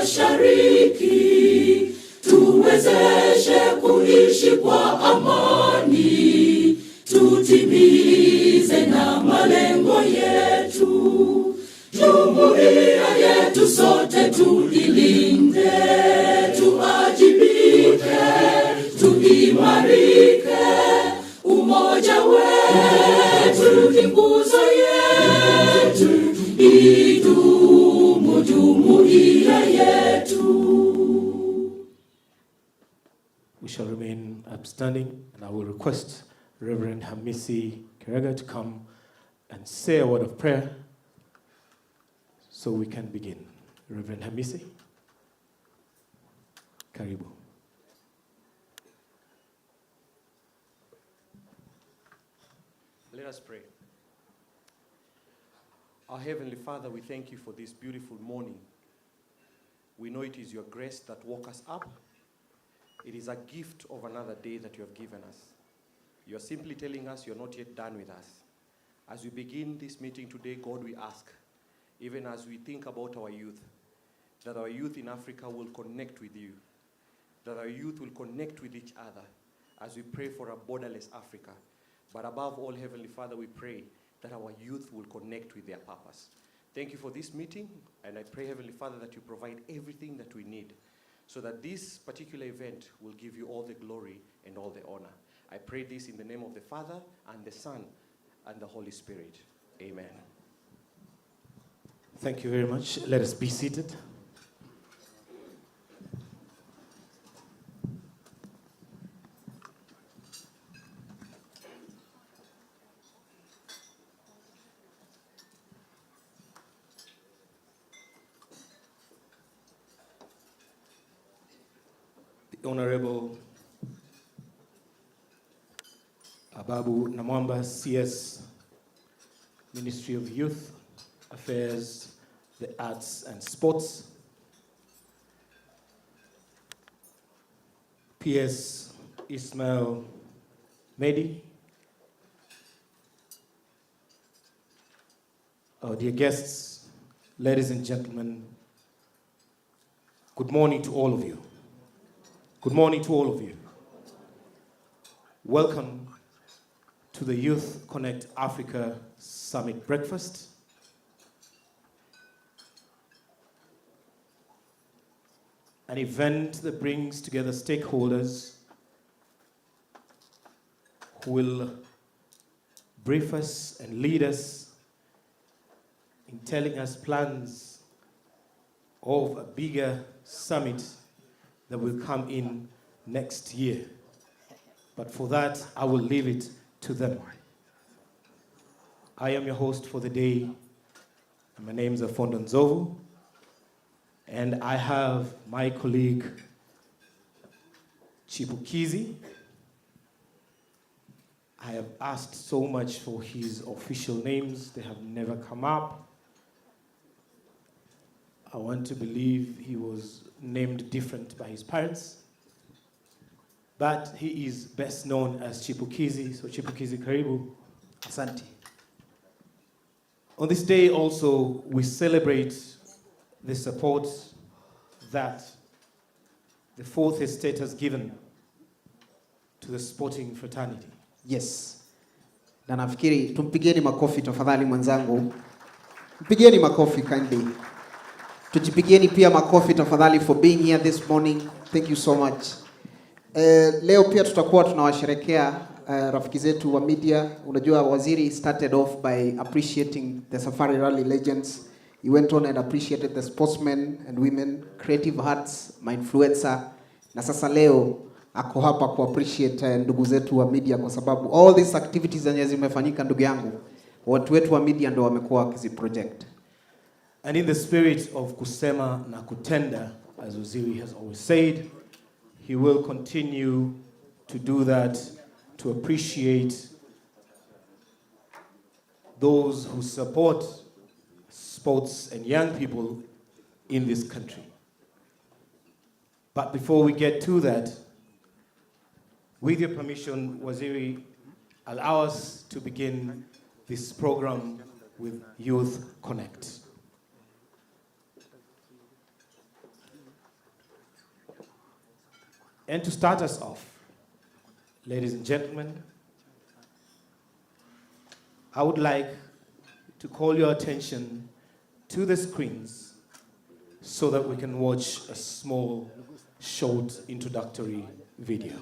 Mashariki, tuwezeshe kuishi kwa amani, tutimize na malengo yetu. Jumuiya yetu sote tuilinde, tuajibike, tuimarike. Umoja wetu ni nguzo yetu, idumu jumuiya yetu. We shall remain upstanding, and I will request Reverend Hamisi Kirega to come and say a word of prayer so we can begin. Reverend Hamisi, karibu. Let us pray. Our Heavenly Father, we thank you for this beautiful morning. We know it is your grace that woke us up. It is a gift of another day that you have given us. You are simply telling us you're not yet done with us. As we begin this meeting today, God, we ask, even as we think about our youth, that our youth in Africa will connect with you, that our youth will connect with each other as we pray for a borderless Africa. But above all, Heavenly Father, we pray that our youth will connect with their purpose. Thank you for this meeting, and I pray, Heavenly Father, that you provide everything that we need so that this particular event will give you all the glory and all the honor. I pray this in the name of the Father, and the Son, and the Holy Spirit. Amen. Thank you very much. Let us be seated. The Honorable Ababu Namwamba, CS, Ministry of Youth Affairs, the Arts and Sports. PS Ismail Mehdi. Our dear guests, ladies and gentlemen, good morning to all of you. Good morning to all of you. Welcome to the Youth Connect Africa Summit Breakfast. An event that brings together stakeholders who will brief us and lead us in telling us plans of a bigger summit that will come in next year. But for that, I will leave it to them. I am your host for the day. My name is Afondo Nzovu, and I have my colleague Chipukizi. I have asked so much for his official names. They have never come up. I want to believe he was named different by his parents. But he is best known as Chipukizi. So Chipukizi, karibu. Asante. On this day also, we celebrate the support that the Fourth Estate has given to the sporting fraternity. Yes. Na nafikiri tumpigeni makofi tafadhali mwenzangu. Mpigeni makofi kindly. Tujipigieni pia makofi tafadhali for being here this morning. Thank you so much. Leo pia tutakuwa tunawasherekea rafiki zetu wa media. Unajua waziri started off by appreciating the Safari Rally legends. He went on and appreciated the sportsmen and women, creative hearts, my influencer. Na sasa leo ako hapa ku appreciate ndugu zetu wa media kwa sababu all these activities zenye zimefanyika ndugu yangu, watu wetu wa media ndio wamekuwa wakizi project. And in the spirit of kusema na kutenda, as Waziri has always said, he will continue to do that, to appreciate those who support sports and young people in this country. But before we get to that, with your permission, Waziri, allow us to begin this program with Youth Connect. And to start us off, ladies and gentlemen, I would like to call your attention to the screens so that we can watch a small, short introductory video.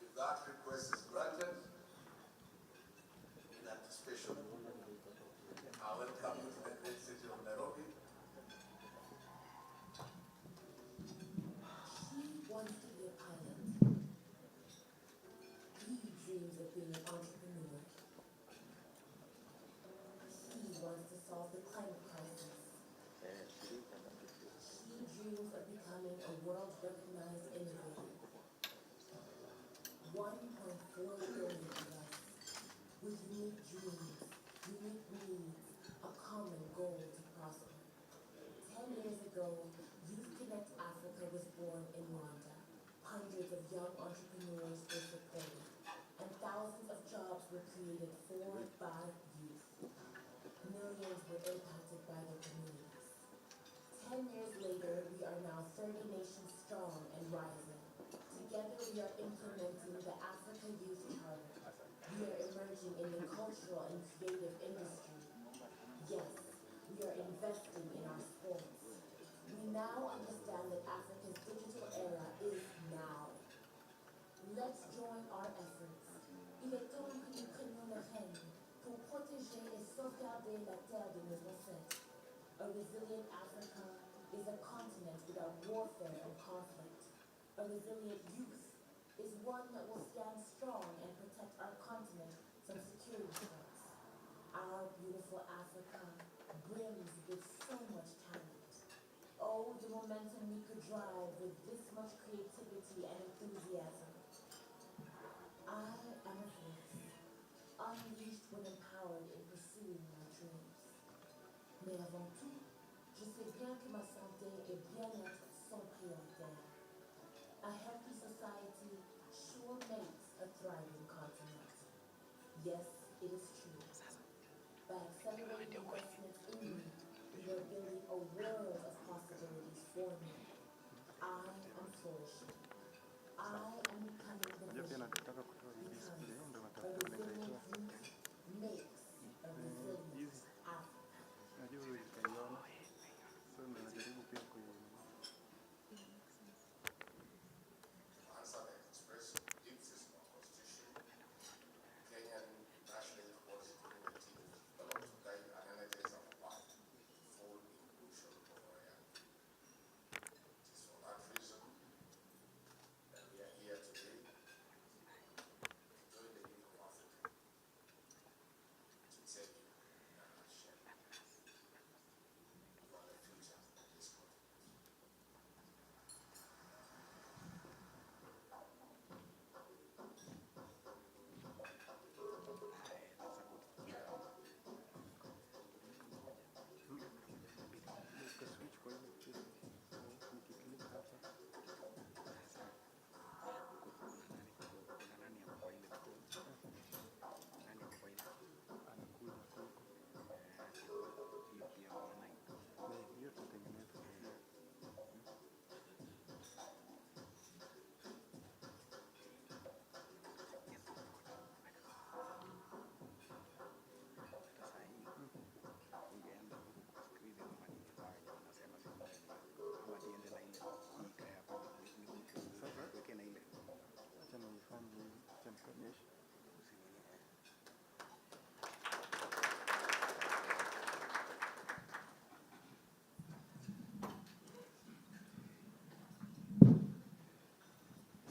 If that request is granted, in anticipation, I welcome you to the great city of Nairobi. He wants to be a pilot. He dreams of being an entrepreneur. He wants to solve the climate crisis. He dreams of becoming a world-recognized innovator. 1.4 billion of us, with unique dreams, unique needs, a common goal to prosper. 10 years ago, Youth Connect Africa was born in Rwanda. Hundreds of young entrepreneurs were supported, and thousands of jobs were created for, by youth. Millions were impacted by their communities. 10 years later, we are now 30 nations strong and rising. Together, we are implementing the Africa Youth Charter. We are emerging in the cultural and creative industry. Yes, we are investing in our sports. We now understand that Africa's digital era is now. Let's join our efforts. Il est temps que nous prenions les rênes pour protéger et sauvegarder la terre de nos ancêtres. A resilient Africa is a continent without warfare and conflict. A resilient youth is one that will stand strong and protect our continent from security threats. Our beautiful Africa brims with so much talent. Oh, the momentum we could drive with this much creativity and enthusiasm. I am a voice, unleashed when empowered in pursuing my dreams. Mais avant tout, je sais bien que ma santé et bien-être sont prioritaires. A healthy society sure makes a thriving continent. Yes, it is true. By accelerating investments in me, we are building a world of possibilities for me. I am flourishing. I am becoming the vision. Because a resilient youth makes a resilient Africa. To answer the expression, gives is my constitution. Kenyan National Equality Committee developed to guide and energize our path to full inclusion of our young.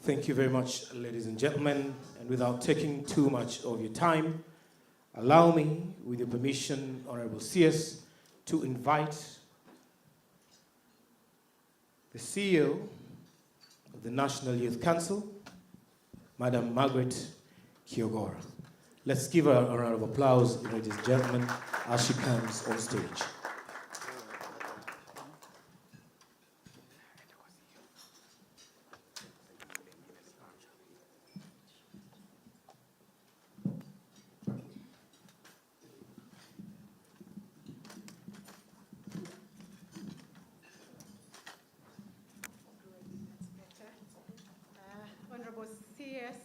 Thank you very much, ladies and gentlemen. And without taking too much of your time, allow me, with your permission, Honorable CS, to invite the CEO of the National Youth Council, Madam Margaret Kiogora. Let's give her a round of applause, ladies and gentlemen, as she comes on stage. Honorable CS,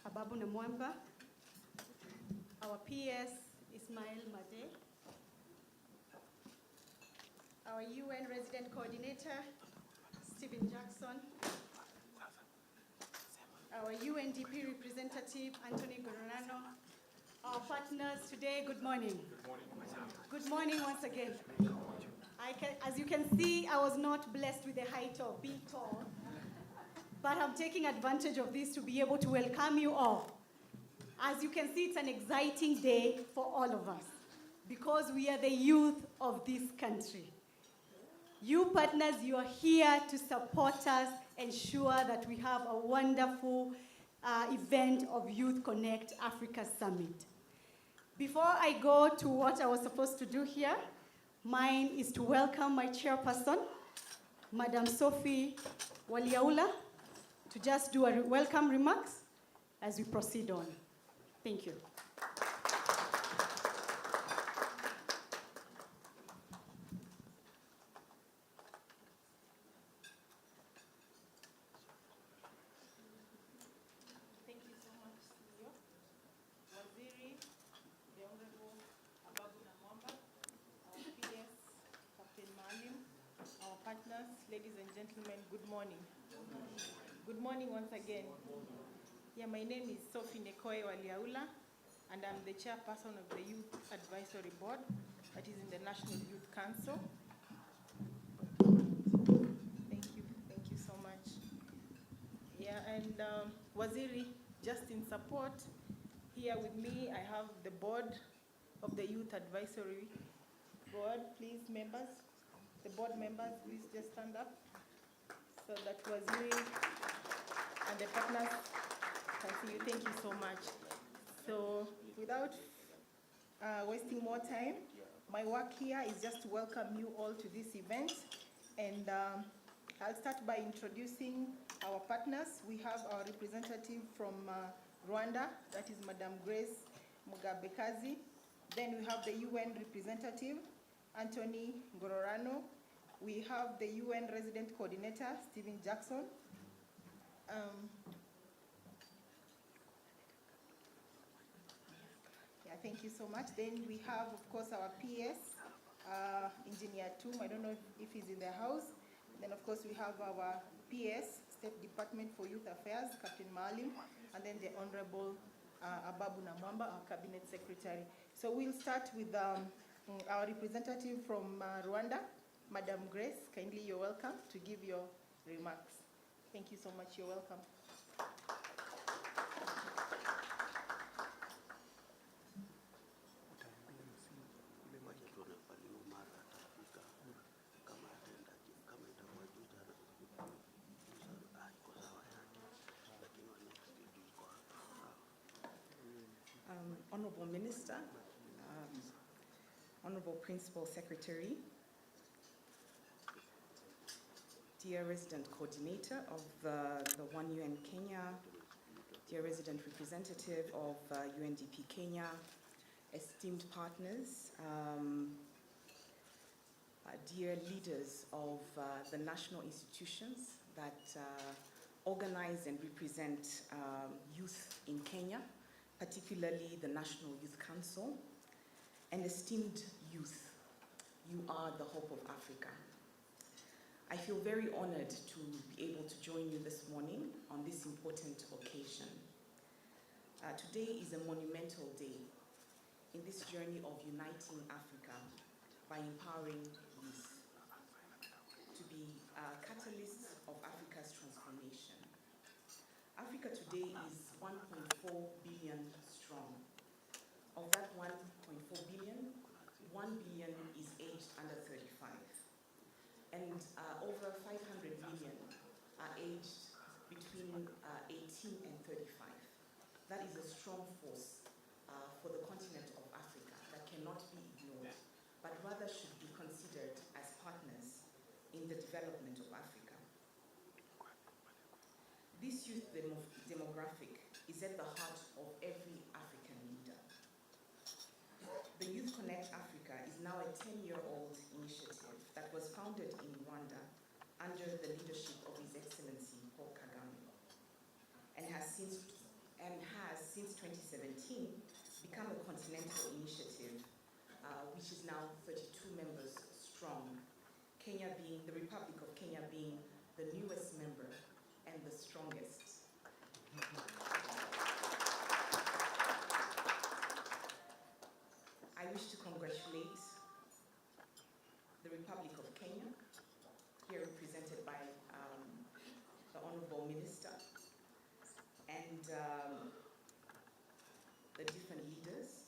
Ababu Namwamba, our PS, Ismail Made, our UN Resident Coordinator, Stephen Jackson, our UNDP representative, Anthony Gorano, our partners today, good morning. Good morning. Good morning once again. As you can see, I was not blessed with the height of being tall, but I'm taking advantage of this to be able to welcome you all. As you can see, it's an exciting day for all of us because we are the youth of this country. You partners, you are here to support us, ensure that we have a wonderful event of Youth Connect Africa Summit. Before I go to what I was supposed to do here, mine is to welcome my chairperson, Madam Sophie Waliaula, to just do a welcome remarks as we proceed on. Thank you. Thank you so much, CEO. Waziri, the Honorable Ababu Namwamba, our PS, Captain Malim, our partners, ladies and gentlemen, good morning. Good morning once again. Yeah, my name is Sophie Nekoe Waliaula, and I'm the chairperson of the Youth Advisory Board that is in the National Youth Council. Thank you so much. Yeah, and Waziri, just in support, here with me, I have the board of the Youth Advisory Board. Please, members, the board members, please just stand up so that Waziri and the partners can see you. Thank you so much. So without wasting more time, my work here is just to welcome you all to this event. And I'll start by introducing our partners. We have our representative from Rwanda, that is Madam Grace Mugabekazi. Then we have the UN representative, Anthony Gororano. We have the UN resident coordinator, Stephen Jackson. Thank you so much. Then we have, of course, our PS, Engineer Tum. I don't know if he's in the house. Then, of course, we have our PS, State Department for Youth Affairs, Captain Malim, and then the Honorable Ababu Namwamba, our Cabinet Secretary. So we'll start with our representative from Rwanda, Madam Grace. Kindly, you're welcome to give your remarks. Thank you so much. You're welcome. Honorable Minister, Honorable Principal Secretary, dear Resident Coordinator of the One UN Kenya, dear Resident Representative of UNDP Kenya, esteemed partners, dear leaders of the national institutions that organize and represent youth in Kenya, particularly the National Youth Council, and esteemed youth, you are the hope of Africa. I feel very honored to be able to join you this morning on this important occasion. Today is a monumental day in this journey of uniting Africa by empowering youth to be catalysts of Africa's transformation. 1.4 billion strong. Of that 1.4 billion, 1 billion is aged under 35. And over 500 million are aged between 18 and 35. That is a strong force for the continent of Africa that cannot be ignored, but rather should be considered as partners in the development of Africa. This youth demographic is at the heart of every African leader. The Youth Connekt Africa is now a 10-year-old initiative that was founded in Rwanda under the leadership of His Excellency Paul Kagame, and has since 2017 become a continental initiative, which is now 32 members strong. The Republic of Kenya being the newest member and the strongest. I wish to congratulate the Republic of Kenya, here represented by the Honorable Minister, and the different leaders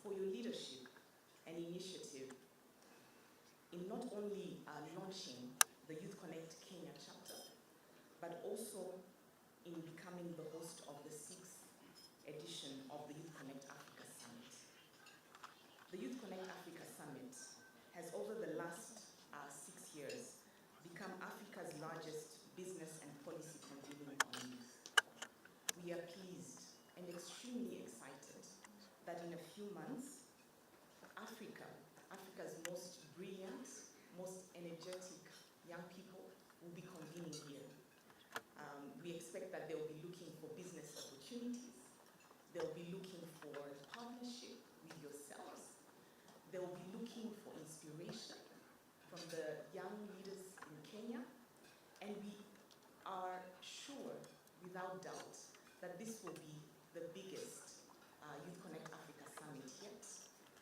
for your leadership and initiative in not only launching the Youth Connekt Kenya chapter, but also in becoming the host of the 6th edition of the Youth Connekt Africa Summit. The Youth Connekt Africa Summit has, over the last 6 years, become Africa's largest business and policy convening on youth. We are pleased and extremely excited that in a few months, Africa's most brilliant, most energetic young people will be convening here. We expect that they'll be looking for business opportunities. They'll be looking for partnership with yourselves. They'll be looking for inspiration from the young leaders in Kenya. And we are sure, without doubt, that this will be the biggest Youth Connekt Africa Summit yet,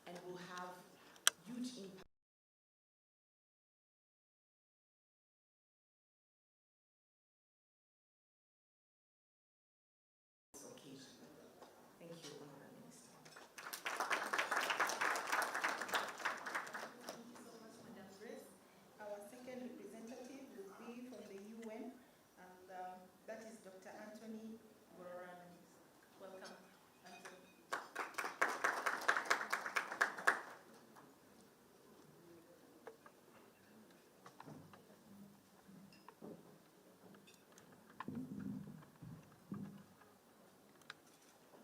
and will have huge impact. Occasion. Thank you, Honorable Minister. Thank you so much, Madam Grace. Our second representative will be from the UN, and that is Dr. Anthony Gororano. Welcome, Anthony.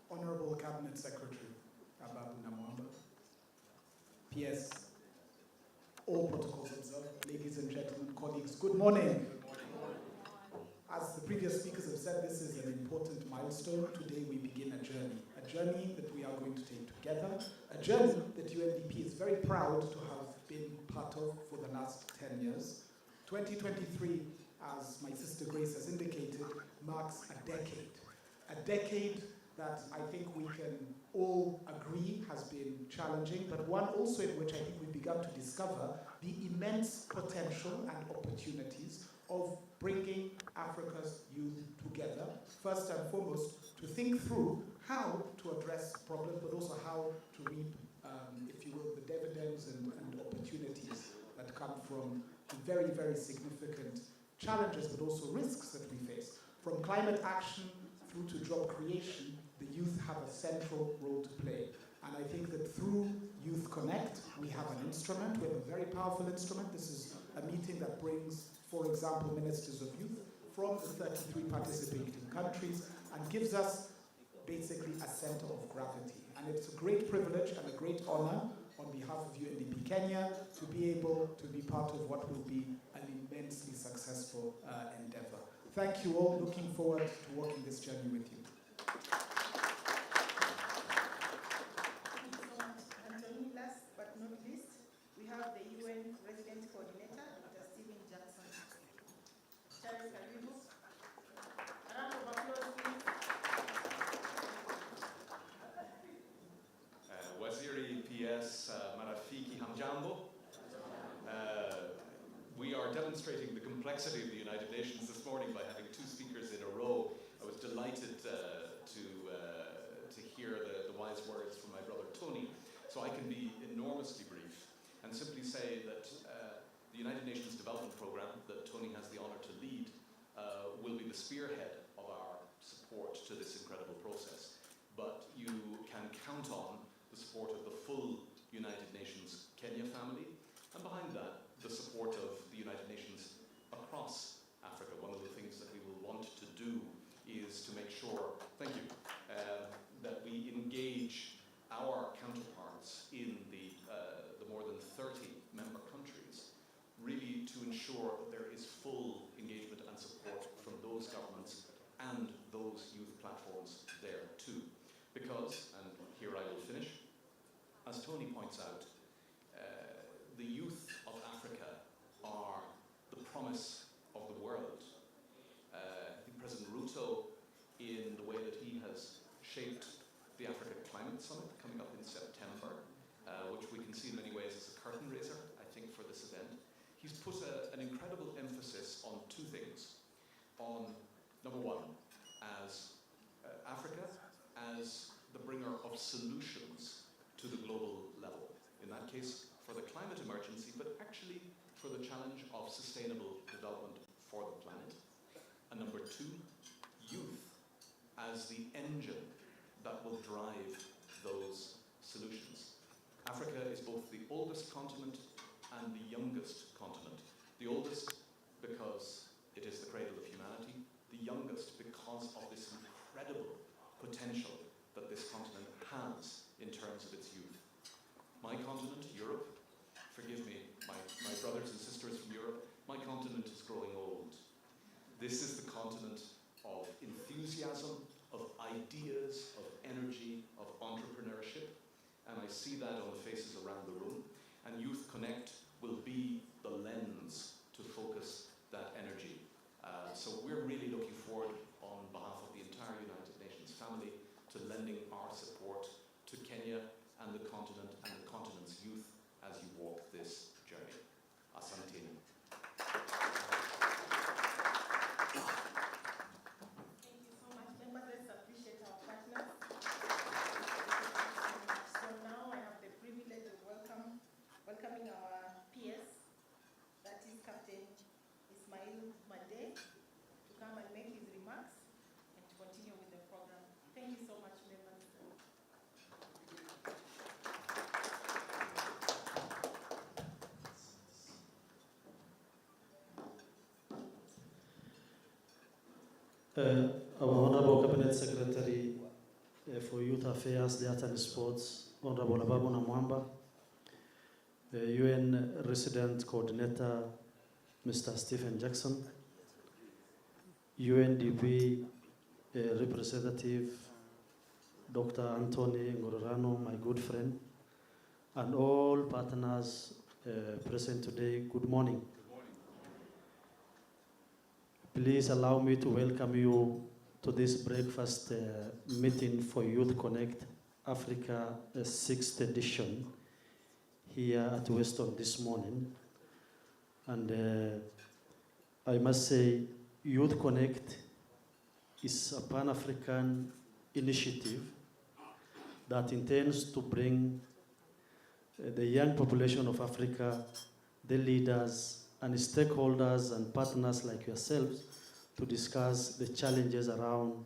Honorable Cabinet Secretary Ababu Namwamba, PS, all protocols observed, ladies and gentlemen, colleagues, good morning. As the previous speakers have said, this is an important milestone. Today we begin a journey that we are going to take together, a journey that UNDP is very proud to have been part of for the last 10 years. 2023, as my sister Grace has indicated, marks a decade that I think we can all agree has been challenging, but one also in which I think we've begun to discover the immense potential and opportunities of bringing Africa's youth together, first and foremost, to think through how to address problems, but also how to reap, if you will, the dividends and opportunities that come from the very, very significant challenges, but also risks that we face. From climate action through to job creation, the youth have a central role to play. And I think that through Youth Connekt, we have an instrument, we have a very powerful instrument. This is a meeting that brings, for example, ministers of youth from the 33 participating countries and gives us basically a center of gravity. And it's a great privilege and a great honor on behalf of UNDP Kenya to be able to be part of what will be an immensely successful endeavor. Thank you all. Looking forward to walking this journey with you. Thank you so much, Anthony. Last but not least, we have the UN Resident Coordinator, Dr. Stephen Jackson. Charles Karibu. A round of applause, please. Waziri PS Marafiki Hamjambo. We are demonstrating the complexity of the United Nations this morning by having two speakers in a row. I was delighted to support of the full United Nations Kenya family, and behind that, the support of the United Nations across Africa. One of the things that we will want to do is to make sure, thank you, that we engage our counterparts in the more than 30 member countries, really to ensure that there is full engagement and support from those governments and those youth platforms there too. Because, and here I will finish, as Tony points out, the youth of Africa are the promise of the world. I think President Ruto, in the way that he has shaped the Africa Climate Summit coming up in September, which we can see in many ways as a curtain raiser, I think, for this event, he's put an incredible emphasis on two things. On, number one, as Africa as the bringer of solutions to the global level. In that case, for the climate emergency, but actually for the challenge of sustainable development for the planet. And number two, youth as the engine that will drive those solutions. Africa is both the oldest continent and the youngest continent. The oldest because it is the cradle of humanity, the youngest because of this incredible potential that this continent has in terms of its youth. My continent, Europe, forgive me, my brothers and sisters from Europe, my continent is growing old. This is the continent of enthusiasm, of ideas, of energy, of entrepreneurship, and I see that on the faces around the room, and Youth Connekt will be the lens to focus that energy. So we're really looking forward, on behalf of the entire United Nations family, to lending our support to Kenya and the continent's youth as you walk this journey. Asanteni. Thank you so much, members. Let's appreciate our partners. So now I have the privilege of welcoming our PS, that is Captain Ismail Made, to come and make his remarks and to continue with the program. Thank you so much, members. Our Honorable Cabinet Secretary for Youth Affairs, the Arts and Sports, Honorable Ababu Namwamba, UN Resident Coordinator, Mr. Stephen Jackson, UNDP Representative, Dr. Anthony Ngororano, my good friend, and all partners present today, good morning. Please allow me to welcome you to this breakfast meeting for Youth Connekt Africa 6th edition here at Weston this morning. And I must say, Youth Connekt is a Pan-African initiative that intends to bring the young population of Africa, the leaders and stakeholders and partners like yourselves to discuss the challenges around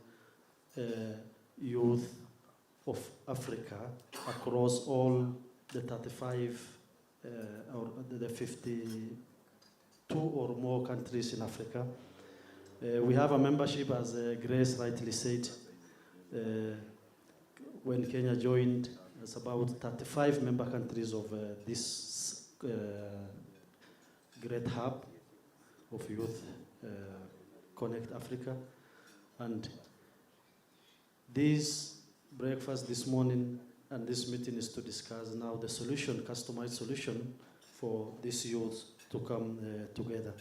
youth of Africa across all the 35 or the 52 or more countries in Africa. We have a membership, as Grace rightly said, when Kenya joined, there's about 35 member countries of this great hub of Youth Connekt Africa. And this breakfast this morning and this meeting is to discuss now the solution, customized solution for these youth to come together.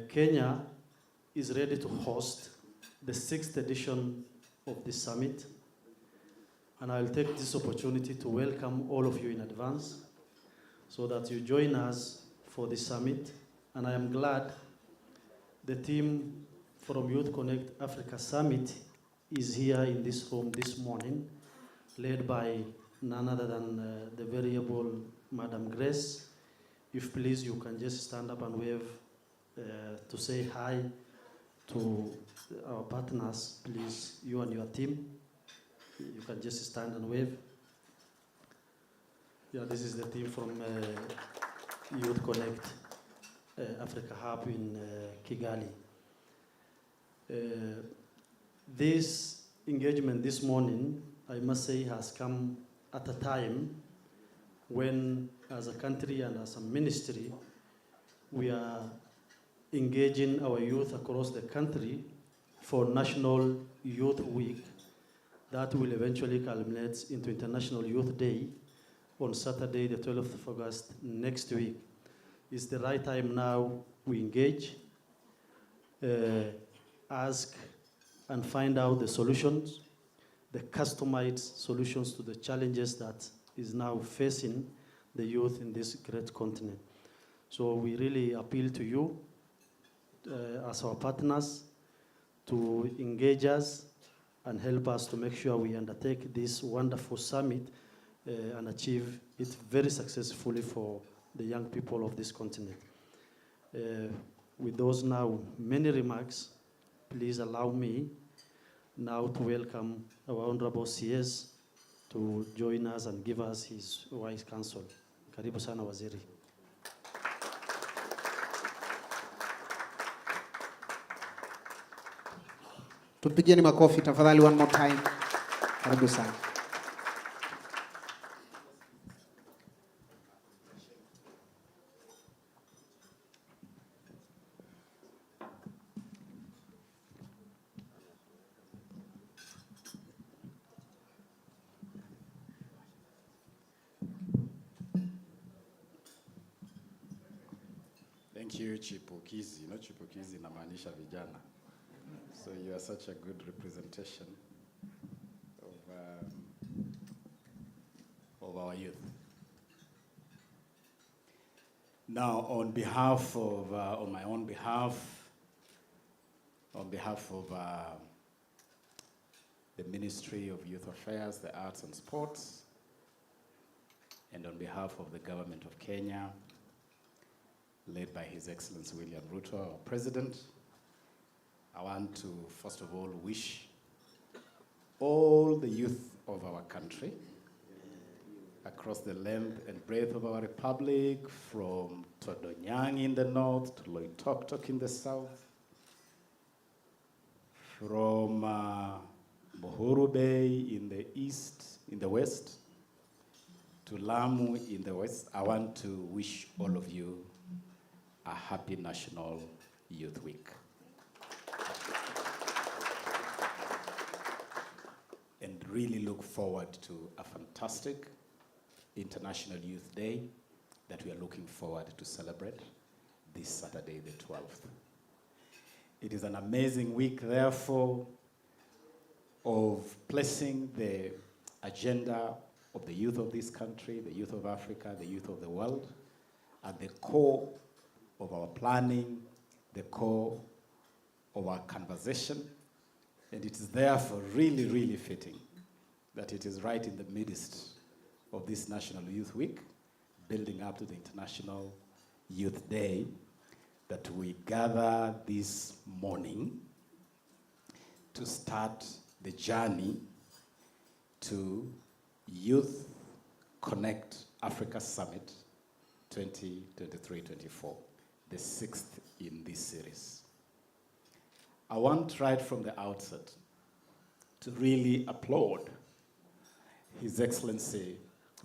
Kenya is ready to host the 6th edition of this summit, and I'll take this opportunity to welcome all of you in advance so that you join us for this summit. And I am glad the team from Youth Connekt Africa Summit is here in this room this morning, led by none other than the very able Madam Grace. If please you can just stand up and wave to say hi to our partners, please, you and your team. You can just stand and wave. Yeah, this is the team from Youth Connect Africa Hub in Kigali. This engagement this morning, I must say, has come at a time when, as a country and as a ministry, we are engaging our youth across the country for National Youth Week that will eventually culminate into International Youth Day on Saturday, the 12th of August next week. It's the right time now we engage, ask and find out the solutions, the customized solutions to the challenges that is now facing the youth in this great continent. So we really appeal to you as our partners to engage us and help us to make sure we undertake this wonderful summit and achieve it very successfully for the young people of this continent. With those now many remarks, please allow me now to welcome our Honorable CS to join us and give us his wise counsel. Karibu sana waziri. Tupigieni makofi tafadhali one more time. Karibu sana. Thank you, Chipukizi. Not Chipukizi, namaanisha vijana. So you are such a good representation of our youth. Now, on behalf of, on my own behalf, on behalf of the Ministry of Youth Affairs, the Arts and Sports, and on behalf of the Government of Kenya, led by His Excellency William Ruto, our President, I want to, first of all, wish all the youth of our country across the length and breadth of our republic, from Todonyang in the north to Loitoktok in the south, from Buhuru Bay in the east, in the west, to Lamu in the west. I want to wish all of you a happy National Youth Week. And really look forward to a fantastic International Youth Day that we are looking forward to celebrate this Saturday, the 12th. It is an amazing week, therefore, of placing the agenda of the youth of this country, the youth of Africa, the youth of the world, at the core of our planning, the core of our conversation. And it is therefore really, really fitting that it is right in the midst of this National Youth Week, building up to the International Youth Day, that we gather this morning to start the journey to Youth Connekt Africa Summit 2023-24, the 6th in this series. I want right from the outset to really applaud His Excellency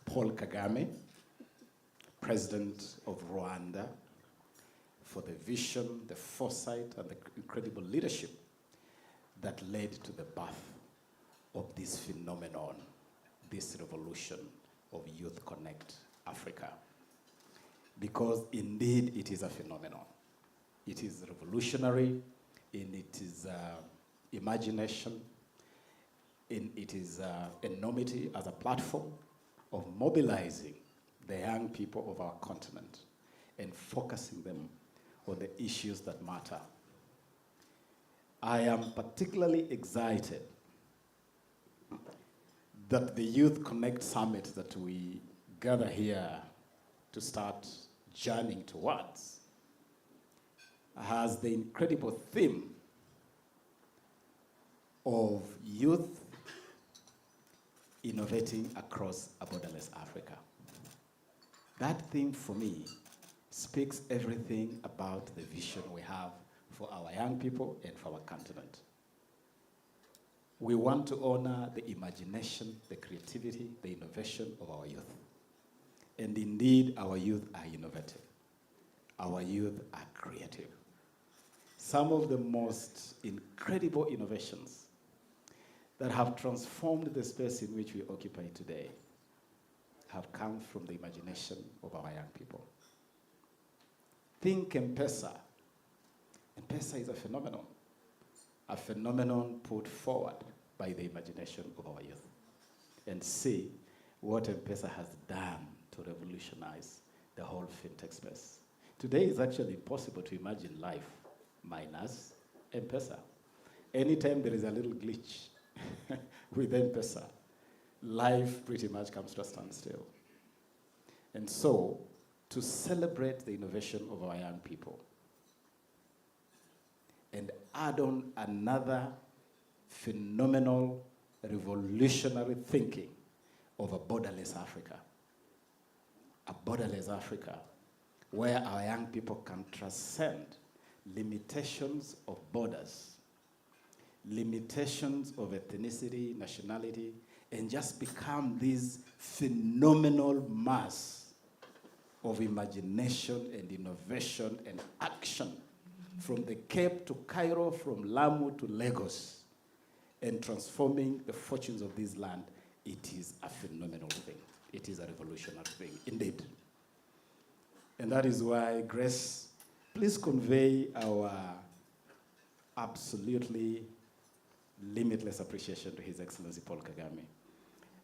Paul Kagame, President of Rwanda, for the vision, the foresight, and the incredible leadership that led to the birth of this phenomenon, this revolution of Youth Connekt Africa. Because indeed it is a phenomenon. It is revolutionary in its imagination, in its enormity as a platform of mobilizing the young people of our continent and focusing them on the issues that matter. I am particularly excited that the Youth Connekt Summit that we gather here to start journeying towards has the incredible theme of youth innovating across a borderless Africa. That thing for me speaks everything about the vision we have for our young people and for our continent. We want to honor the imagination, the creativity, the innovation of our youth. And indeed, our youth are innovative. Our youth are creative. Some of the most incredible innovations that have transformed the space in which we occupy today have come from the imagination of our young people. Think M-Pesa. M-Pesa is a phenomenon put forward by the imagination of our youth. And see what M-Pesa has done to revolutionize the whole fintech space. Today it's actually impossible to imagine life minus M-Pesa. Anytime there is a little glitch with M-Pesa, life pretty much comes to a standstill. And so, to celebrate the innovation of our young people and add on another phenomenal, revolutionary thinking of a borderless Africa. A borderless Africa where our young people can transcend limitations of borders, limitations of ethnicity, nationality, and just become this phenomenal mass of imagination and innovation and action from the Cape to Cairo, from Lamu to Lagos, and transforming the fortunes of this land. It is a phenomenal thing. It is a revolutionary thing, indeed. And that is why, Grace, please convey our absolutely limitless appreciation to His Excellency Paul Kagame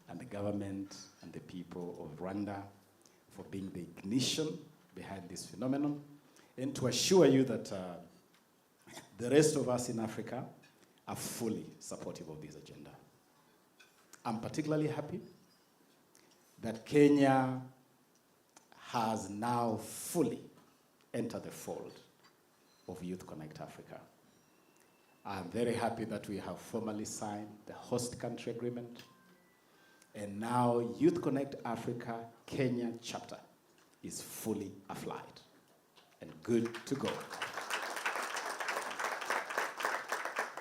and the government and the people of Rwanda for being the ignition behind this phenomenon, and to assure you that the rest of us in Africa are fully supportive of this agenda. I'm particularly happy that Kenya has now fully entered the fold of Youth Connekt Africa. I'm very happy that we have formally signed the host country agreement, and now Youth Connekt Africa Kenya chapter is fully afloat and good to go.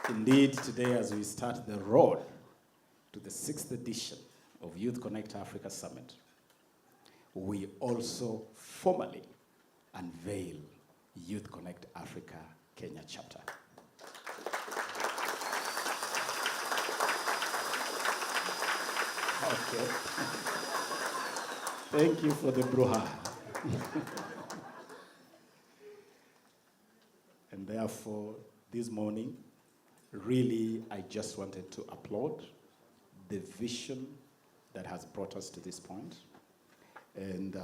Indeed, today as we start the road to the 6th edition of Youth Connekt Africa Summit, we also formally unveil Youth Connekt Africa Kenya chapter. Okay. Thank you for the brouhaha. And therefore, this morning, really, I just wanted to applaud the vision that has brought us to this point. And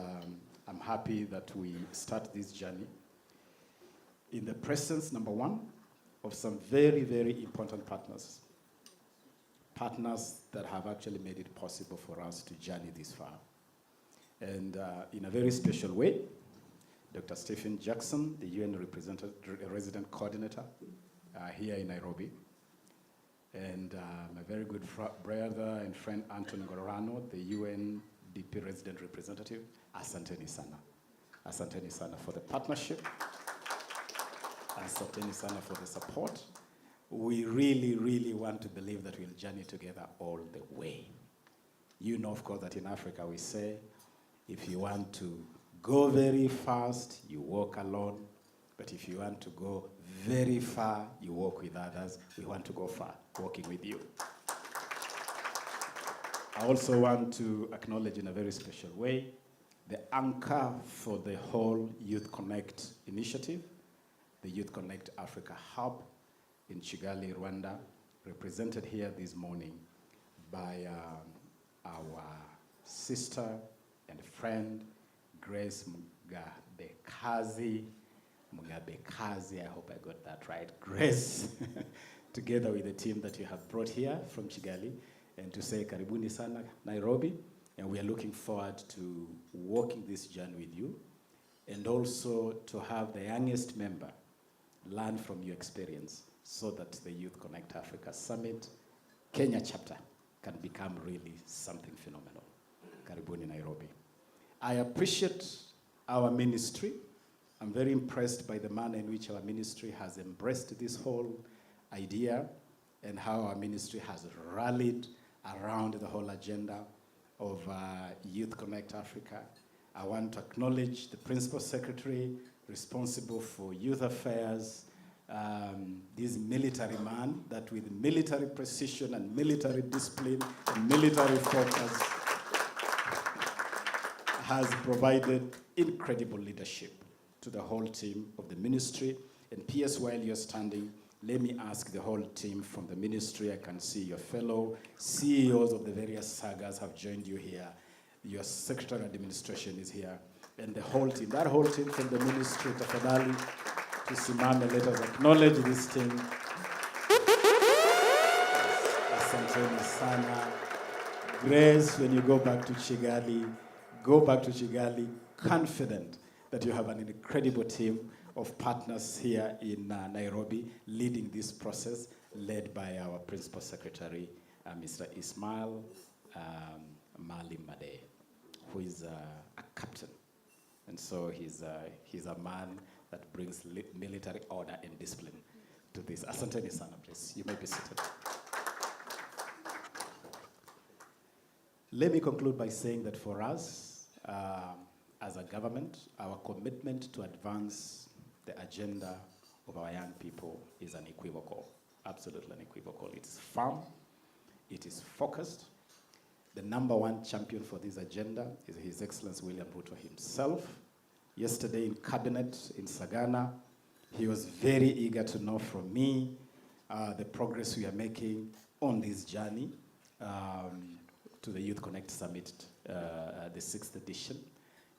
I'm happy that we start this journey in the presence, number one, of some very, very important partners. Partners that have actually made it possible for us to journey this far. And in a very special way, Dr. Stephen Jackson, the UN resident coordinator here in Nairobi, and my very good brother and friend Anton Gorano, the UNDP resident representative. Asanteni sana. Asanteni sana for the partnership. Asanteni sana for the support. We really, really want to believe that we'll journey together all the way. You know, of course, that in Africa we say, if you want to go very fast, you walk alone. But if you want to go very far, you walk with others. We want to go far, walking with you. I also want to acknowledge in a very special way the anchor for the whole Youth Connekt initiative, the Youth Connekt Africa Hub in Kigali, Rwanda, represented here this morning by our sister and friend, Grace Mugabekazi. I hope I got that right. Grace, together with the team that you have brought here from Kigali, and to say karibuni sana Nairobi, and we are looking forward to walking this journey with you, and also to have the youngest member learn from your experience so that the Youth Connekt Africa Summit Kenya chapter can become really something phenomenal. Karibuni Nairobi. I appreciate our ministry. I'm very impressed by the manner in which our ministry has embraced this whole idea and how our ministry has rallied around the whole agenda of Youth Connect Africa. I want to acknowledge the Principal Secretary responsible for youth affairs, this military man that with military precision and military discipline and military focus has provided incredible leadership to the whole team of the ministry. And P.S., while you're standing, let me ask the whole team from the ministry. I can see your fellow CEOs of the various sagas have joined you here. Your Secretary of Administration is here. And the whole team, that whole team from the ministry, tafadhali, tusimame, let us acknowledge this team. Asanteni sana. Grace, when you go back to Kigali confident that you have an incredible team of partners here in Nairobi leading this process, led by our Principal Secretary, Mr. Ismail Malimade, who is a captain. And so he's a man that brings military order and discipline to this. Asanteni sana, please. You may be seated. Let me conclude by saying that for us, as a government, our commitment to advance the agenda of our young people is unequivocal, absolutely unequivocal. It's firm, it is focused. The number one champion for this agenda is His Excellency William Ruto himself. Yesterday in Cabinet in Sagana, he was very eager to know from me the progress we are making on this journey to the Youth Connect Summit, the 6th edition.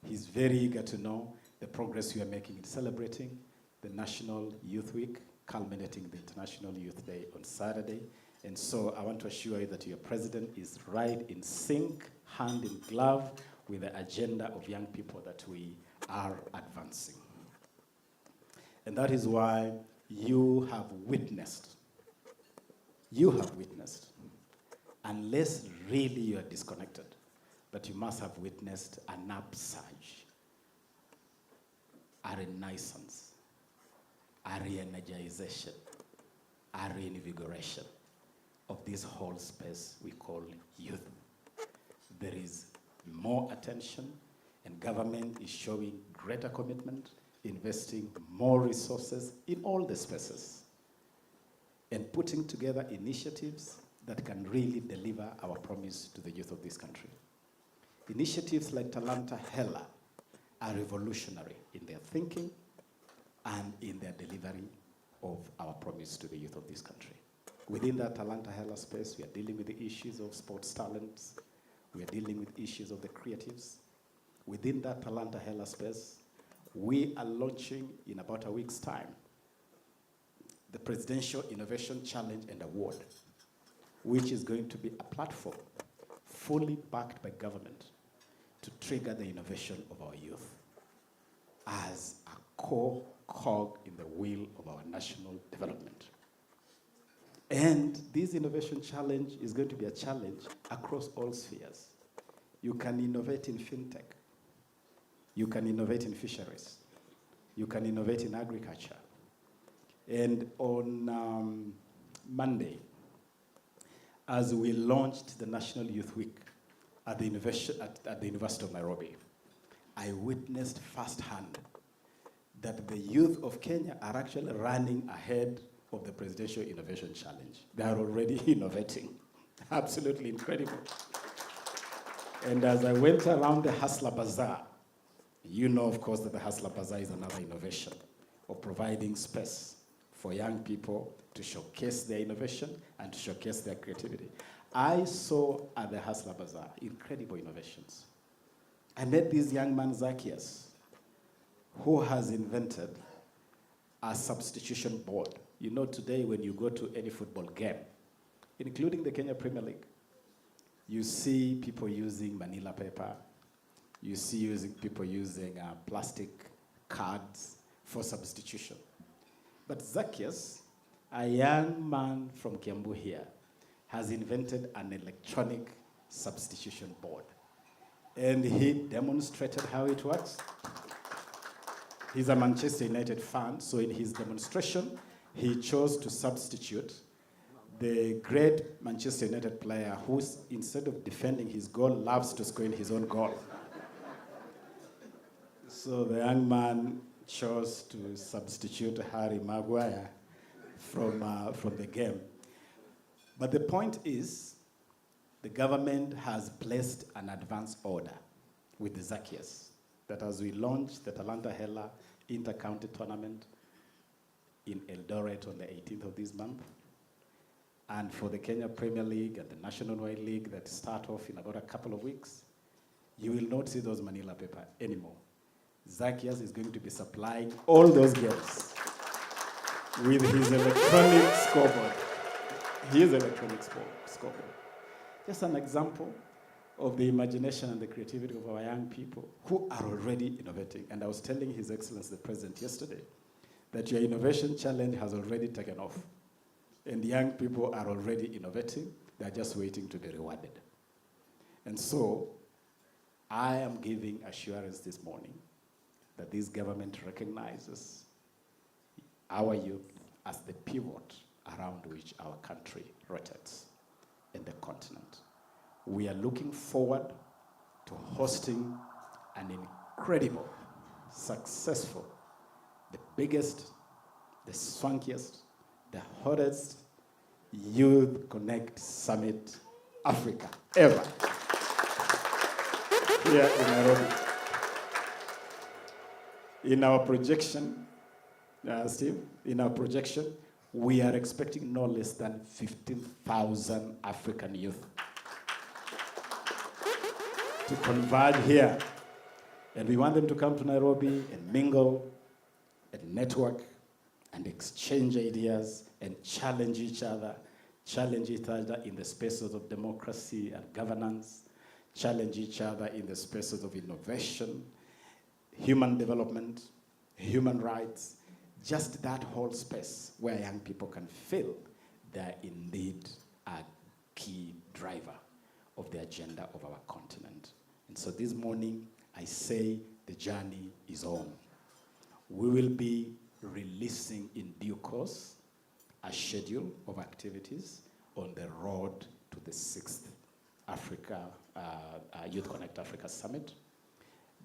He's very eager to know the progress we are making in celebrating the National Youth Week, culminating the International Youth Day on Saturday. And so I want to assure you that your president is right in sync, hand in glove, with the agenda of young people that we are advancing. And that is why you have witnessed, unless really you are disconnected, but you must have witnessed an upsurge, a renaissance, a re-energization, a reinvigoration of this whole space we call youth. There is more attention, and government is showing greater commitment, investing more resources in all the spaces, and putting together initiatives that can really deliver our promise to the youth of this country. Initiatives like Talanta Hela are revolutionary in their thinking and in their delivery of our promise to the youth of this country. Within that Talanta Hela space, we are dealing with the issues of sports talents. We are dealing with issues of the creatives. Within that Talanta Hela space, we are launching in about a week's time the Presidential Innovation Challenge and Award, which is going to be a platform fully backed by government to trigger the innovation of our youth as a core cog in the wheel of our national development. And this innovation challenge is going to be a challenge across all spheres. You can innovate in fintech. You can innovate in fisheries. You can innovate in agriculture. And on Monday, as we launched the National Youth Week at the University of Nairobi, I witnessed firsthand that the youth of Kenya are actually running ahead of the Presidential Innovation Challenge. They are already innovating. Absolutely incredible. And as I went around the Hustler Bazaar, you know, of course, that the Hustler Bazaar is another innovation of providing space for young people to showcase their innovation and to showcase their creativity. I saw at the Hustler Bazaar incredible innovations. I met this young man, Zacchaeus, who has invented a substitution board. You know, today when you go to any football game, including the Kenya Premier League, you see people using manila paper, you see people using plastic cards for substitution. But Zacchaeus, a young man from Kiambu here, has invented an electronic substitution board. And he demonstrated how it works. He's a Manchester United fan, so in his demonstration, he chose to substitute the great Manchester United player who, instead of defending his goal, loves to score in his own goal. So the young man chose to substitute Harry Maguire from the game. But the point is, the government has placed an advance order with the Zacchaeus that as we launch the Talanta Hela Inter-County Tournament in Eldoret on the 18th of this month, and for the Kenya Premier League and the National Wide League that start off in about a couple of weeks, you will not see those Manila paper anymore. Zacchaeus is going to be supplying all those games with his electronic scoreboard. His electronic scoreboard. Just an example of the imagination and the creativity of our young people who are already innovating. And I was telling His Excellency the President yesterday that your innovation challenge has already taken off. And young people are already innovating. They're just waiting to be rewarded. And so I am giving assurance this morning that this government recognizes our youth as the pivot around which our country rotates in the continent. We are looking forward to hosting an incredible, successful, the biggest, the swankiest, the hottest Youth Connekt Summit Africa ever here in Nairobi. In our projection, Steve, in our projection, we are expecting no less than 15,000 African youth to converge here. And we want them to come to Nairobi and mingle and network and exchange ideas and challenge each other in the spaces of democracy and governance, challenge each other in the spaces of innovation, human development, human rights, just that whole space where young people can feel they're indeed a key driver of the agenda of our continent. And so this morning, I say the journey is on. We will be releasing in due course a schedule of activities on the road to the 6th Youth Connekt Africa Summit.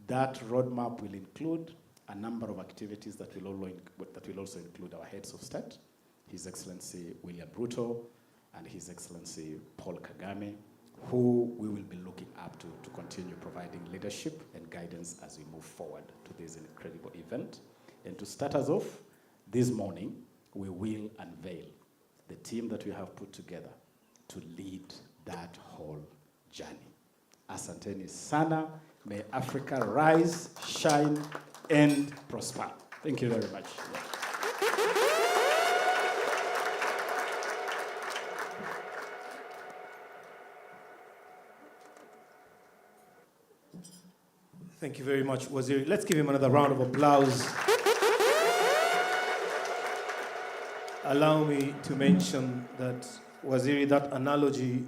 That roadmap will include a number of activities that will also include our heads of state, His Excellency William Ruto and His Excellency Paul Kagame, who we will be looking up to continue providing leadership and guidance as we move forward to this incredible event. And to start us off, this morning, we will unveil the team that we have put together to lead that whole journey. Asanteni sana. May Africa rise, shine, and prosper. Thank you very much. Thank you very much, Waziri. Let's give him another round of applause. Allow me to mention that, Waziri, that analogy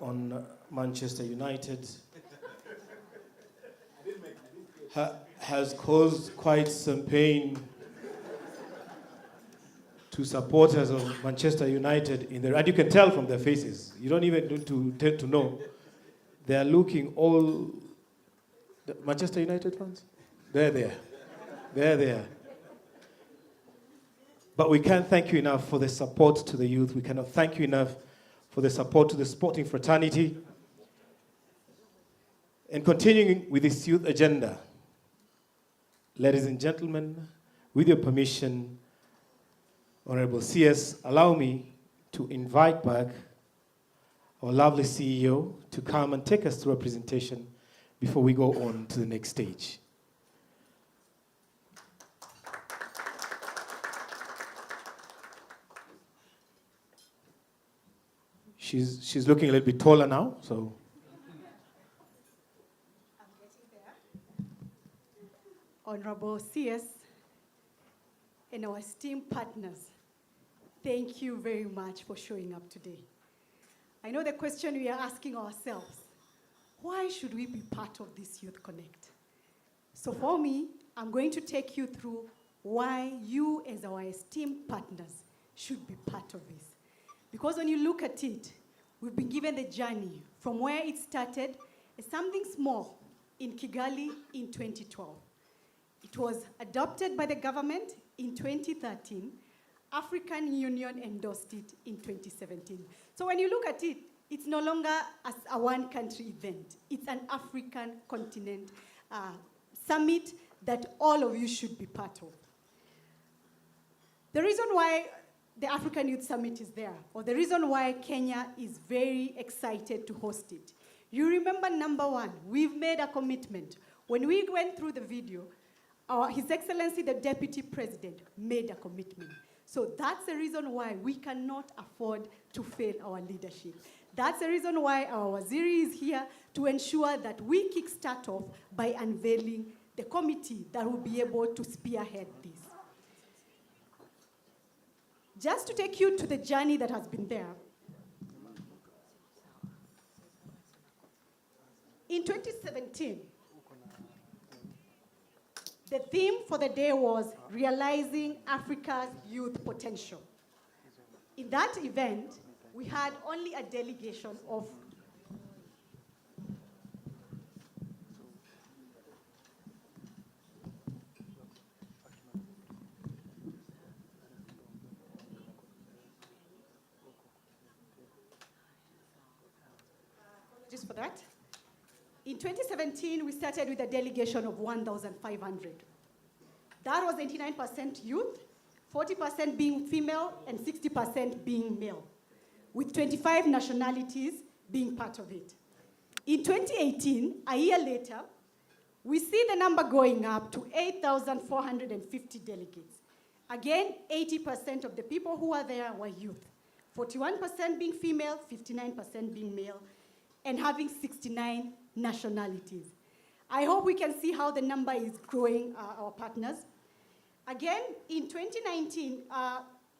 on Manchester United has caused quite some pain to supporters of Manchester United in there. And you can tell from their faces. You don't even need to tend to know. They are looking all... The Manchester United fans? They're there. They're there. But we can't thank you enough for the support to the youth. We cannot thank you enough for the support to the sporting fraternity. And continuing with this youth agenda, ladies and gentlemen, with your permission, Honorable CS, allow me to invite back our lovely CEO to come and take us through a presentation before we go on to the next stage. She's looking a little bit taller now, so. I'm getting there. Honorable CS and our esteemed partners, thank you very much for showing up today. I know the question we are asking ourselves, why should we be part of this Youth Connect? So for me, I'm going to take you through why you as our esteemed partners should be part of this. Because when you look at it, we've been given the journey from where it started as something small in Kigali in 2012. It was adopted by the government in 2013. African Union endorsed it in 2017. So when you look at it, it's no longer as a one-country event. It's an African continent summit that all of you should be part of. The reason why the African Youth Summit is there, or the reason why Kenya is very excited to host it, you remember, number one, we've made a commitment. When we went through the video, His Excellency the Deputy President made a commitment. So that's the reason why we cannot afford to fail our leadership. That's the reason why our Waziri is here, to ensure that we kickstart off by unveiling the committee that will be able to spearhead this. Just to take you to the journey that has been there, in 2017, the theme for the day was Realizing Africa's Youth Potential. In that event, we had only a delegation of just for that. In 2017, we started with a delegation of 1,500. That was 89% youth, 40% being female, and 60% being male, with 25 nationalities being part of it. In 2018, a year later, we see the number going up to 8,450 delegates. Again, 80% of the people who are there were youth, 41% being female, 59% being male, and having 69 nationalities. I hope we can see how the number is growing, our partners. Again, in 2019,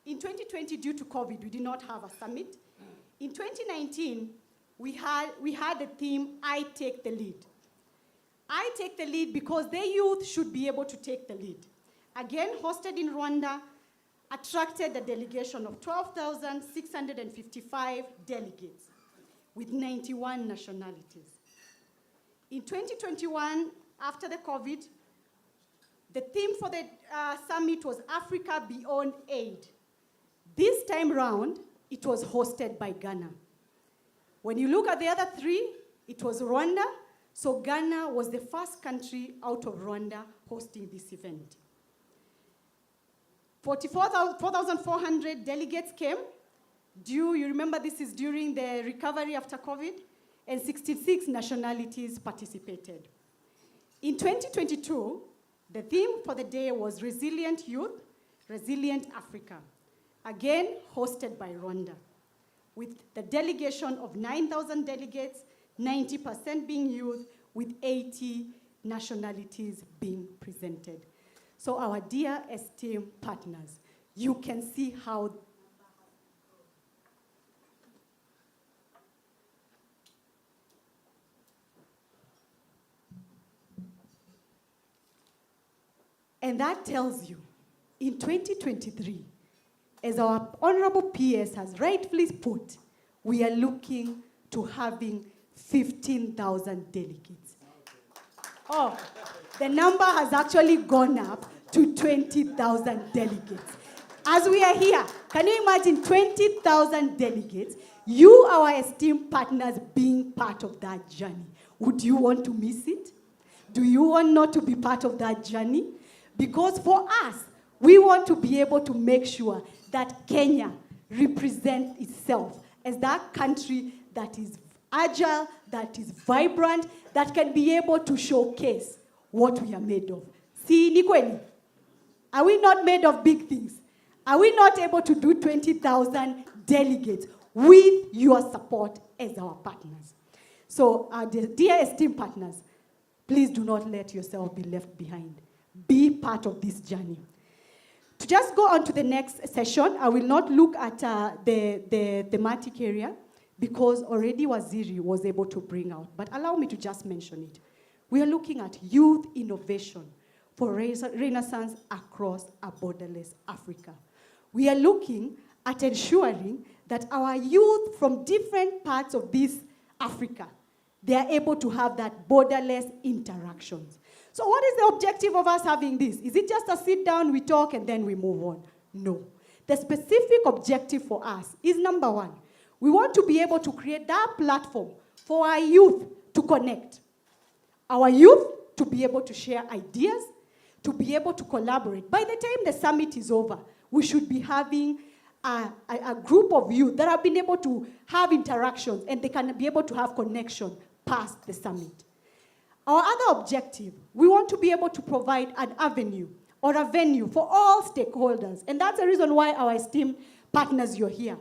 in 2020, due to COVID, we did not have a summit. In 2019, we had the theme, I Take the Lead. I take the lead because the youth should be able to take the lead. Again, hosted in Rwanda, attracted a delegation of 12,655 delegates with 91 nationalities. In 2021, after the COVID, the theme for the summit was Africa Beyond Aid. This time round, it was hosted by Ghana. When you look at the other three, it was Rwanda, so Ghana was the first country out of Rwanda hosting this event. 4,400 delegates came. You remember this is during the recovery after COVID, and 66 nationalities participated. In 2022, the theme for the day was Resilient Youth, Resilient Africa, again hosted by Rwanda, with the delegation of 9,000 delegates, 90% being youth, with 80 nationalities being presented. So our dear esteemed partners, you can see how and that tells you, in 2023, as our honorable PS has rightfully put, we are looking to having 15,000 delegates. Oh, the number has actually gone up to 20,000 delegates. As we are here, can you imagine 20,000 delegates, you, our esteemed partners, being part of that journey? Would you want to miss it? Do you want not to be part of that journey? Because for us, we want to be able to make sure that Kenya represents itself as that country that is agile, that is vibrant, that can be able to showcase what we are made of. See, ni kweli? Are we not made of big things? Are we not able to do 20,000 delegates with your support as our partners? So, dear esteemed partners, please do not let yourself be left behind. Be part of this journey. To just go on to the next session, I will not look at the thematic area. because already Waziri was able to bring out. But allow me to just mention it. We are looking at youth innovation for renaissance across a borderless Africa. We are looking at ensuring that our youth from different parts of this Africa, they are able to have that borderless interactions. So what is the objective of us having this? Is it just a sit down, we talk, and then we move on? No. The specific objective for us is number one, we want to be able to create that platform for our youth to connect. Our youth to be able to share ideas, to be able to collaborate. By the time the summit is over, we should be having a group of youth that have been able to have interactions and they can be able to have connection past the summit. Our other objective, we want to be able to provide an avenue or a venue for all stakeholders. And that's the reason why our esteemed partners, you're here.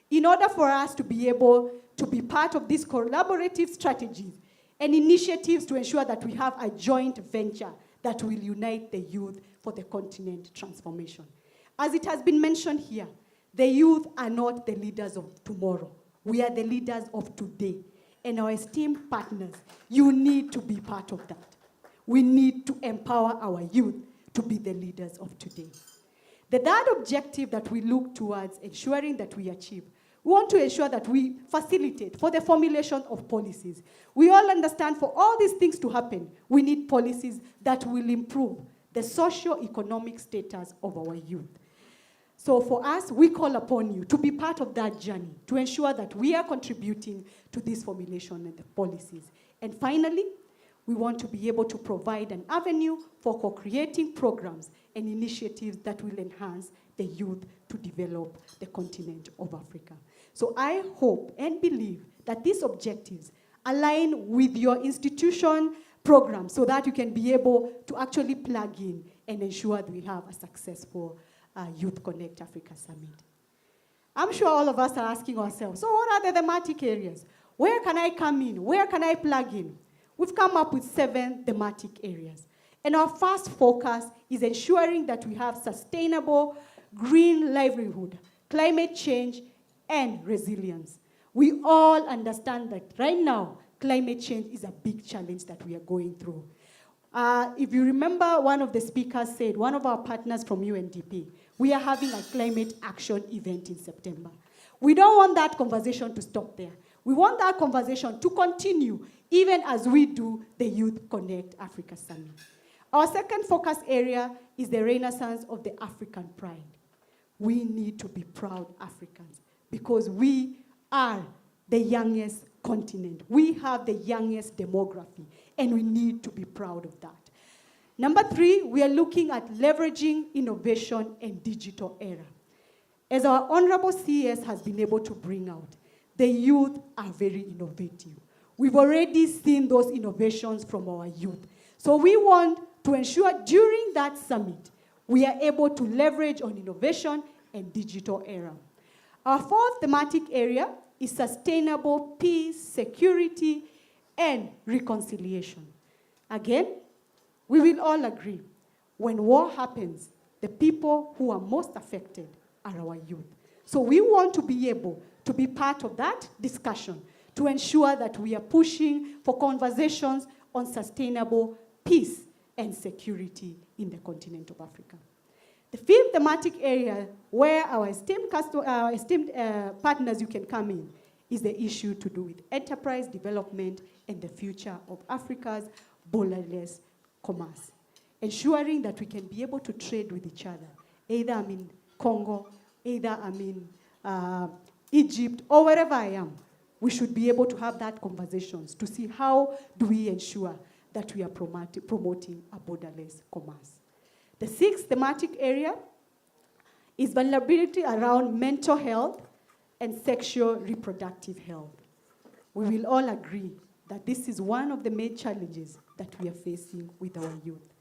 In order for us to be able to be part of these collaborative strategies and initiatives to ensure that we have a joint venture that will unite the youth for the continent transformation. As it has been mentioned here, the youth are not the leaders of tomorrow. We are the leaders of today. And our esteemed partners, you need to be part of that. We need to empower our youth to be the leaders of today. The third objective that we look towards ensuring that we achieve, we want to ensure that we facilitate for the formulation of policies. We all understand for all these things to happen, we need policies that will improve the socio-economic status of our youth. So for us, we call upon you to be part of that journey, to ensure that we are contributing to this formulation and the policies. And finally, we want to be able to provide an avenue for co-creating programs and initiatives that will enhance the youth to develop the continent of Africa. So I hope and believe that these objectives align with your institution program so that you can be able to actually plug in and ensure that we have a successful Youth Connekt Africa Summit. I'm sure all of us are asking ourselves, so what are the thematic areas? Where can I come in? Where can I plug in? We've come up with 7 thematic areas. And our first focus is ensuring that we have sustainable green livelihood, climate change, and resilience. We all understand that right now, climate change is a big challenge that we are going through. If you remember, one of the speakers said, one of our partners from UNDP, we are having a climate action event in September. We don't want that conversation to stop there. We want that conversation to continue even as we do the Youth Connekt Africa Summit. Our second focus area is the renaissance of the African pride. We need to be proud Africans because we are the youngest continent. We have the youngest demography, and we need to be proud of that. Number 3, we are looking at leveraging innovation and digital era. As our Honorable CES has been able to bring out, the youth are very innovative. We've already seen those innovations from our youth. So we want to ensure during that summit, we are able to leverage on innovation and digital era. Our fourth thematic area is sustainable peace, security, and reconciliation. Again, we will all agree, when war happens, the people who are most affected are our youth. So we want to be able to be part of that discussion to ensure that we are pushing for conversations on sustainable peace and security in the continent of Africa. The fifth thematic area where our esteemed partners you can come in is the issue to do with enterprise development and the future of Africa's borderless commerce. Ensuring that we can be able to trade with each other, either I'm in Congo, either I'm in Egypt, or wherever I am. We should be able to have that conversations to see how do we ensure that we are promoting a borderless commerce. The sixth thematic area is vulnerability around mental health and sexual reproductive health. We will all agree that this is one of the main challenges that we are facing with our youth.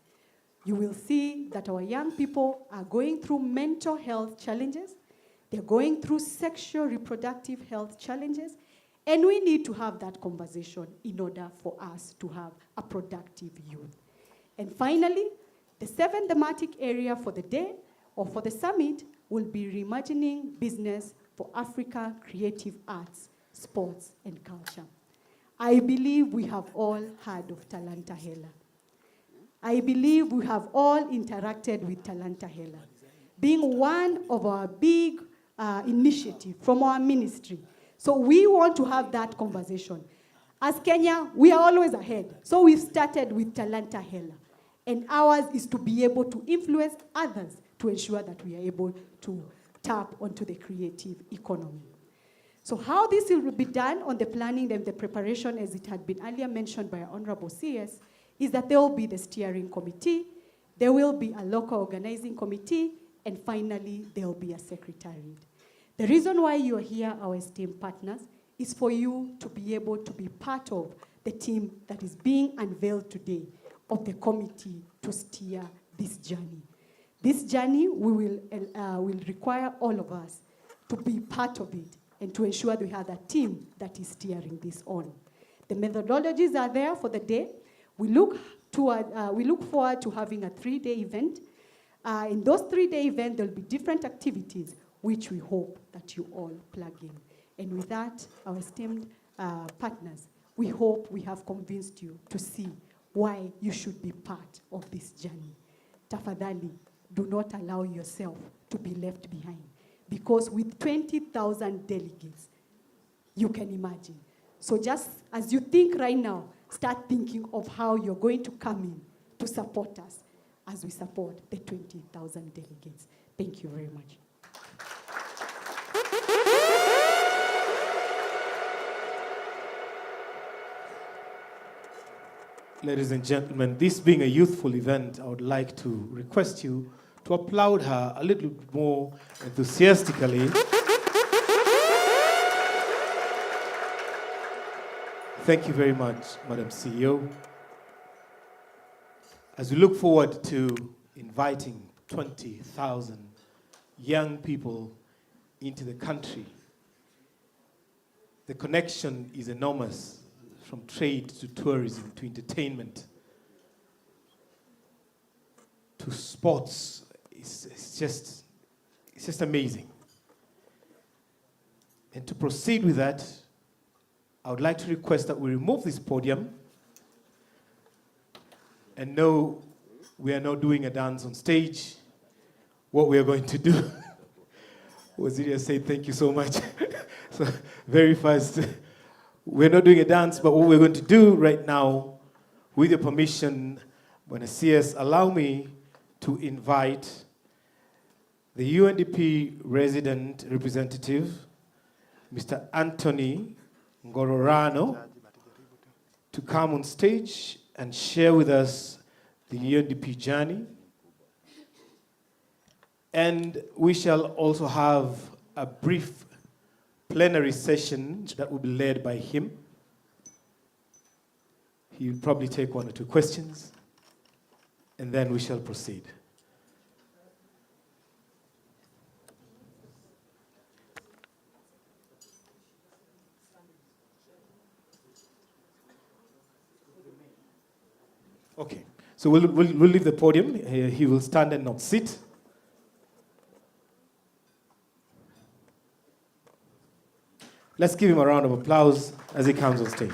You will see that our young people are going through mental health challenges, they're going through sexual reproductive health challenges, and we need to have that conversation in order for us to have a productive youth. And finally, the seventh thematic area for the day or for the summit will be reimagining business for Africa, creative arts, sports, and culture. I believe we have all heard of Talanta Hela. I believe we have all interacted with Talanta Hela, being one of our big initiatives from our ministry. So we want to have that conversation. As Kenya, we are always ahead. So we've started with Talanta Hela. And ours is to be able to influence others to ensure that we are able to tap onto the creative economy. So how this will be done on the planning and the preparation, as it had been earlier mentioned by Honorable CS, is that there will be the steering committee, there will be a local organizing committee, and finally, there will be a secretariat. The reason why you are here, our esteemed partners, is for you to be able to be part of the team that is being unveiled today of the committee to steer this journey. This journey will require all of us to be part of it and to ensure that we have a team that is steering this on. The methodologies are there for the day. We look forward to having a 3-day event. In those 3-day events, there'll be different activities which we hope that you all plug in. And with that, our esteemed partners, we hope we have convinced you to see why you should be part of this journey. Tafadhali, do not allow yourself to be left behind. Because with 20,000 delegates, you can imagine. So just as you think right now, start thinking of how you're going to come in to support us as we support the 20,000 delegates. Thank you very much. Ladies and gentlemen, this being a youthful event, I would like to request you to applaud her a little bit more enthusiastically. Thank you very much, Madam CEO. As we look forward to inviting 20,000 young people into the country, the connection is enormous, from trade to tourism to entertainment to sports. It's just amazing. And to proceed with that, I would like to request that we remove this podium. And no, we are not doing a dance on stage. What we are going to do, Waziria said, thank you so much. So very fast. We're not doing a dance, but what we're going to do right now, with your permission, when CS, allow me to invite the UNDP resident representative, Mr. Anthony Ngororano, to come on stage and share with us the UNDP journey. And we shall also have a brief plenary session that will be led by him. He'll probably take 1 or 2 questions, and then we shall proceed. Okay, so we'll leave the podium. He will stand and not sit. Let's give him a round of applause as he comes on stage.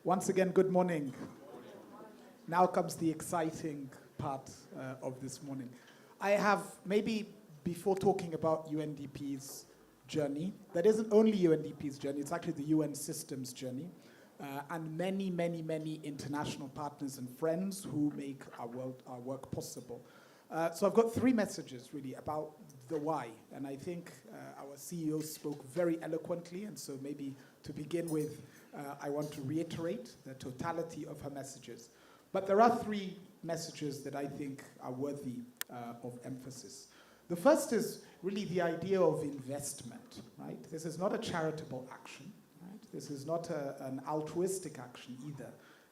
Once again, good morning. Now comes the exciting part of this morning. I have, maybe before talking about UNDP's journey, that isn't only UNDP's journey, it's actually the UN system's journey, and many, many, many international partners and friends who make our work possible. So I've got 3 messages really about the why, and I think our CEO spoke very eloquently, and so maybe to begin with, I want to reiterate the totality of her messages. But there are 3 messages that I think are worthy of emphasis. The first is really the idea of investment, right? This is not a charitable action, right? This is not an altruistic action either.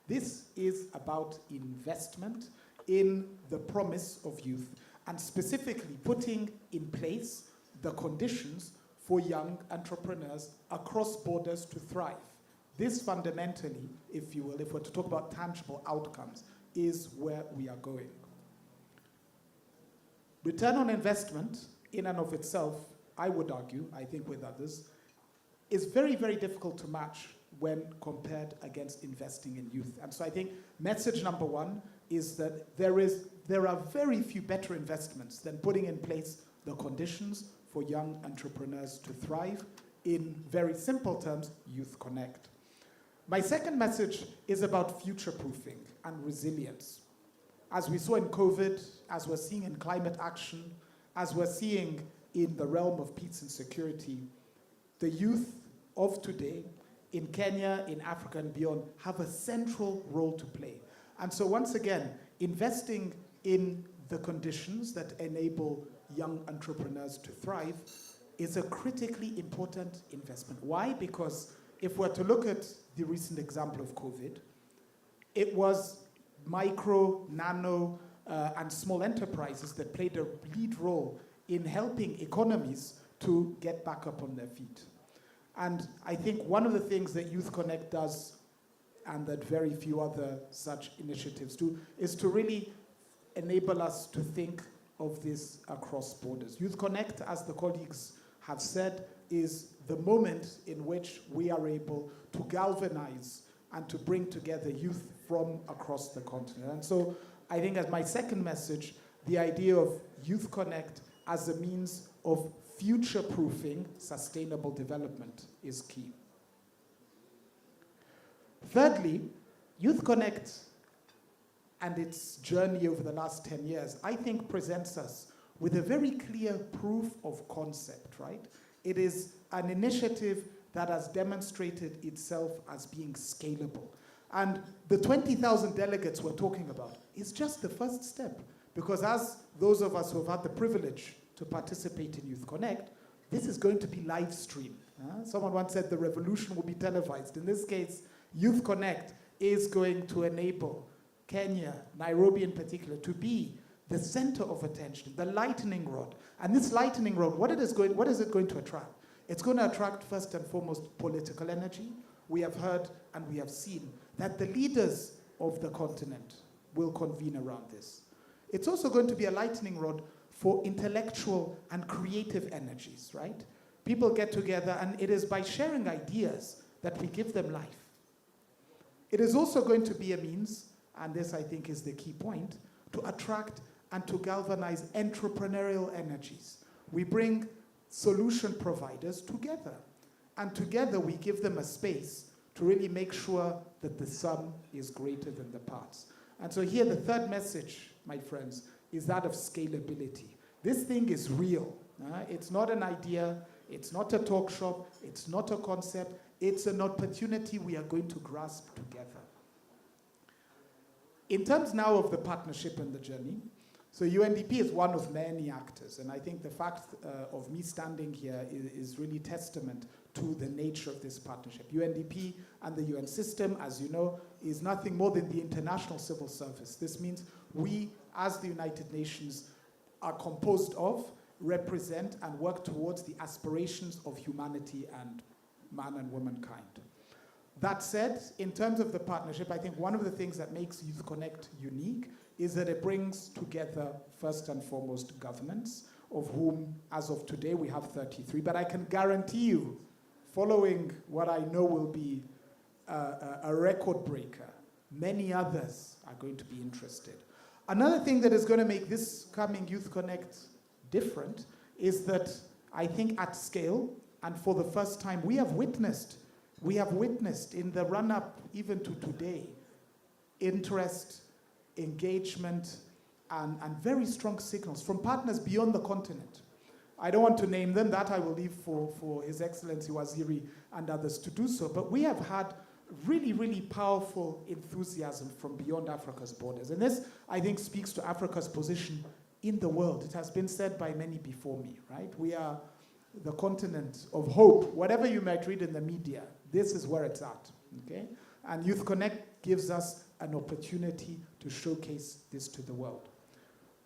This is about investment in the promise of youth, and specifically putting in place the conditions for young entrepreneurs across borders to thrive. This fundamentally, if you will, if we're to talk about tangible outcomes, is where we are going. Return on investment, in and of itself, I would argue, I think with others, is very, very difficult to match when compared against investing in youth. And so I think message number one is that there are very few better investments than putting in place the conditions for young entrepreneurs to thrive. In very simple terms, Youth Connekt. My second message is about future-proofing and resilience. As we saw in COVID, as we're seeing in climate action, as we're seeing in the realm of peace and security, the youth of today in Kenya, in Africa and beyond have a central role to play. And so once again, investing in the conditions that enable young entrepreneurs to thrive is a critically important investment. Why? Because if we're to look at the recent example of COVID, it was micro, nano, and small enterprises that played a lead role in helping economies to get back up on their feet. And I think one of the things that Youth Connekt does, and that very few other such initiatives do, is to really enable us to think of this across borders. Youth Connekt, as the colleagues have said, is the moment in which we are able to galvanize and to bring together youth from across the continent. And so I think as my second message, the idea of Youth Connekt as a means of future-proofing sustainable development is key. Thirdly, Youth Connekt and its journey over the last 10 years, I think presents us with a very clear proof of concept, right? It is an initiative that has demonstrated itself as being scalable. And the 20,000 delegates we're talking about is just the first step, because as those of us who have had the privilege to participate in Youth Connekt, this is going to be live streamed. Someone once said the revolution will be televised. In this case, Youth Connekt is going to enable Kenya, Nairobi in particular, to be the center of attention, the lightning rod. And this lightning rod, what is it going to attract? It's going to attract first and foremost political energy. We have heard and we have seen that the leaders of the continent will convene around this. It's also going to be a lightning rod for intellectual and creative energies, right? People get together, and it is by sharing ideas that we give them life. It is also going to be a means, and this I think is the key point, to attract and to galvanize entrepreneurial energies. We bring solution providers together, and together we give them a space to really make sure that the sum is greater than the parts. And so here the third message, my friends, is that of scalability. This thing is real. It's not an idea, it's not a talk shop, it's not a concept, it's an opportunity we are going to grasp together. In terms now of the partnership and the journey, so UNDP is one of many actors, and I think the fact of me standing here is really testament to the nature of this partnership. UNDP and the UN system, as you know, is nothing more than the international civil service. This means we, as the United Nations, are composed of, represent, and work towards the aspirations of humanity and man and womankind. That said, in terms of the partnership, I think one of the things that makes Youth Connekt unique is that it brings together, first and foremost, governments, of whom, as of today, we have 33. But I can guarantee you, following what I know will be a record breaker, many others are going to be interested. Another thing that is going to make this coming Youth Connekt different is that I think at scale, and for the first time, we have witnessed in the run-up even to today, interest, engagement, and very strong signals from partners beyond the continent. I don't want to name them, that I will leave for His Excellency Waziri and others to do so, but we have had really, really powerful enthusiasm from beyond Africa's borders. And this, I think, speaks to Africa's position in the world. It has been said by many before me, right? We are the continent of hope. Whatever you might read in the media, this is where it's at, okay? And Youth Connekt gives us an opportunity to showcase this to the world.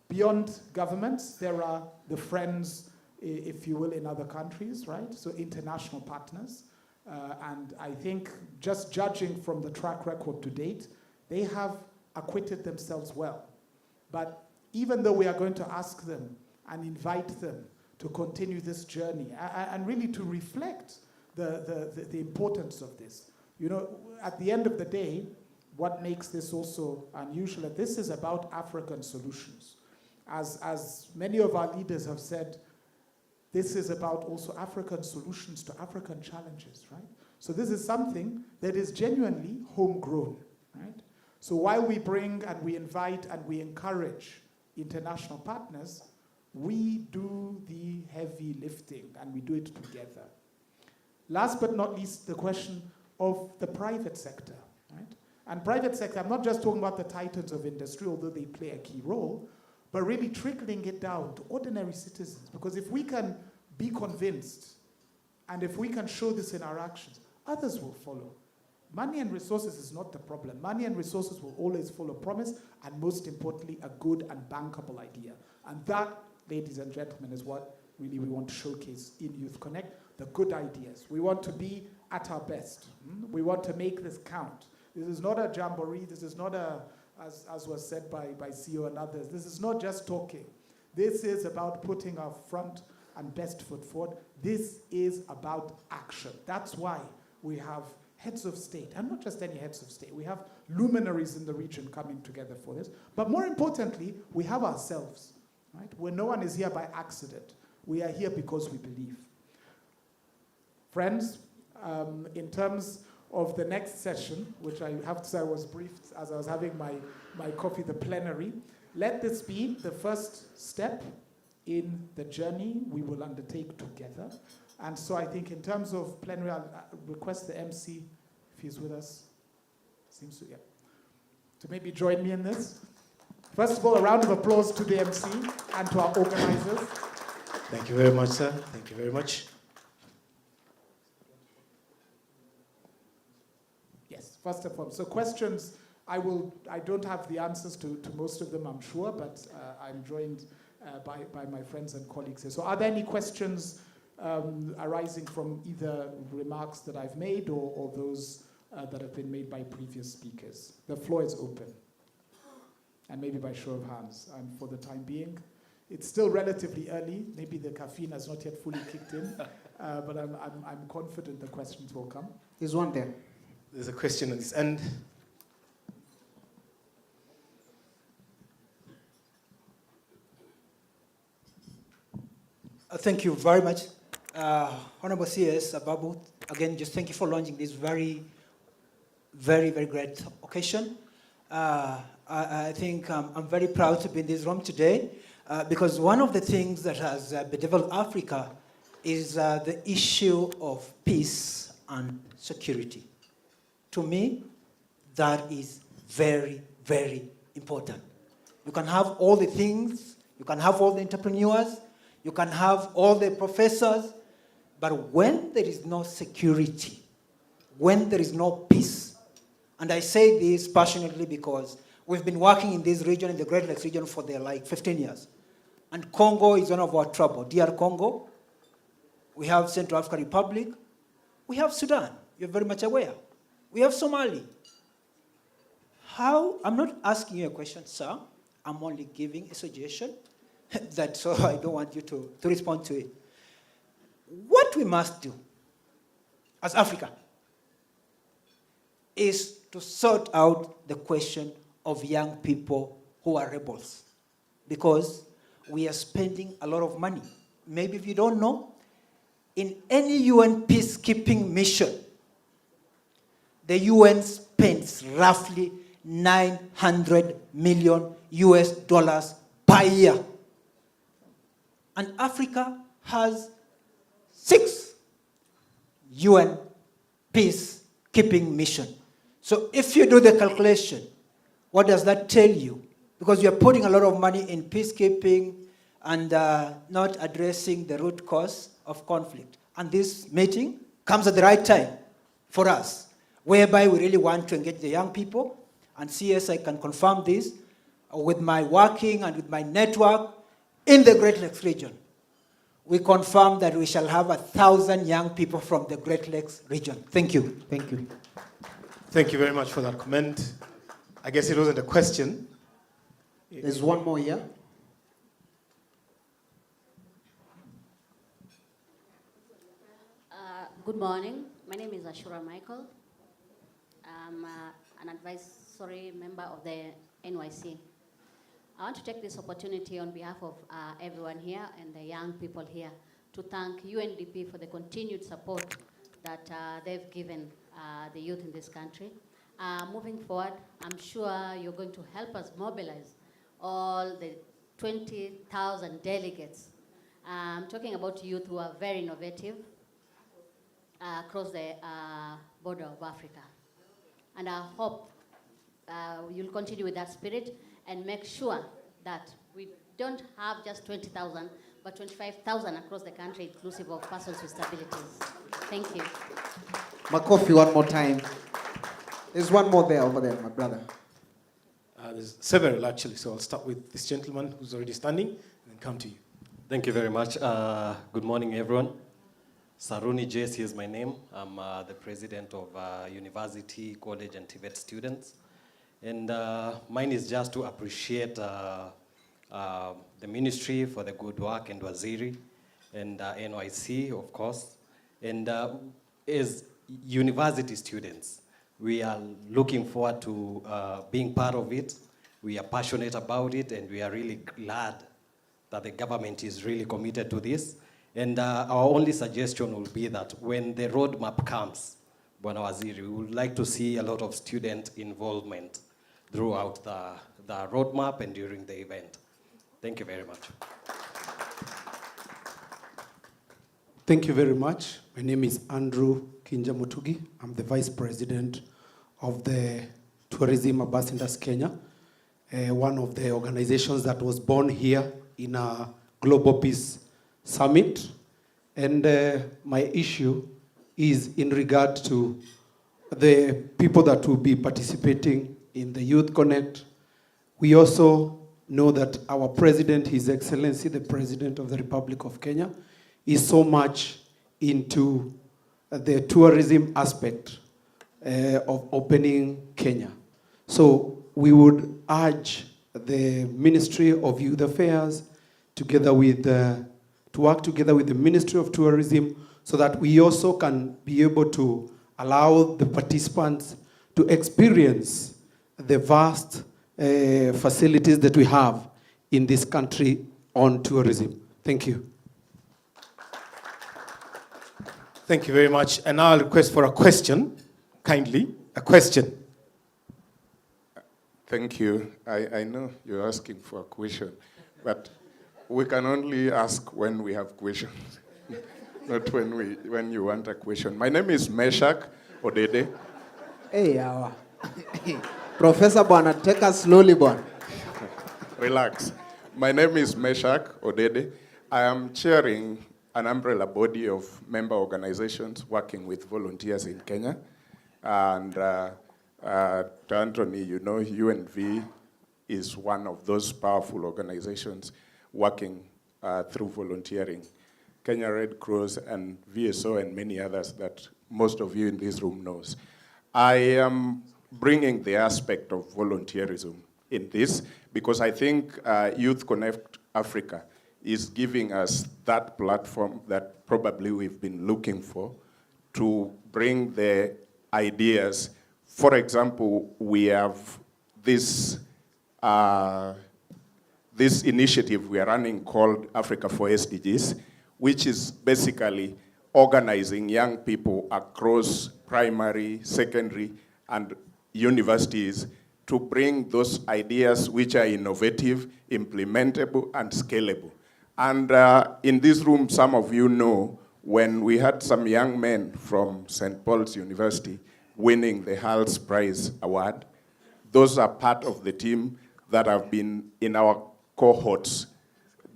Beyond governments, there are the friends if you will, in other countries, right? So international partners. And I think just judging from the track record to date, they have acquitted themselves well. But even though we are going to ask them and invite them to continue this journey and really to reflect the importance of this. You know, at the end of the day, what makes this also unusual, that this is about African solutions. As many of our leaders have said, this is about also African solutions to African challenges, right? So this is something that is genuinely homegrown, right? So while we bring and we invite and we encourage international partners, we do the heavy lifting and we do it together. Last but not least, the question of the private sector, right? And private sector, I'm not just talking about the titans of industry, although they play a key role, but really trickling it down to ordinary citizens. Because if we can be convinced, and if we can show this in our actions, others will follow. Money and resources is not the problem. Money and resources will always follow promise, and most importantly, a good and bankable idea. And that, ladies and gentlemen, is what really we want to showcase in Youth Connekt, the good ideas. We want to be at our best. We want to make this count. This is not a jamboree. This is not a, as was said by CEO and others, this is not just talking. This is about putting our front and best foot forward. This is about action. That's why we have heads of state, and not just any heads of state. We have luminaries in the region coming together for this. But more importantly, we have ourselves, right? Where no one is here by accident. We are here because we believe. Friends, in terms of the next session, which I have to say I was briefed as I was having my coffee, the plenary, let this be the first step in the journey we will undertake together. And so I think in terms of plenary, I'll request the MC, if he's with us, seems to, yeah, to maybe join me in this. First of all, a round of applause to the MC and to our organizers. Thank you very much, sir. Thank you very much. Yes, first of all. So questions, I don't have the answers to most of them, I'm sure, but I'm joined by my friends and colleagues here. So are there any questions arising from either remarks that I've made or those that have been made by previous speakers? The floor is open. And maybe by show of hands. And for the time being, it's still relatively early. Maybe the caffeine has not yet fully kicked in, but I'm confident the questions will come. There's one there. There's a question on this end. Thank you very much. Honorable CS Ababu, again, just thank you for launching this very, very, very great occasion. I think I'm very proud to be in this room today because one of the things that has bedeviled Africa is the issue of peace and security. To me, that is very, very important. You can have all the things, you can have all the entrepreneurs, you can have all the professors, but when there is no security, when there is no peace, and I say this passionately because we've been working in this region, in the Great Lakes region, for like 15 years. And Congo is one of our trouble. DR Congo, we have Central African Republic, we have Sudan, you're very much aware. We have Somali. How, I'm not asking you a question, sir. I'm only giving a suggestion that so I don't want you to respond to it. What we must do as Africa is to sort out the question of young people who are rebels, because we are spending a lot of money. Maybe if you don't know, in any UN peacekeeping mission, the UN spends roughly $900 million per year. And Africa has 6 UN peacekeeping missions. So if you do the calculation, what does that tell you? Because you're putting a lot of money in peacekeeping and not addressing the root cause of conflict. And this meeting comes at the right time for us, whereby we really want to engage the young people. And CS, I can confirm this with my working and with my network in the Great Lakes region. we confirm that we shall have 1,000 young people from the Great Lakes region. Thank you. Thank you. Thank you very much for that comment. I guess it wasn't a question. There's one more here. Good morning. My name is Ashura Michael. I'm an advisory member of the NYC. I want to take this opportunity on behalf of everyone here and the young people here to thank UNDP for the continued support that they've given the youth in this country. Moving forward, I'm sure you're going to help us mobilize all the 20,000 delegates. I'm talking about youth who are very innovative across the border of Africa. And I hope you'll continue with that spirit and make sure that we don't have just 20,000, but 25,000 across the country, inclusive of persons with disabilities. Thank you. Makofi one more time. There's one more there, over there, my brother. There's several, actually, so I'll start with this gentleman who's already standing and then come to you. Thank you very much. Good morning, everyone. Saruni Jesse is my name. I'm the president of University, College, and TVET students. And mine is just to appreciate the ministry for the good work, and Waziri, and NYC, of course. And as university students, we are looking forward to being part of it. We are passionate about it, and we are really glad that the government is really committed to this. And our only suggestion will be that when the roadmap comes, Bwana Waziri, we would like to see a lot of student involvement throughout the roadmap and during the event. Thank you very much. Thank you very much. My name is Andrew Kinja Mutugi. I'm the Vice President of the Tourism Ambassadors Kenya, one of the organizations that was born here in a Global Peace Summit. And my issue is in regard to the people that will be participating in the Youth Connect. We also know that our President, His Excellency, the President of the Republic of Kenya, is so much into the tourism aspect of opening Kenya. So we would urge the Ministry of Youth Affairs together with to work together with the Ministry of Tourism so that we also can be able to allow the participants to experience the vast facilities that we have in this country on tourism. Thank you. Thank you very much. And now I'll request for a question, kindly. A question. Thank you. I know you're asking for a question, but we can only ask when we have questions, not when you want a question. My name is Meshak Odede. Hey, Professor Bwana, take us slowly, Bwana. Relax. My name is Meshak Odede. I am chairing an umbrella body of member organizations working with volunteers in Kenya. And Anthony, you know, UNV is one of those powerful organizations working through volunteering. Kenya Red Cross and VSO and many others that most of you in this room knows. I am bringing the aspect of volunteerism in this because I think Youth Connect Africa is giving us that platform that probably we've been looking for to bring the ideas. For example, we have this this initiative we are running called Africa for SDGs, which is basically organizing young people across primary, secondary, and universities to bring those ideas which are innovative, implementable, and scalable. And in this room, some of you know when we had some young men from St. Paul's University winning the Hals Prize Award, those are part of the team that have been in our cohorts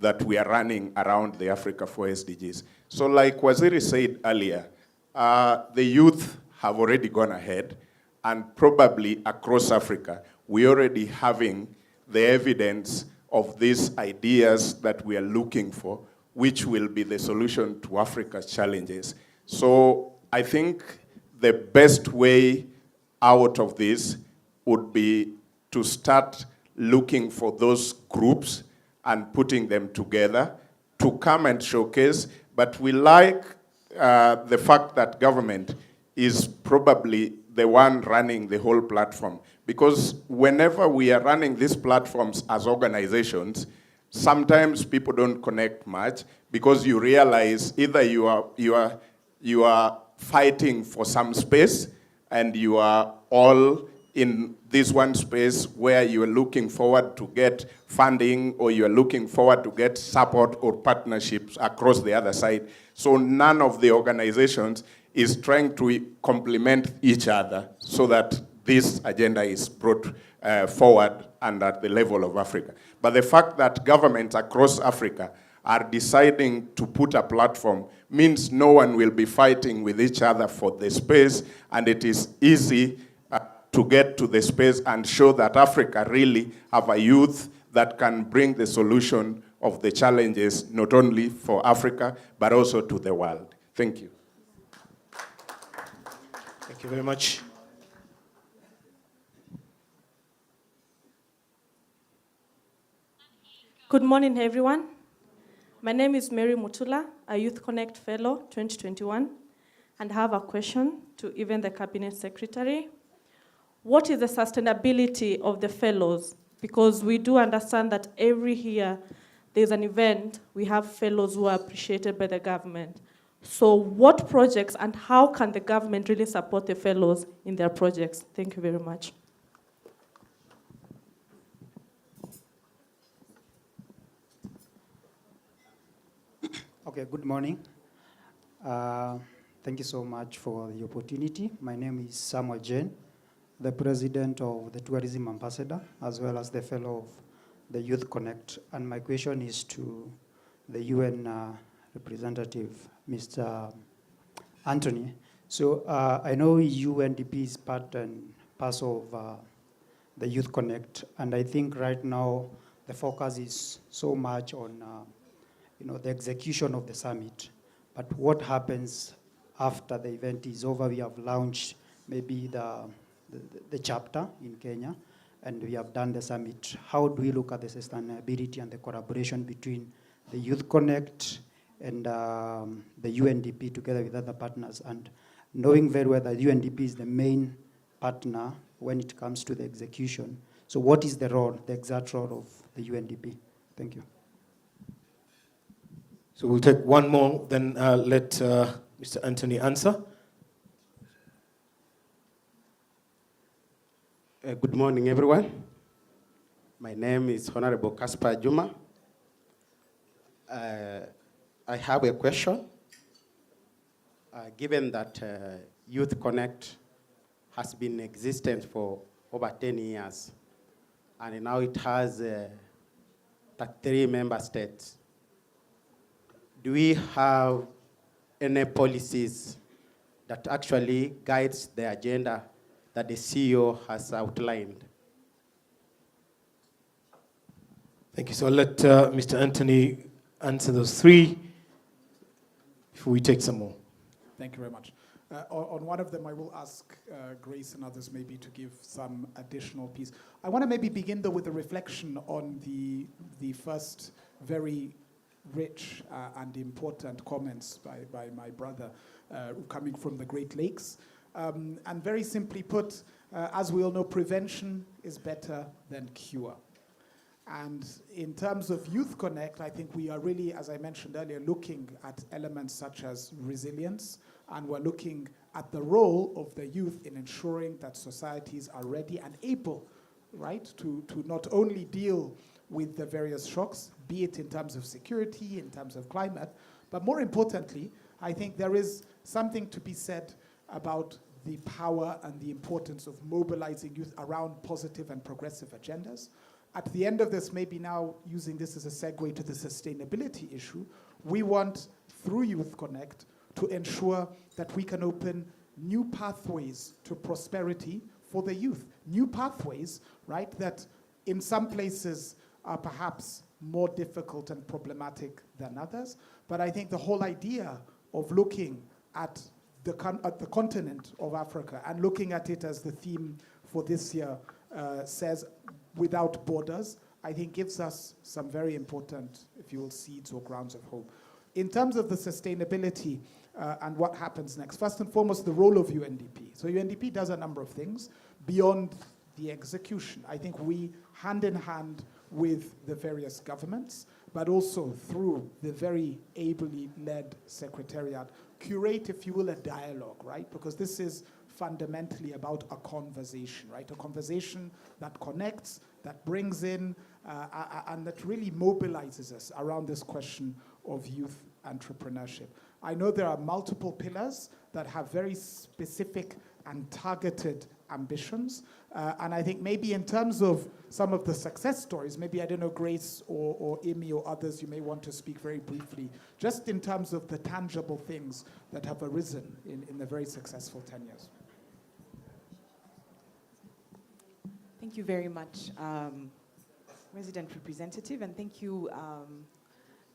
that we are running around the Africa for SDGs. So like Waziri said earlier, the youth have already gone ahead, and probably across Africa, we're already having the evidence of these ideas that we are looking for, which will be the solution to Africa's challenges. So I think the best way out of this would be to start looking for those groups and putting them together to come and showcase. But we like the fact that government is probably the one running the whole platform. Because whenever we are running these platforms as organizations, sometimes people don't connect much because you realize either you are fighting for some space and you are all in this one space where you are looking forward to get funding or you are looking forward to get support or partnerships across the other side. So none of the organizations is trying to complement each other so that this agenda is brought forward and at the level of Africa. But the fact that governments across Africa are deciding to put a platform means no one will be fighting with each other for the space, and it is easy to get to the space and show that Africa really have a youth that can bring the solution of the challenges, not only for Africa, but also to the world. Thank you. Thank you very much. Good morning, everyone. My name is Mary Mutula, a Youth Connect Fellow 2021, and I have a question to even the Cabinet Secretary. What is the sustainability of the fellows? Because we do understand that every year there's an event, we have fellows who are appreciated by the government. So what projects and how can the government really support the fellows in their projects? Thank you very much. Okay, good morning. Thank you so much for the opportunity. My name is Samuel Jane, the president of the Tourism Ambassador, as well as the fellow of the Youth Connect. And my question is to the UN representative, Mr. Anthony. So I know UNDP is part and parcel of the Youth Connect, and I think right now the focus is so much on the execution of the summit. But what happens after the event is over? We have launched maybe the chapter in Kenya, and we have done the summit. How do we look at the sustainability and the collaboration between the Youth Connect and the UNDP together with other partners, and knowing very well that UNDP is the main partner when it comes to the execution? So what is the role, the exact role of the UNDP? Thank you. So we'll take one more, then let Mr. Anthony answer. Good morning, everyone. My name is Honorable Caspar Juma. I have a question. Given that Youth Connect has been in existence for over 10 years, and now it has 33 member states, do we have any policies that actually guides the agenda that the CEO has outlined? Thank you. So I'll let Mr. Anthony answer those three before we take some more. Thank you very much. On one of them, I will ask Grace and others maybe to give some additional piece. I want to maybe begin, though, with a reflection on the first very rich and important comments by my brother coming from the Great Lakes. And very simply put, as we all know, prevention is better than cure. And in terms of Youth Connect, I think we are really, as I mentioned earlier, looking at elements such as resilience, and we're looking at the role of the youth in ensuring that societies are ready and able, right, to not only deal with the various shocks, be it in terms of security, in terms of climate, but more importantly, I think there is something to be said about the power and the importance of mobilizing youth around positive and progressive agendas. At the end of this, maybe now using this as a segue to the sustainability issue, we want, through Youth Connect, to ensure that we can open new pathways to prosperity for the youth. New pathways, right, that in some places are perhaps more difficult and problematic than others. But I think the whole idea of looking at the continent of Africa and looking at it as the theme for this year says without borders, I think gives us some very important, if you will, seeds or grounds of hope. In terms of the sustainability and what happens next, first and foremost, the role of UNDP. So UNDP does a number of things beyond the execution. I think we, hand in hand with the various governments, but also through the very ably led secretariat, curate, if you will, a dialogue, right? Because this is fundamentally about a conversation, right? A conversation that connects, that brings in, and that really mobilizes us around this question of youth entrepreneurship. I know there are multiple pillars that have very specific and targeted ambitions. And I think maybe in terms of some of the success stories, maybe, I don't know, Grace or Amy or others, you may want to speak very briefly, just in terms of the tangible things that have arisen in the very successful 10 years. Thank you very much, Resident Representative, and thank you,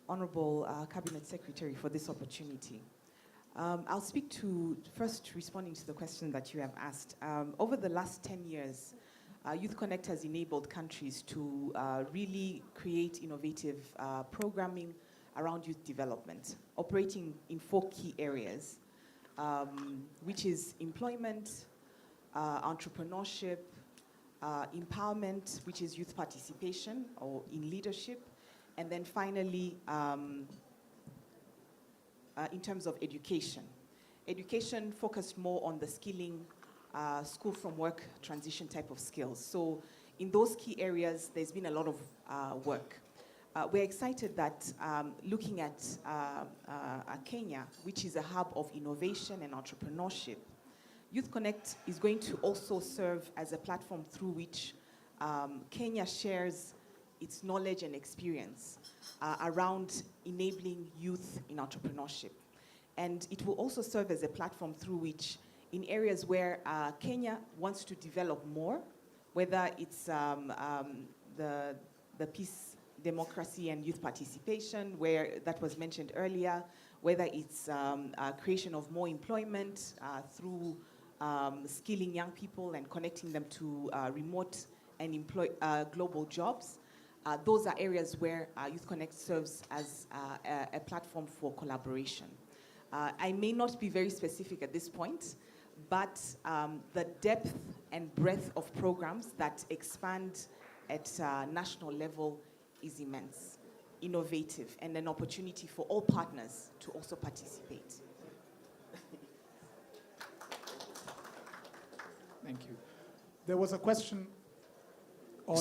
Honorable Cabinet Secretary, for this opportunity. I'll speak to, first responding to the question that you have asked. Over the last 10 years, Youth Connekt has enabled countries to really create innovative programming around youth development, operating in 4 key areas, which is employment, entrepreneurship, empowerment, which is youth participation or in leadership, and then finally, in terms of education. Education focused more on the skilling, school from work transition type of skills. So in those key areas, there's been a lot of work. We're excited that looking at Kenya, which is a hub of innovation and entrepreneurship, Youth Connekt is going to also serve as a platform through which Kenya shares its knowledge and experience around enabling youth in entrepreneurship. And it will also serve as a platform through which, in areas where Kenya wants to develop more, whether it's the peace, democracy, and youth participation, where that was mentioned earlier, whether it's creation of more employment through skilling young people and connecting them to remote and global jobs. Those are areas where Youth Connekt serves as a platform for collaboration. I may not be very specific at this point, but the depth and breadth of programs that expand at national level is immense, innovative, and an opportunity for all partners to also participate. Thank you. There was a question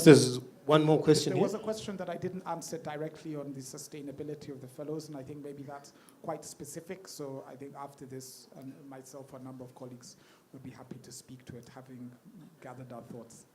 There's one more question There here. was a question that I didn't answer directly on the sustainability of the fellows, and I think maybe that's quite specific. So I think after this, myself, a number of colleagues would be happy to speak to it, having gathered our thoughts.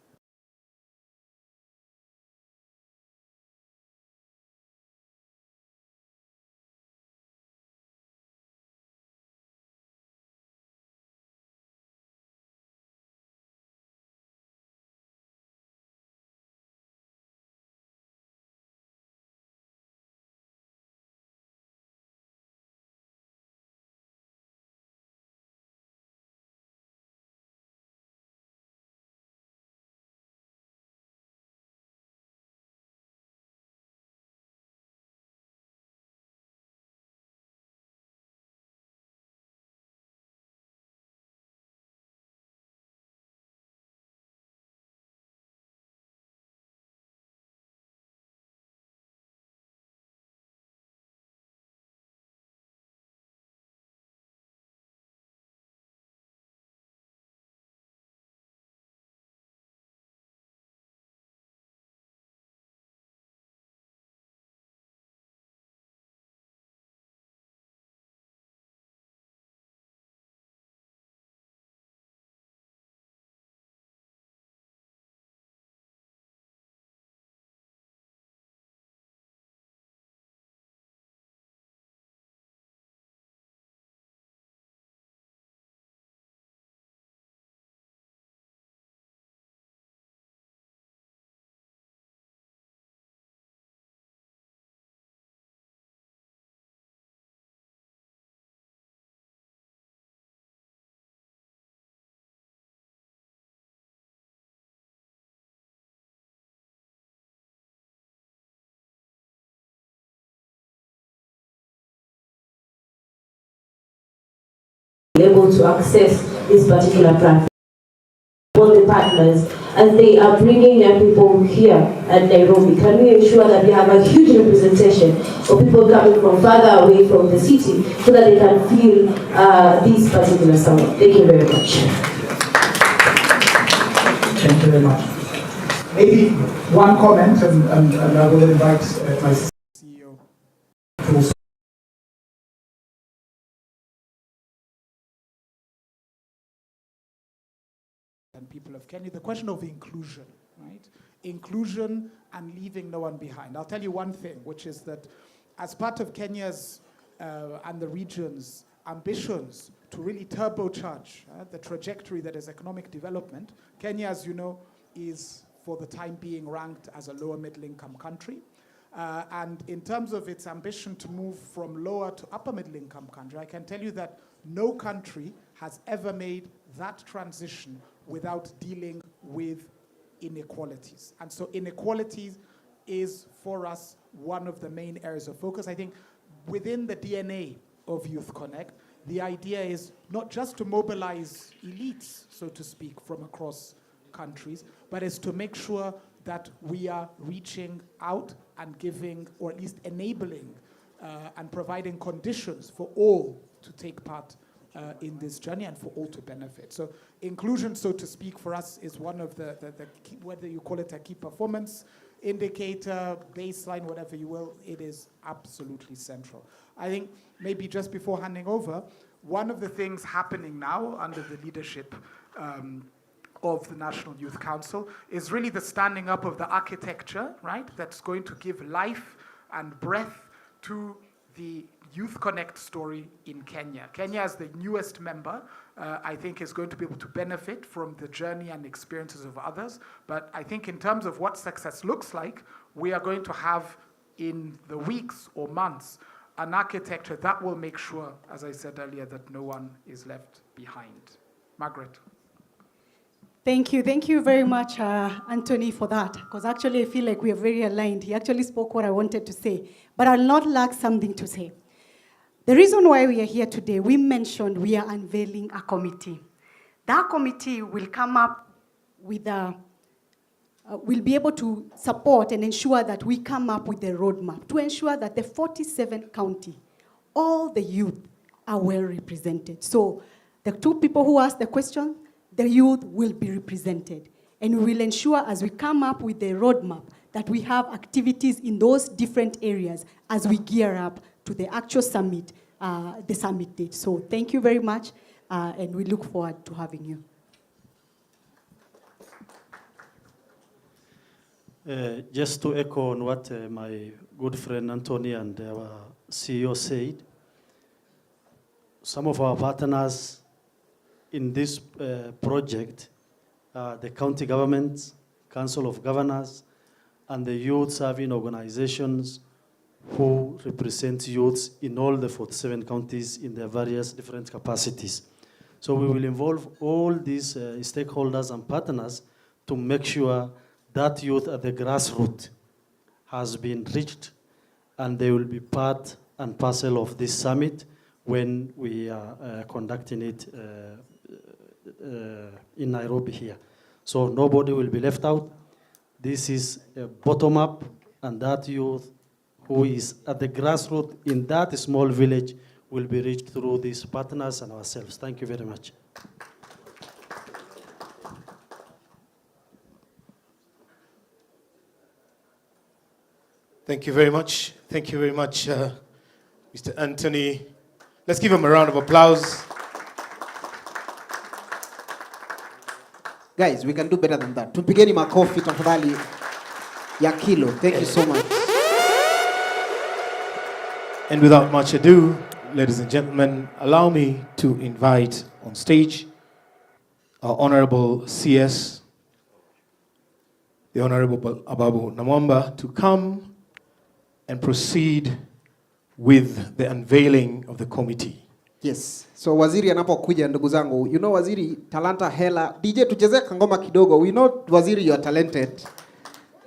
able to access this particular platform. All the partners, as they are bringing young people here at Nairobi, can we ensure that we have a huge representation of people coming from further away from the city so that they can feel this particular summit? Thank you very much. Thank you very much. Maybe one comment, and I will invite my CEO to also. And people of Kenya, the question of inclusion, right? Inclusion and leaving no one behind. I'll tell you one thing, which is that as part of Kenya's and the region's ambitions to really turbocharge the trajectory that is economic development, Kenya, as you know, is for the time being ranked as a lower middle income country. And in terms of its ambition to move from lower to upper middle income country, I can tell you that no country has ever made that transition without dealing with inequalities. And so inequalities is, for us, one of the main areas of focus. I think within the DNA of Youth Connekt, the idea is not just to mobilize elites, so to speak, from across countries, but is to make sure that we are reaching out and giving, or at least enabling and providing conditions for all to take part in this journey and for all to benefit. So inclusion, so to speak, for us is one of the key, whether you call it a key performance indicator, baseline, whatever you will, it is absolutely central. I think maybe just before handing over, one of the things happening now under the leadership of the National Youth Council is really the standing up of the architecture, right, that's going to give life and breath to the Youth Connekt story in Kenya. Kenya, as the newest member, I think is going to be able to benefit from the journey and experiences of others. But I think in terms of what success looks like, we are going to have in the weeks or months an architecture that will make sure, as I said earlier, that no one is left behind. Margaret. Thank you very much, Anthony, for that. Because actually I feel like we are very aligned. He actually spoke what I wanted to say. But I'll not lack something to say. The reason why we are here today, we mentioned we are unveiling a committee. That committee will come up with will be able to support and ensure that we come up with a roadmap to ensure that the 47th county, all the youth are well represented. So the two people who asked the question, the youth will be represented. And we will ensure as we come up with the roadmap that we have activities in those different areas as we gear up to the actual summit, the summit date. So thank you very much, and we look forward to having you. Just to echo on what my good friend Anthony and our CEO said, some of our partners in this project, the county governments, Council of Governors, and the youth serving organizations who represent youths in all the 47 counties in their various different capacities. So we will involve all these stakeholders and partners to make sure that youth at the grassroots has been reached, and they will be part and parcel of this summit when we are conducting it in Nairobi here. So nobody will be left out. This is a bottom-up, and that youth who is at the grassroots in that small village will be reached through these partners and ourselves. Thank you very much. Thank you very much. Thank you very much, Mr. Anthony. Let's give him a round of applause. Guys, we can do better than that. Tupigeni makofi tafadhali ya kilo. Thank you so much. And without much ado, ladies and gentlemen, allow me to invite on stage our Honorable CS, the Honorable Ababu Namwamba, to come and proceed with the unveiling of the committee. Yes. So waziri anapokuja, ndugu zangu, you know waziri, talanta hela. DJ tucheze kangoma kidogo. We know waziri you are talented.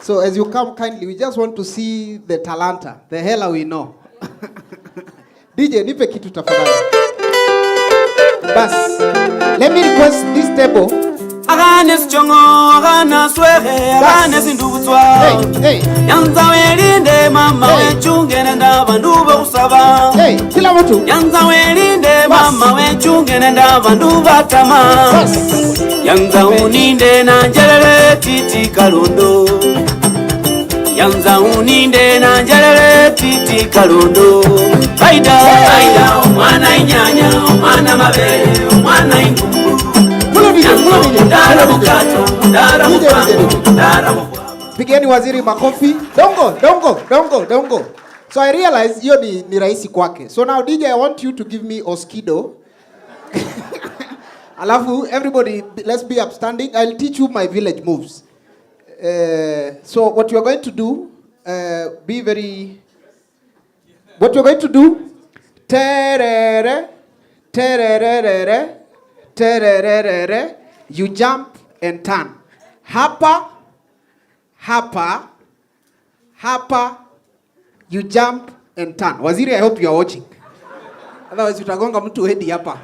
So as you come kindly, we just want to see the talanta. The hela we know. DJ nipe kitu tafadhali. Bas, let me request this table. Aganes chongo, agana swehe, aganes indubutswa. Yanza welinde mama wechunge nenda banduba usaba. Kila mtu. Yanza welinde mama wechunge nenda banduba tama. Yanza uninde na njelele titi kalundo. Yanza uninde na njelele titi kalundo. Baida, baida, omwana inyanya, omwana mabele, omwana ingumbu. Pigeni waziri makofi. Dongo. So I realize hiyo ni rahisi kwake. So now DJ, I want you to give me Oskido. Alafu everybody, let's be upstanding. I'll teach you my village moves. So what you're going to do, what you're going to do, terere, terere, terere, you jump and turn. Hapa, you jump and turn. Waziri, I hope you are watching. Otherwise utagonga mtu hedi hapa.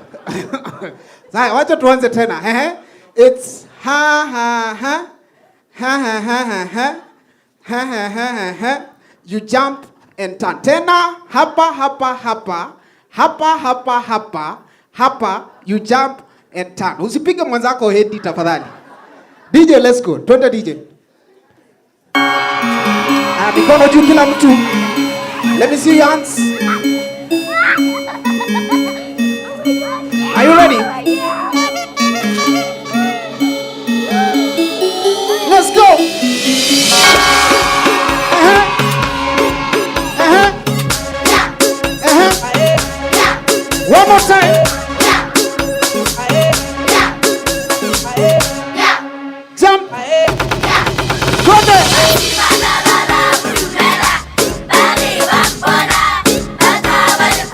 Sasa wacha tuanze tena. It's ha. You jump and turn. Tena hapa, you jump and turn. Usipige mwanzako hedi tafadhali. DJ, let's go. Twende DJ. Mikono juu kila mtu. Let me see your hands. Are you ready? Let's go. One more time. Jump. Go there.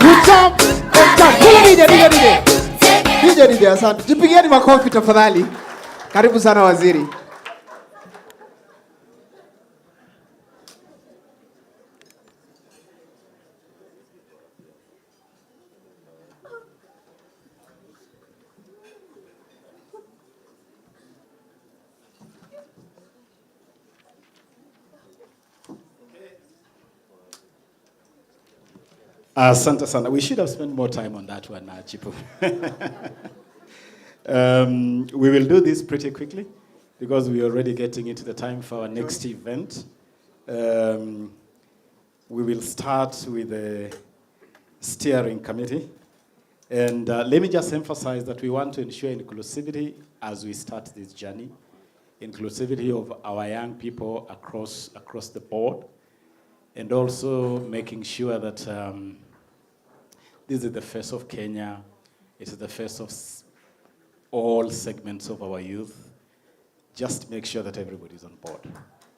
You jump and jump. DJ, asante. Jipigieni makofi tafadhali. Karibu sana waziri. Asante sana. We should have spent more time on that one, Chipu. We will do this pretty quickly because we are already getting into the time for our next event. We will start with the steering committee. And let me just emphasize that we want to ensure inclusivity as we start this journey. Inclusivity of our young people across the board. And also making sure that this is the face of Kenya. It is the face of all segments of our youth. Just make sure that everybody is on board.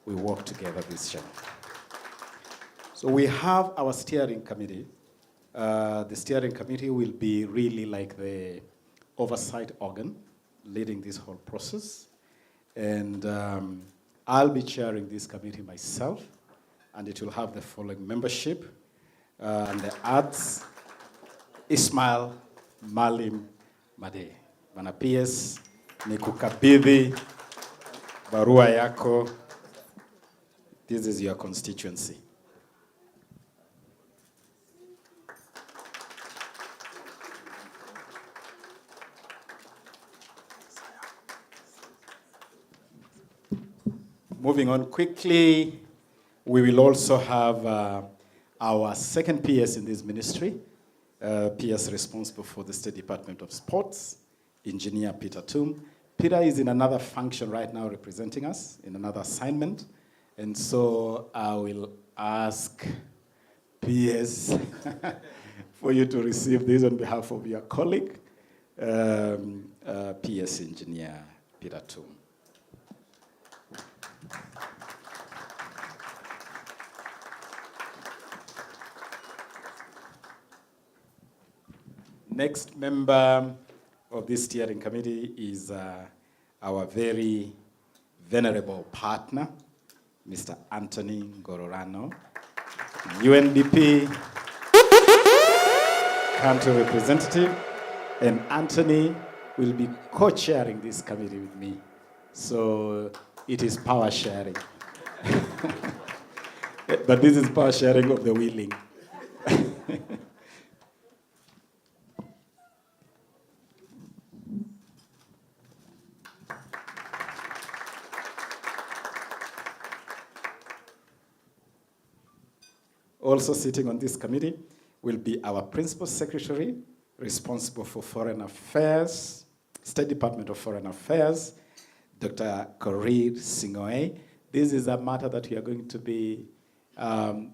We work together this year. So we have our steering committee. The steering committee will be really like the oversight organ leading this whole process. And I'll be chairing this committee myself. And it will have the following membership. And the ads, Ismail Malim Made. Bana PS, nikukabidhi barua yako. This is your constituency. Moving on quickly, we will also have our second PS in this ministry, PS responsible for the State Department of Sports, Engineer Peter Toom. Peter is in another function right now representing us, in another assignment. And so I will ask PS for you to receive this on behalf of your colleague, PS Engineer Peter Toom. Next member of this steering committee is our very venerable partner, Mr. Anthony Ngororano, UNDP country representative. And Anthony will be co-chairing this committee with me. So it is power sharing. But this is power sharing of the willing. Also sitting on this committee will be our Principal Secretary, responsible for Foreign Affairs, State Department of Foreign Affairs, Dr. Korir Singoe. This is a matter that we are going to be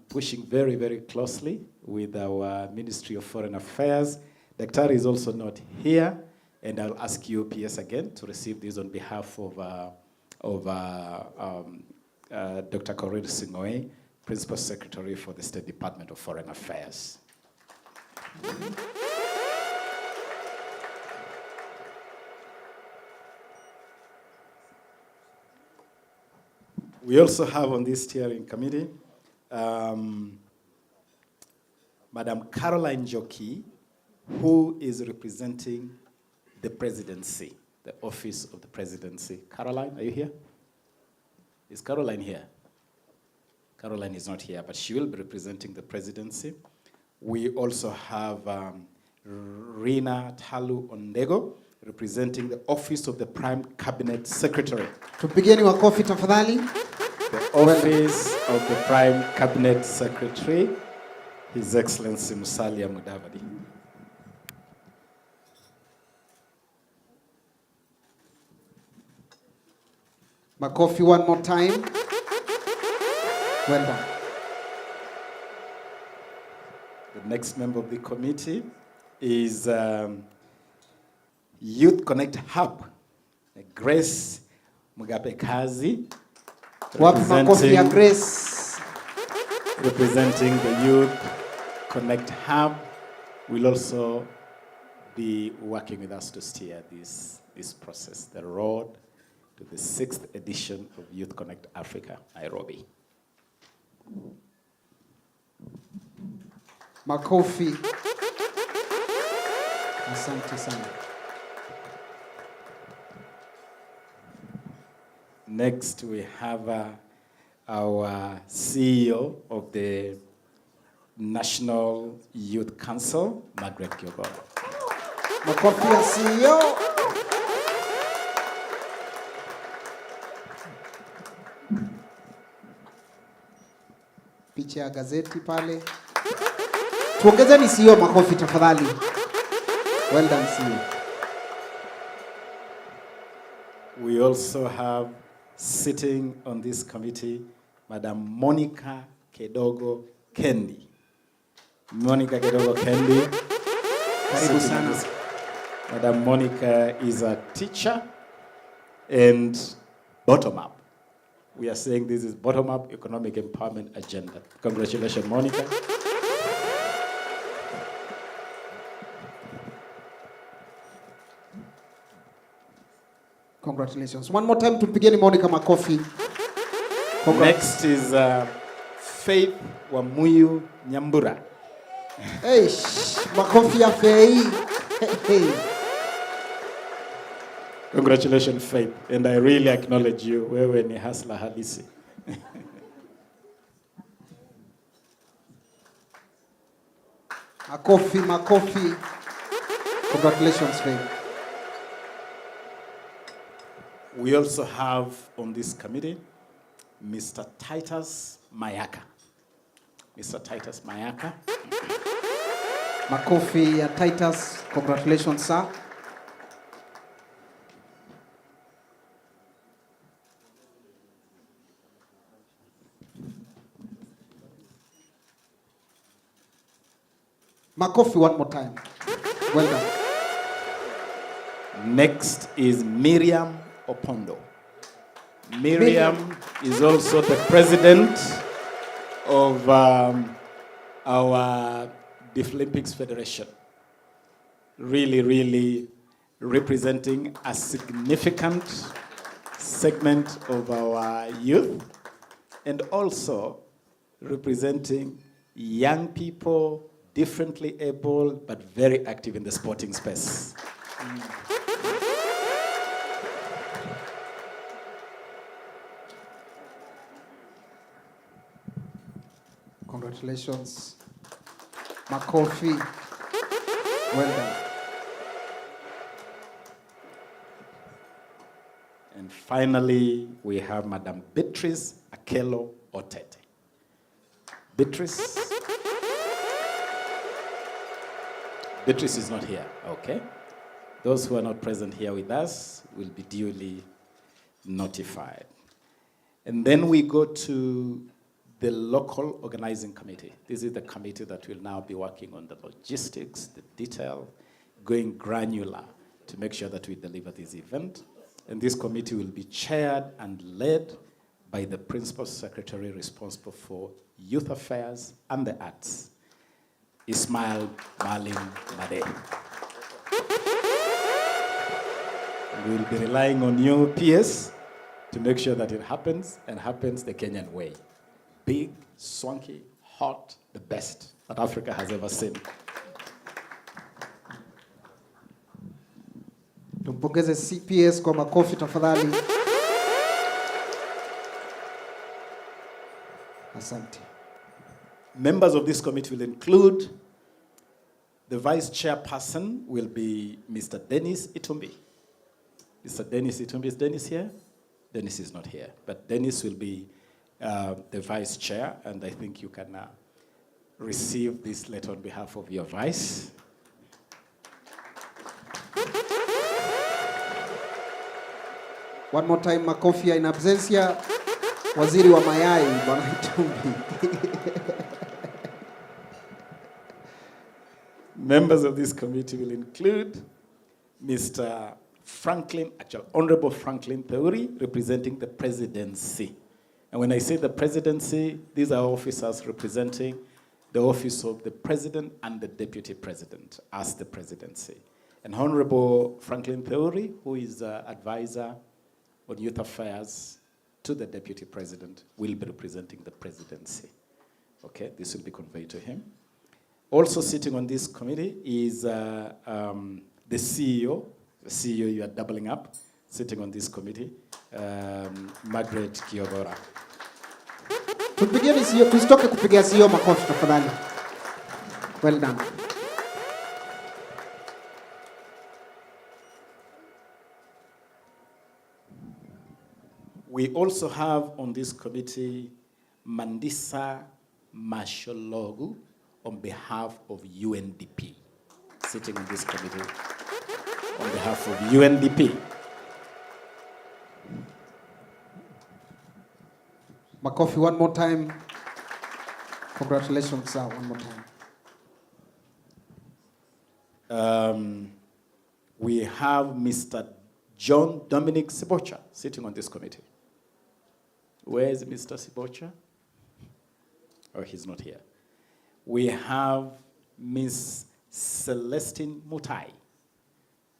pushing very, very closely with our Ministry of Foreign Affairs. Dr. is also not here, and I'll ask you, PS, again, to receive this on behalf of Dr. Korir Singoe, Principal Secretary for the State Department of Foreign Affairs. We also have on this steering committee, Madam Caroline Joki, who is representing the presidency, the office of the presidency. Caroline, are you here? Is Caroline here? Caroline is not here, but she will be representing the presidency. We also have Rina Talu Ondego, representing the office of the Prime Cabinet Secretary. Tupigeni makofi tafadhali. The office of the Prime Cabinet Secretary, His Excellency Musalia Mudavadi. Makofi one more time. Well done. The next member of the committee is Youth Connekt Hub, Grace Mugapekazi, representing the Youth Connekt Hub, will also be working with us to steer this process, the road to the 6th edition of Youth Connekt Africa, Nairobi. Makofi. Asante sana. Next, we have our CEO of the National Youth Council, Margaret Kyogo. Makofi ya CEO. Picha ya gazeti pale. Tuongezeni CEO makofi tafadhali. Well done, CEO. We also have sitting on this committee, Madam Monica Kedogo Kendi. Monica Kedogo Kendi. Karibu sana. Madam Monica is a teacher and bottom-up. We are saying this is bottom-up economic empowerment agenda. Congratulations, Monica. Congratulations. One more time, tupigeni Monica makofi. Next is Faith Wamuyu Nyambura. Hey, makofi ya Fei. Hey. Congratulations, Faith. And I really acknowledge you. Wewe ni hasla halisi. Makofi, makofi. Congratulations, Faith. We also have on this committee, Mr. Titus Mayaka. Mr. Titus Mayaka. Makofi ya Titus. Congratulations, sir. Makofi one more time. Well done. Next is Miriam Opondo. Miriam is also the president of our Deaflympics Federation. Really, really representing a significant segment of our youth and also representing young people, differently able, but very active in the sporting space. Congratulations. Makofi. Well done. And finally, we have Madam Beatrice Akelo Otete. Beatrice? Beatrice is not here, okay. Those who are not present here with us will be duly notified. And then we go to the local organizing committee. This is the committee that will now be working on the logistics, the detail, going granular to make sure that we deliver this event. And this committee will be chaired and led by the Principal Secretary responsible for Youth Affairs and the Arts, Ismail Malim Made. We will be relying on you, PS, to make sure that it happens, and happens the Kenyan way. Big, swanky, hot, the best that Africa has ever seen. Tumpongeze CPS kwa makofi tafadhali. Asante. Members of this committee will include the vice chairperson will be Mr. Dennis Itumbi. Mr. Dennis Itumbi, is Dennis here? Dennis is not here, but Dennis will be the vice chair, and I think you can receive this letter on behalf of your vice. One more time, makofi in absentia. Waziri wa mayai, Bwana Itumbi. Members of this committee will include Mr. Franklin, actually Honorable Franklin Theuri, representing the presidency. And when I say the presidency, these are officers representing the office of the president and the deputy president as the presidency. And Honorable Franklin Theuri, who is advisor on youth affairs to the deputy president, will be representing the presidency. Okay, this will be conveyed to him. Also sitting on this committee is the CEO. The CEO, you are doubling up, sitting on this committee, Margaret Kiogora. Tupigeni CEO, tusitoke kupigia CEO makofi tafadhali. Well done. We also have on this committee Mandisa Mashologu on behalf of UNDP, sitting on this committee on behalf of UNDP. Makofi one more time. Congratulations, sir, one more time. We have Mr. John Dominic Sibocha sitting on this committee. Where is Mr. Sibocha? Oh, he's not here. We have Miss Celestine Mutai,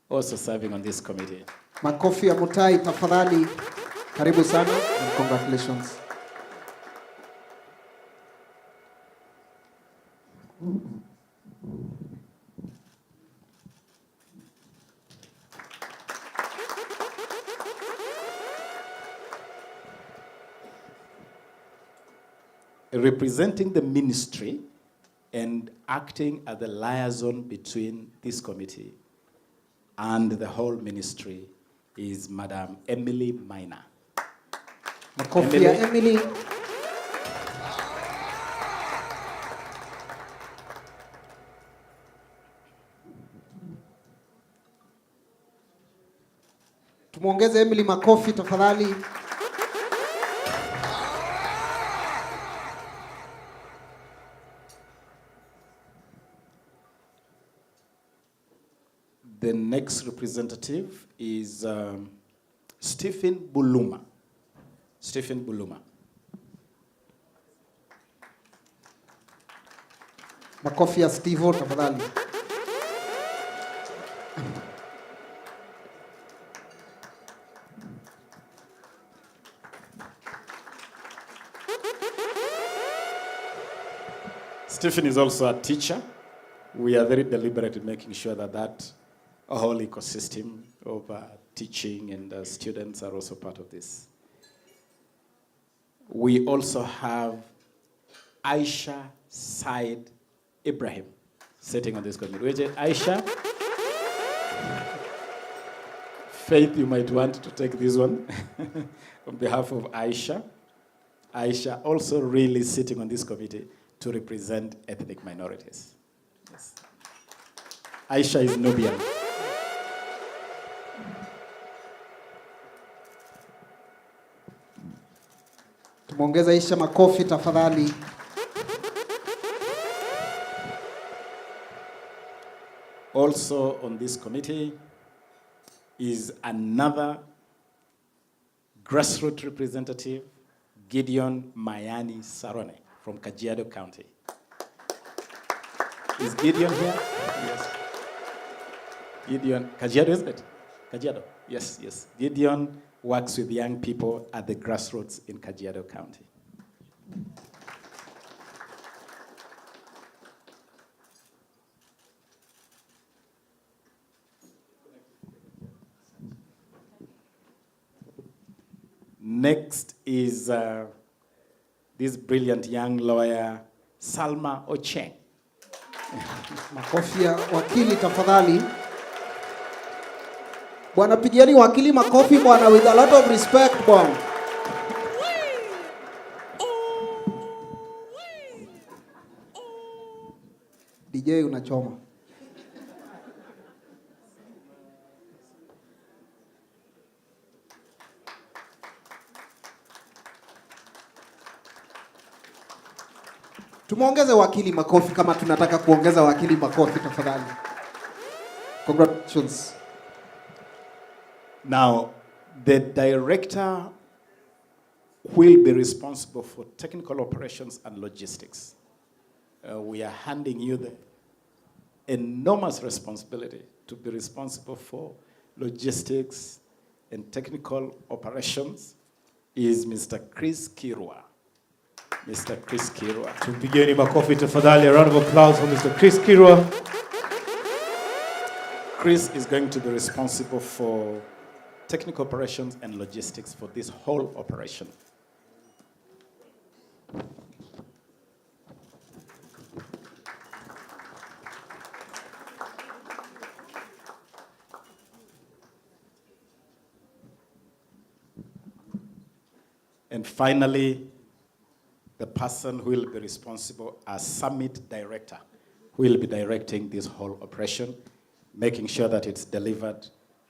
also serving on this committee. Makofi ya Mutai tafadhali. Karibu sana and congratulations. Representing the ministry and acting as the liaison between this committee and the whole ministry is Madam Emily Minor. Makofi ya Emily. Tumuongeze Emily makofi tafadhali. The next representative is Stephen Buluma. Stephen Buluma. Makofi ya Steve tafadhali. Stephen is also a teacher we are very deliberate in making sure that that whole ecosystem of teaching and students are also part of this. We also have Aisha Said Ibrahim sitting on this committee. Which is Aisha? Faith, you might want to take this one on behalf of Aisha. Aisha also really sitting on this committee to represent ethnic minorities. Yes. Aisha is Nubian. Tumuongeze Aisha makofi tafadhali. Also on this committee is another grassroots representative, Gideon Mayani Sarone from Kajiado County. Is Gideon here? Yes. Gideon, Kajiado, isn't it? Kajiado, yes, yes. Gideon works with young people at the grassroots in Kajiado County. Next is this brilliant young lawyer, Salma Ocheng. Makofi ya wakili tafadhali. Bwana, pigieni wakili makofi bwana, with a lot of respect bwana. DJ unachoma. Tumuongeze wakili makofi kama tunataka kuongeza wakili makofi tafadhali. Congratulations. Now, the director will be responsible for technical operations and logistics. We are handing you the enormous responsibility to be responsible for logistics and technical operations is Mr. Chris Kirwa. Mr. Chris Kirwa. Tumpigeni makofi tafadhali. A round of applause for Mr. Chris Kirwa. Chris is going to be responsible for technical operations and logistics for this whole operation. And finally, the person who will be responsible as summit director, who will be directing this whole operation, making sure that it's delivered,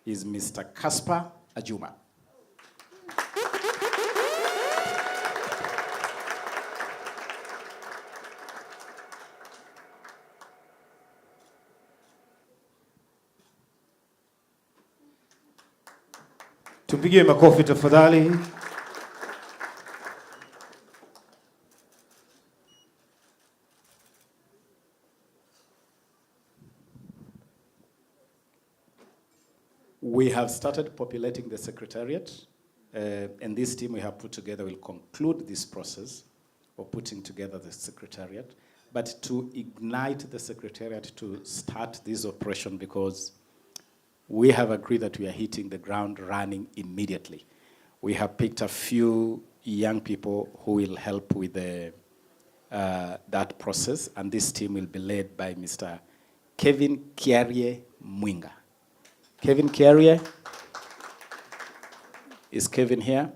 is Mr. Kasper Ajuma. Tumpigie makofi tafadhali. We have started populating the secretariat, and this team we have put together will conclude this process of putting together the secretariat, but to ignite the secretariat to start this operation, because we have agreed that we are hitting the ground running immediately. We have picked a few young people who will help with the, that process, and this team will be led by Mr. Kevin Kiarie Mwinga. Kevin Kiarie? Is Kevin here?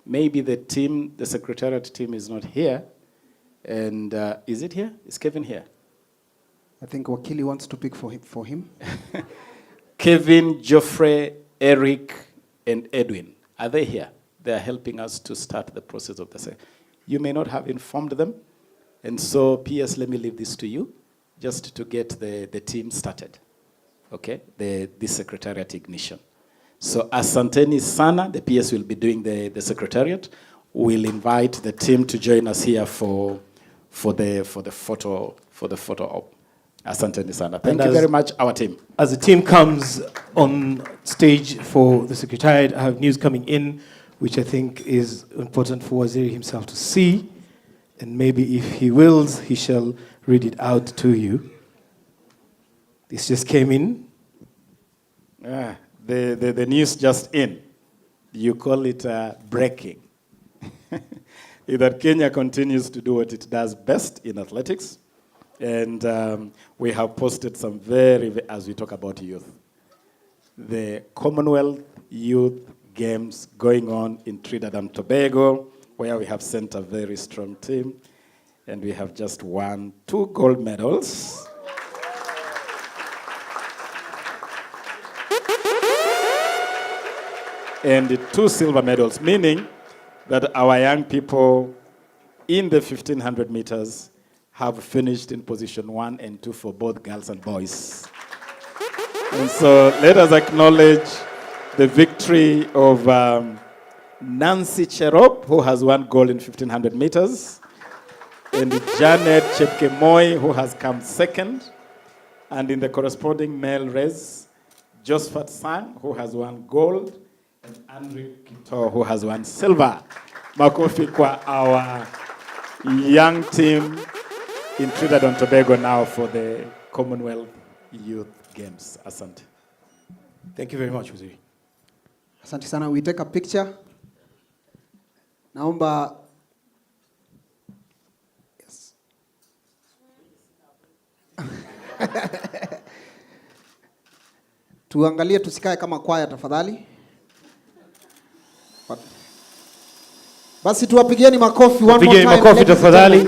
Maybe the team, the secretariat team is not here. And is it here? Is Kevin here? I think Wakili wants to pick for him. Kevin, Geoffrey, Eric, and Edwin. Are they here? They are helping us to start the process of the. You may not have informed them. And so, PS, let me leave this to you, just to get the team started. Okay, this secretariat ignition. So Asanteni Sana, the PS will be doing the secretariat. We'll invite the team to join us here for the photo op. Asanteni Sana. Thank you very much, our team. As the team comes on stage for the secretariat, I have news coming in, which I think is important for Waziri himself to see. And maybe if he wills, he shall read it out to you. This just came in. The news just in. You call it breaking. That Kenya continues to do what it does best in athletics. And we have posted some as we talk about youth, the Commonwealth Youth Games going on in Trinidad and Tobago, where we have sent a very strong team, and we have just won 2 gold medals. And 2 silver medals, meaning that our young people in the 1500 meters have finished in position 1 and 2 for both girls and boys. And so let us acknowledge the victory of Nancy Cherop, who has won gold in 1500 meters, and Janet Chepkemoi, who has come second, and in the corresponding male race, Josephat Sang, who has won gold, and Andrew Kito, who has won silver. Makofi kwa our young team in Trinidad and Tobago now for the Commonwealth Youth Games. Asante. Thank you very much, Waziri. Asante sana. We take a picture. Naomba. Yes. Tuangalie tusikae kama kwaya tafadhali. Basi tuwapigieni makofi one more time. Makofi tafadhali.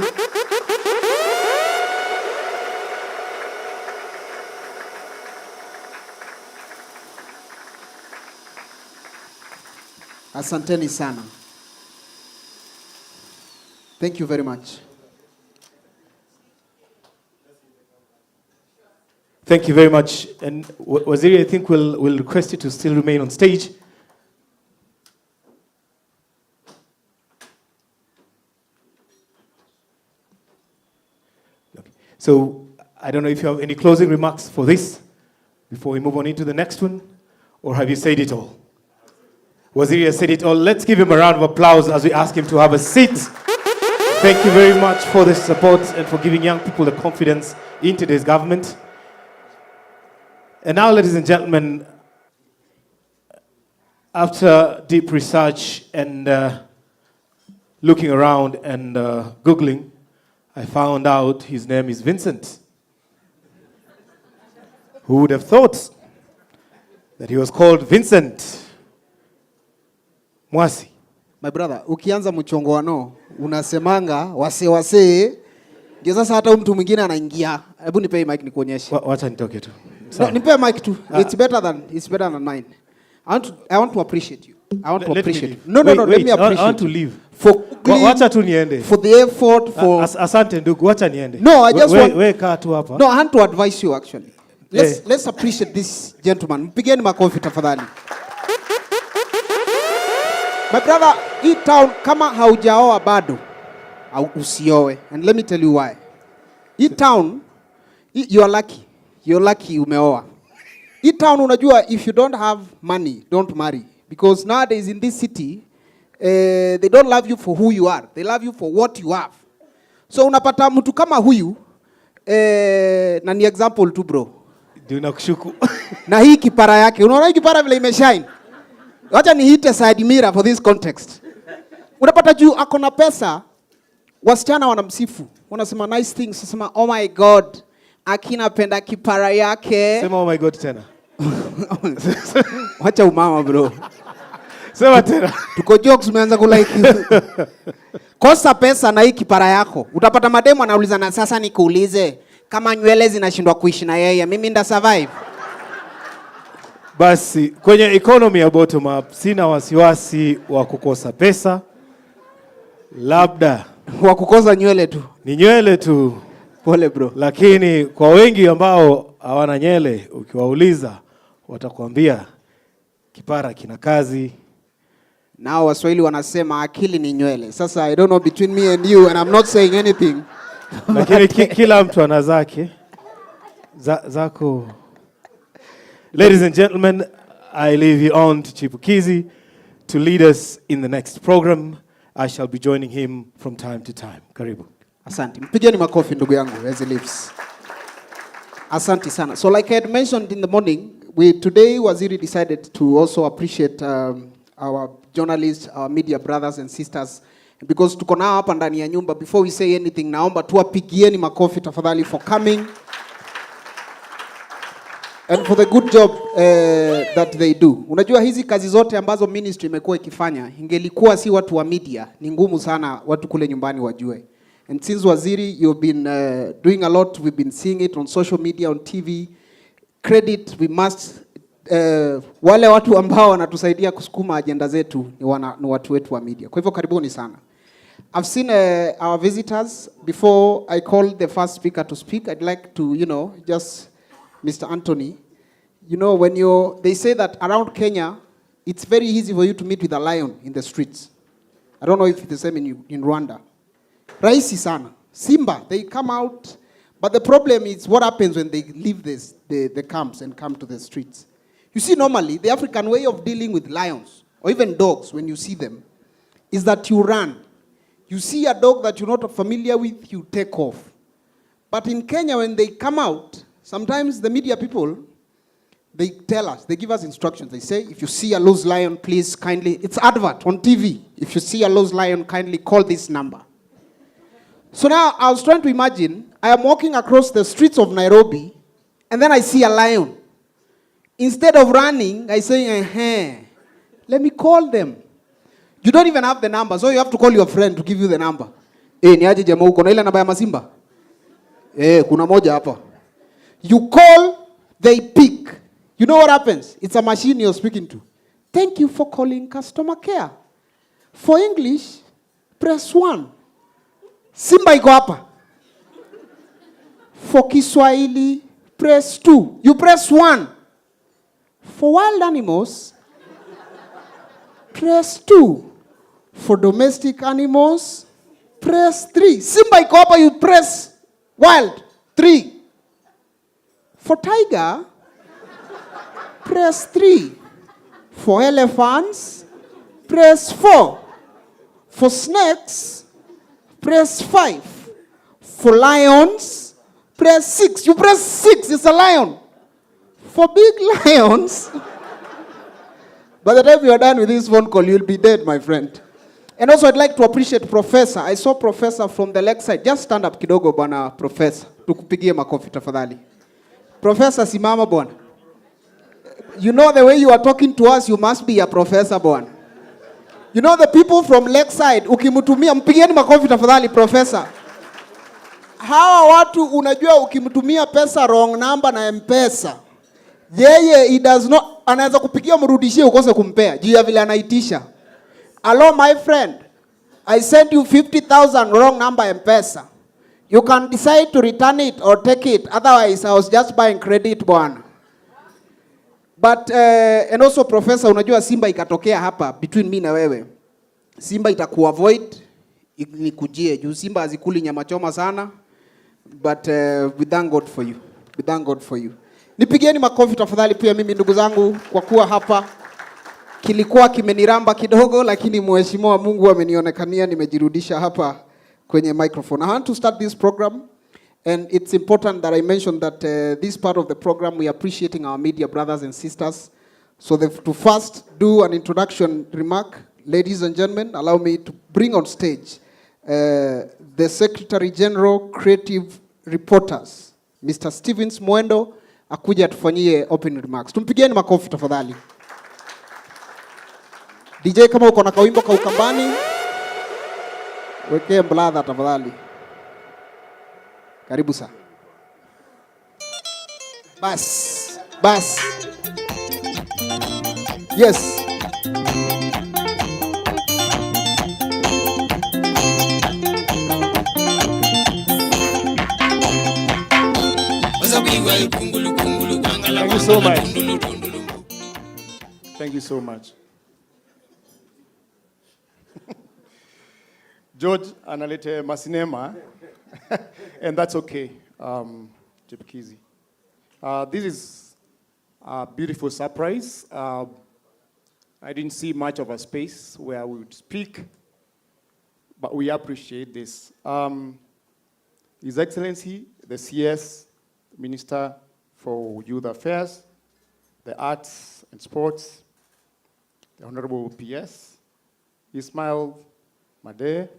Asanteni sana. Thank you very much. Thank you very much. And Waziri, I think we'll request you to still remain on stage. Okay. So I don't know if you have any closing remarks for this before we move on into the next one, or have you said it all? Waziri has said it all. Let's give him a round of applause as we ask him to have a seat. Thank you very much for the support and for giving young people the confidence in today's government. And now, ladies and gentlemen, after deep research and looking around and Googling, I found out his name is Vincent. Who would have thought that he was called Vincent Mwasi? My brother, ukianza mchongoano, unasemanga wase, ndio sasa hata mtu mwingine anaingia. Hebu nipe mic nikuonyeshe. Wacha nitoke tu. No, nipe mic tu. It's better than mine. I want to appreciate you. I want to appreciate you. No, let me appreciate you. I want to leave. Wacha tu niende. For the effort, for... Asante ndugu, wacha niende. No, I just want... We kaa tu hapa. No, I want to advise you actually. Let's appreciate this gentleman. Mpigeni makofi tafadhali. My brother, hii town kama haujaoa bado, usioe. And let me tell you why. Hii town, you are lucky. You're lucky umeoa. Hii town unajua, if you don't have money, don't marry. Because nowadays in this city, they don't love you for who you are. They love you for what you have. So unapata mtu kama huyu, na ni example tu bro. Nakushuku. Na hii kipara yake, unaona hii kipara vile imeshine. Wacha niite side mirror for this context. Unapata juu akona pesa, wasichana wanamsifu. Wanasema nice things, wanasema oh my god, akina penda kipara yake. Sema oh my god tena. Wacha umama bro. Sema tena. Tuko jokes umeanza kulike. Kosa pesa na hii kipara yako. Utapata mademo anauliza na sasa nikuulize kama nywele zinashindwa kuishi na yeye, mimi nda survive. Basi kwenye economy ya bottom up sina wasiwasi wa kukosa pesa, labda wa kukosa nywele tu. Ni nywele tu. Pole bro. Lakini kwa wengi ambao hawana nywele ukiwauliza watakwambia kipara kina kazi. Nao Waswahili wanasema akili ni nywele. Sasa I don't know between me and you and I'm not saying anything. Lakini kila mtu ana zake. Zako. Ladies and gentlemen, I leave you on to Chipukizi to lead us in the next program. I shall be joining him from time to time. Karibu. Asante. Mpigeni makofi ndugu yangu as he leaves. Asante sana. So like I had mentioned in the morning, today Waziri decided to also appreciate our journalists, our media brothers and sisters, because tuko nao hapa ndani ya nyumba. Before we say anything, naomba tuwapigieni makofi tafadhali for coming and for the good job that they do. Unajua hizi kazi zote ambazo ministry imekuwa ikifanya, ingelikuwa si watu wa media, ni ngumu sana watu kule nyumbani wajue. And since Waziri, you've been doing a lot, we've been seeing it on social media, on TV. Credit, we must, wale watu ambao wanatusaidia kusukuma agenda zetu ni watu wetu wa media. Kwa hivyo karibuni sana. I've seen our visitors. Before I call the first speaker to speak, I'd like to, just Mr. Anthony, when they say that around Kenya, it's very easy for you to meet with a lion in the streets. I don't know if it's the same in Rwanda. Rahisi sana. Simba, they come out, but the problem is what happens when they leave the camps and come to the streets. You see, normally, the African way of dealing with lions, or even dogs, when you see them, is that you run. You see a dog that you're not familiar with, you take off. But in Kenya, when they come out, sometimes the media people, they tell us, they give us instructions. They say, if you see a loose lion, please kindly, it's advert on TV. If you see a loose lion, kindly call this number. So now I was trying to imagine, I am walking across the streets of Nairobi, and then I see a lion. Instead of running, I say, let me call them. You don't even have the number, so you have to call your friend to give you the number. Ni aje jamaa uko na ile namba ya Masimba? Kuna moja hapa. You call, they pick. You know what happens? It's a machine you're speaking to. Thank you for calling customer care. For English, press 1. Simba iko hapa. For Kiswahili, press 2. You press 1. For wild animals, press 2. For domestic animals, press 3. Simba iko hapa, you press wild, 3. For tiger, press 3. For elephants, press 4. For snakes, press 5. For lions, press 6. You press 6, it's a lion. For big lions, by the time you are done with this phone call, you'll be dead, my friend. And also, I'd like to appreciate Professor. I saw Professor from the left side. Just stand up kidogo, bwana Professor. Tukupigie makofi tafadhali. Professor, simama bwana. You know the way you are talking to us, you must be a professor, bwana. You know the people from left side, ukimutumia, mpigieni makofi tafadhali, Professor. Hawa watu unajua ukimtumia pesa wrong number na M-Pesa, yeye he does not, anaweza kupigia mrudishie ukose kumpea juu ya vile anaitisha. Hello my friend, I sent you 50,000 wrong number M-Pesa. You can decide to return it or take it. Otherwise I was just buying credit bwana. But and also Professor, unajua Simba ikatokea hapa between me na wewe. Simba itakuavoid nikujie juu Simba hazikuli nyama choma sana. But we thank God for you. We thank God for you. Nipigieni makofi tafadhali pia mimi ndugu zangu kwa kuwa hapa. Kilikuwa kimeniramba kidogo lakini mheshimiwa Mungu amenionekania nimejirudisha hapa kwenye microphone. I want to start this program and it's important that I mention that this part of the program we are appreciating our media brothers and sisters. So to first do an introduction remark, ladies and gentlemen, allow me to bring on stage the Secretary General Creative Reporters, Mr. Stevens Mwendo, akuja tufanyie opening remarks. Tumpigieni makofi tafadhali. DJ kama uko na kawimbo ka Ukambani, wekee mbladha tafadhali. Karibu sana. Bas. Yes. Thank you so much. Thank you so much. George analete masinema, and that's okay. Chipukizi. This is a beautiful surprise. I didn't see much of a space where we would speak, but we appreciate this. His Excellency, the CS, Minister for Youth Affairs, the Arts and Sports, the Honorable PS, Ismail Made,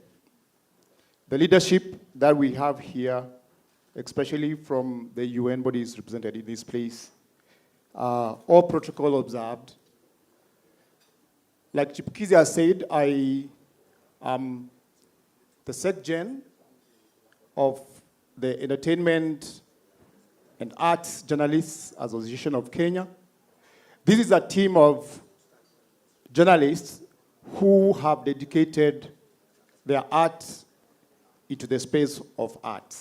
the leadership that we have here, especially from the UN bodies represented in this place, all protocol observed. Like Chipukizi has said, I am the SecGen of the Entertainment and Arts Journalists Association of Kenya. This is a team of journalists who have dedicated their art into the space of art.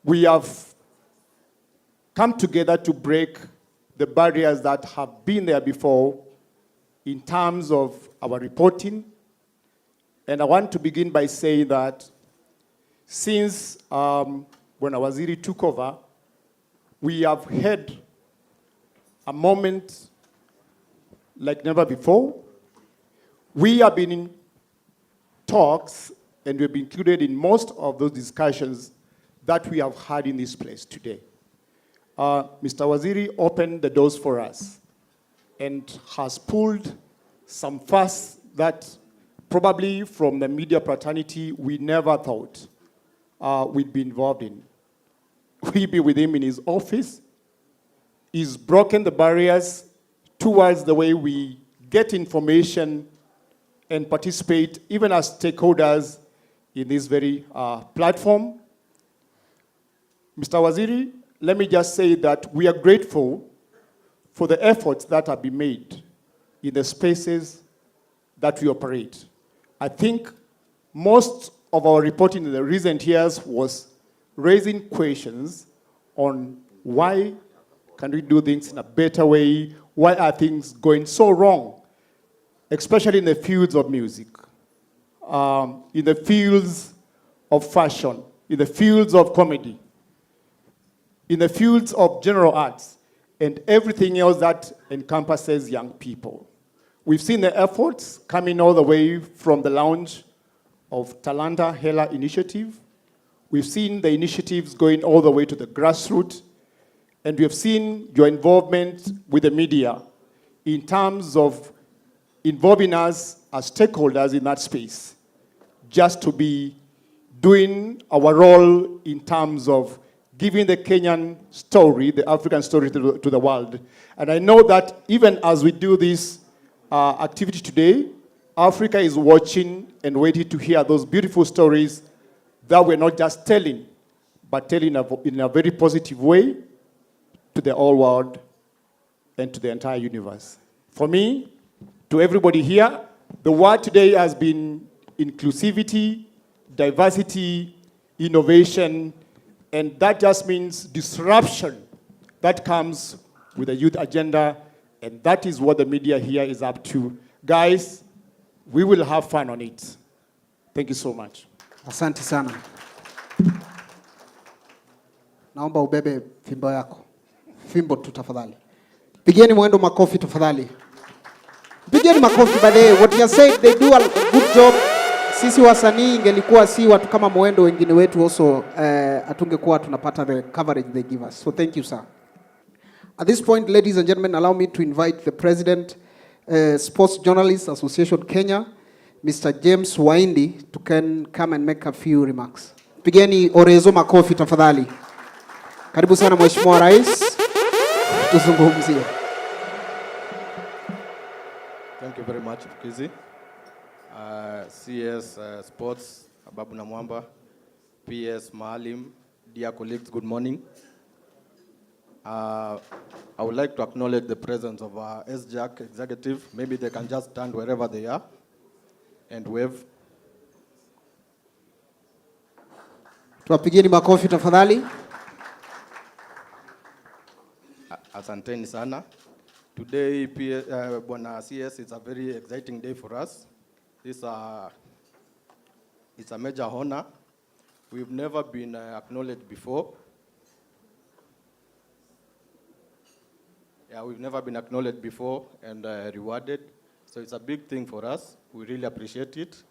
We have come together to break the barriers that have been there before in terms of our reporting. And I want to begin by saying that since when Waziri took over, we have had a moment like never before. We have been in talks and we've been included in most of those discussions that we have had in this place today. Mr. Waziri opened the doors for us and has pulled some fuss that probably from the media fraternity we never thought we'd be involved in. We've been with him in his office. He's broken the barriers towards the way we get information and participate, even as stakeholders in this very platform. Mr. Waziri, let me just say that we are grateful for the efforts that have been made in the spaces that we operate. I think most of our reporting in the recent years was raising questions on why can we do things in a better way, why are things going so wrong, especially in the fields of music, in the fields of fashion, in the fields of comedy, in the fields of general arts, and everything else that encompasses young people. We've seen the efforts coming all the way from the launch of Talanta Hela initiative. We've seen the initiatives going all the way to the grassroots, and we have seen your involvement with the media in terms of involving us as stakeholders in that space, just to be doing our role in terms of giving the Kenyan story, the African story to the world. And I know that even as we do this activity today, Africa is watching and waiting to hear those beautiful stories that we're not just telling, but telling in a very positive way to the whole world and to the entire universe. For me, to everybody here, the word today has been inclusivity, diversity, innovation, and that just means disruption that comes with the youth agenda, and that is what the media here is up to. Guys, we will have fun on it. Thank you so much. Asante sana. Naomba ubebe fimbo yako. Fimbo tu tafadhali. Pigieni mwendo makofi tafadhali. Pigieni makofi baadaye. What you said, they do a good job. Sisi wasanii ingelikuwa si watu kama mwendo wengine wetu also atungekuwa tunapata the coverage they give us. So thank you, sir. At this point, ladies and gentlemen, allow me to invite the President, Sports Journalists Association Kenya, Mr. James Waindi, to come and make a few remarks. Pigeni orezo makofi tafadhali. Karibu sana Mheshimiwa Rais. Tuzungumzie. Thank you very much, Kizi. CS Sports, Babu Namwamba, PS Maalim, dear colleagues, good morning. I would like to acknowledge the presence of our SJAC executive. Maybe they can just stand wherever they are and wave. Tuwapigieni makofi tafadhali. Asanteni sana. Today, Bwana CS, it's a very exciting day for us. It's a major honor. We've never been acknowledged before. Yeah, we've never been acknowledged before and rewarded. So it's a big thing for us. We really appreciate it.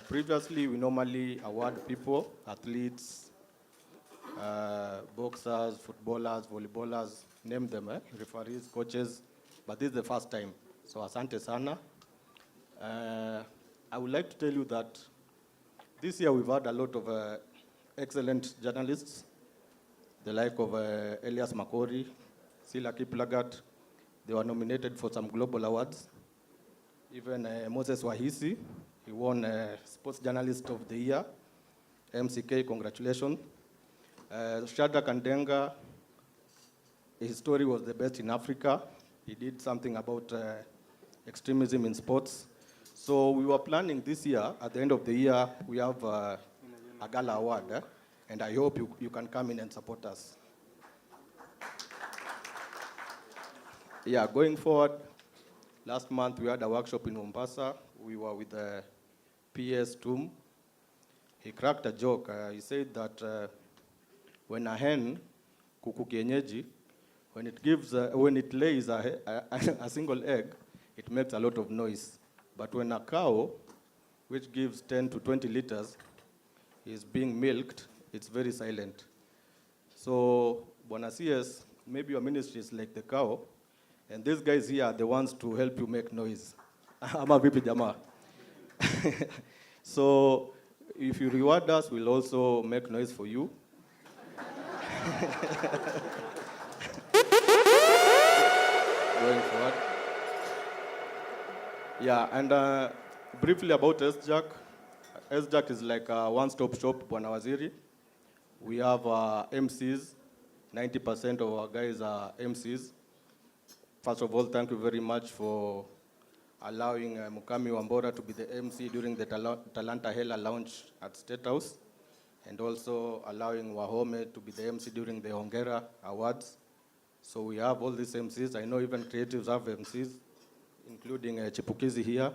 Previously, we normally award people, athletes, boxers, footballers, volleyballers, name them, referees, coaches, but this is the first time. So asante sana. I would like to tell you that this year we've had a lot of excellent journalists, the like of Elias Makori, Sila Kiplagat. They were nominated for some global awards. Even Moses Wahisi, he won Sports Journalist of the Year. MCK, congratulations. Shadrack Kandenga, his story was the best in Africa. He did something about extremism in sports. So we were planning this year, at the end of the year, we have a gala award, and I hope you can come in and support us. Yeah, going forward, last month we had a workshop in Mombasa. We were with the PS Tum. He cracked a joke. He said that when a hen, kuku kienyeji, when it lays a single egg, it makes a lot of noise. But when a cow, which gives 10 to 20 liters, is being milked, it's very silent. So, Bwana CS, maybe your ministry is like the cow, and these guys here are the ones to help you make noise. Ama vipi jamaa? So, if you reward us, we'll also make noise for you. Going forward. Yeah, and briefly about SJAC. SJAC is like a one-stop shop, Bwana Waziri. We have MCs. 90% of our guys are MCs. First of all, thank you very much for allowing Mukami Wambora to be the MC during the Talanta Hela launch at State House, and also allowing Wahome to be the MC during the Hongera Awards. So we have all these MCs. I know even creatives have MCs, including Chipukizi here.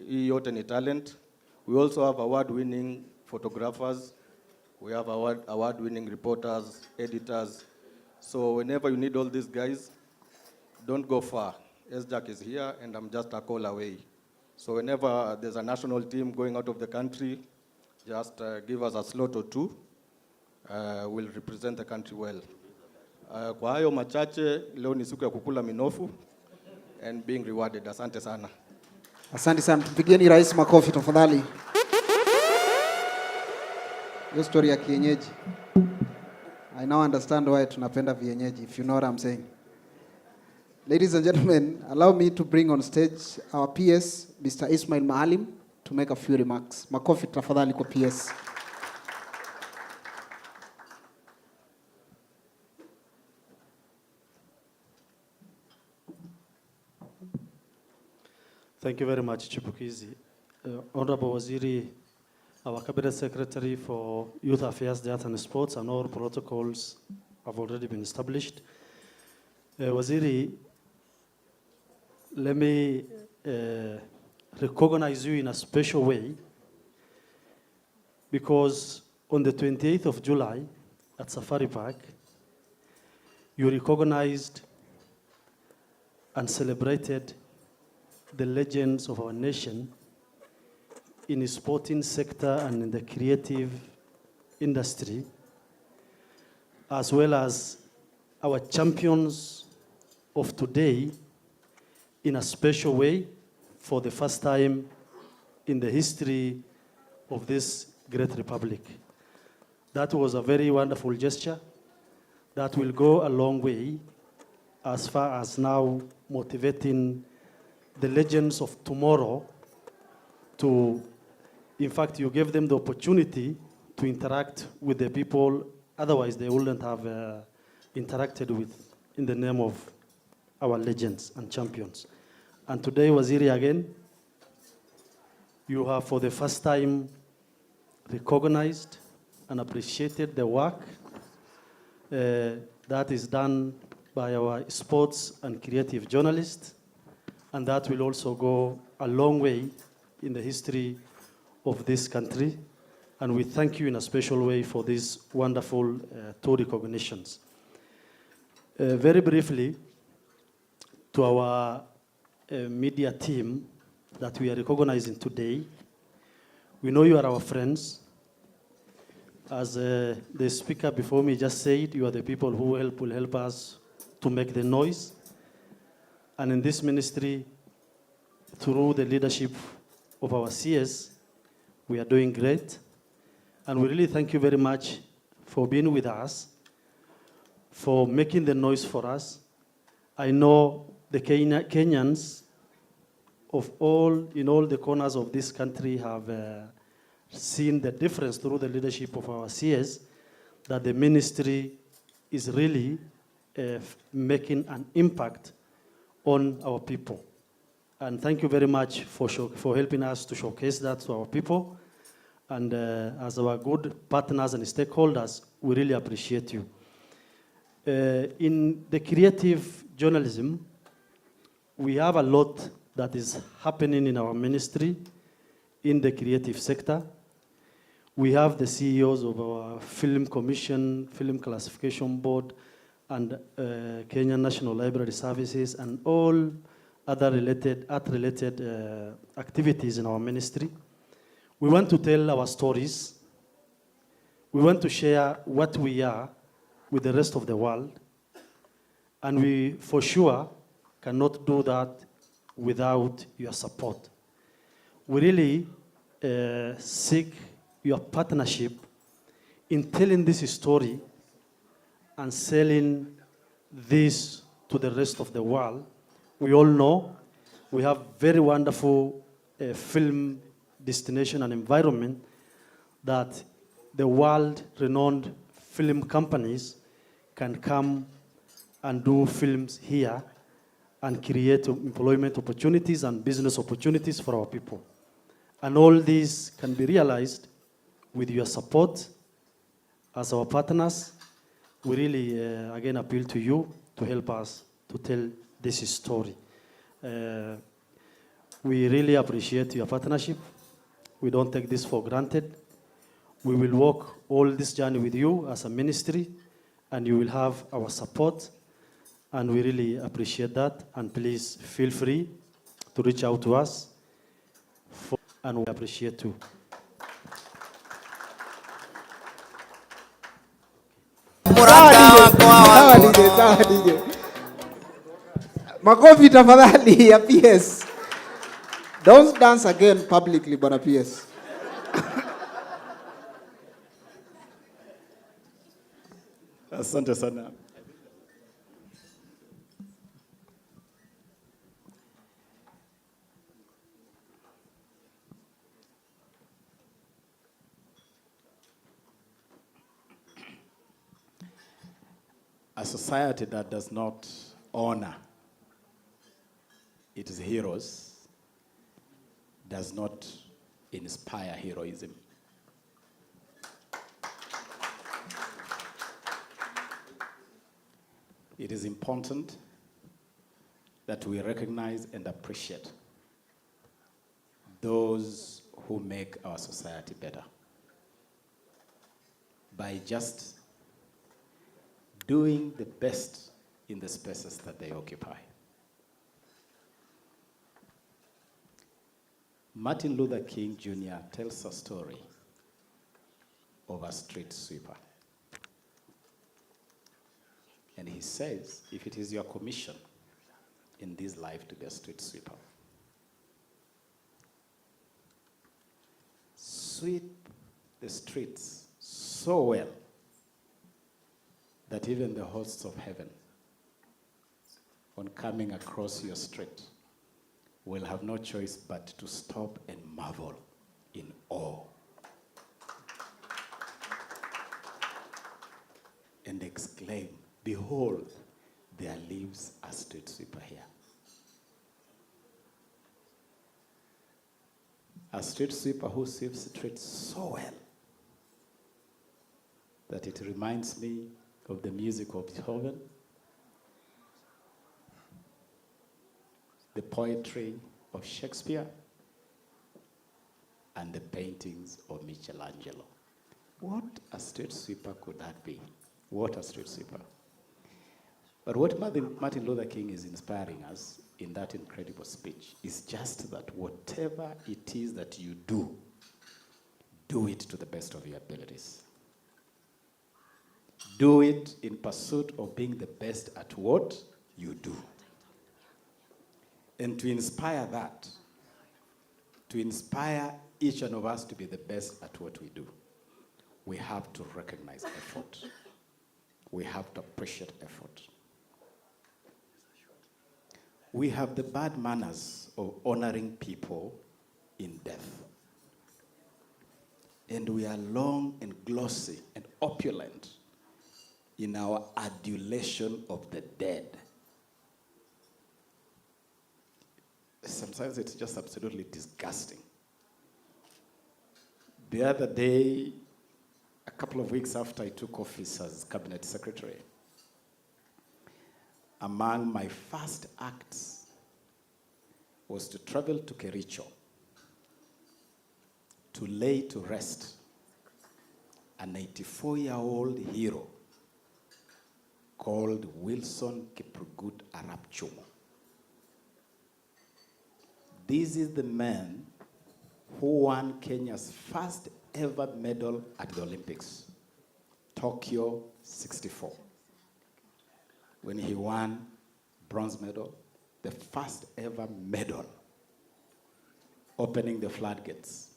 Yote ni talent. We also have award-winning photographers. We have award-winning reporters, editors. So whenever you need all these guys, don't go far. SJAC is here, and I'm just a call away. So whenever there's a national team going out of the country, just give us a slot or two. We'll represent the country well. Kwa hayo machache, leo ni siku ya kukula minofu and being rewarded. Asante sana. Asante sana. Tupigieni rais makofi tafadhali. Hiyo story ya kienyeji. I now understand why tunapenda vienyeji, if you know what I'm saying. Ladies and gentlemen, allow me to bring on stage our PS, Mr. Ismail Maalim, to make a few remarks. Makofi tafadhali kwa PS. Thank you very much, Chipukizi. Honorable Waziri, our Cabinet Secretary for Youth Affairs, the Arts and Sports, and all protocols have already been established. Waziri, let me recognize you in a special way, because on the 28th of July at Safari Park, you recognized and celebrated the legends of our nation in the sporting sector and in the creative industry, as well as our champions of today in a special way for the first time in the history of this great republic. That was a very wonderful gesture that will go a long way as far as now motivating the legends of tomorrow to, in fact, you gave them the opportunity to interact with the people otherwise they wouldn't have interacted with in the name of our legends and champions. And today, Waziri, again, you have for the first time recognized and appreciated the work that is done by our sports and creative journalists, and that will also go a long way in the history of this country. And we thank you in a special way for these wonderful two recognitions. Very briefly, to our media team, that we are recognizing today. We know you are our friends. As the speaker before me just said, you are the people who will help us to make the noise. And in this ministry, through the leadership of our CS, we are doing great. And we really thank you very much for being with us, for making the noise for us. I know the Kenyans in all the corners of this country have seen the difference through the leadership of our CS, that the ministry is really making an impact on our people. And thank you very much for helping us to showcase that to our people. And as our good partners and stakeholders, we really appreciate you. In the creative journalism, we have a lot that is happening in our ministry in the creative sector. We have the CEOs of our Film Commission, Film Classification Board, and Kenya National Library Services, and all other art-related activities in our ministry. We want to tell our stories. We want to share what we are with the rest of the world. And we, for sure, cannot do that without your support. We really seek your partnership in telling this story and selling this to the rest of the world. We all know we have very wonderful film destination and environment that the world-renowned film companies can come and do films here and create employment opportunities and business opportunities for our people. And all these can be realized with your support as our partners. We really, again, appeal to you to help us to tell this story. We really appreciate your partnership. We don't take this for granted. We will walk all this journey with you as a ministry, and you will have our support, and we really appreciate that. And please feel free to reach out to us, and we appreciate too. Sawa DJ. Makofi tafadhali ya PS. Don't dance again publicly, Bwana PS. Asante sana. A society that does not honor its heroes does not inspire heroism. It is important that we recognize and appreciate those who make our society better by just doing the best in the spaces that they occupy. Martin Luther King Jr. tells a story of a street sweeper. And he says, if it is your commission in this life to be a street sweeper, sweep the streets so well that even the hosts of heaven, on coming across your street, will have no choice but to stop and marvel in awe and exclaim, behold, there lives a street sweeper here. A street sweeper who sweeps streets so well that it reminds me of the music of Beethoven, the poetry of Shakespeare, and the paintings of Michelangelo. What a street sweeper could that be? What a street sweeper. But what Martin Luther King is inspiring us in that incredible speech is just that whatever it is that you do it to the best of your abilities. Do it in pursuit of being the best at what you do. And to inspire that, to inspire each one of us to be the best at what we do, we have to recognize effort. We have to appreciate effort. We have the bad manners of honoring people in death. And we are long and glossy and opulent in our adulation of the dead. Sometimes it's just absolutely disgusting. The other day, a couple of weeks after I took office as cabinet secretary, among my first acts was to travel to Kericho to lay to rest an 84-year-old hero called Wilson Kiprugut Arap Chumo. This is the man who won Kenya's first ever medal at the Olympics, Tokyo 64. When he won bronze medal, the first ever medal, opening the floodgates.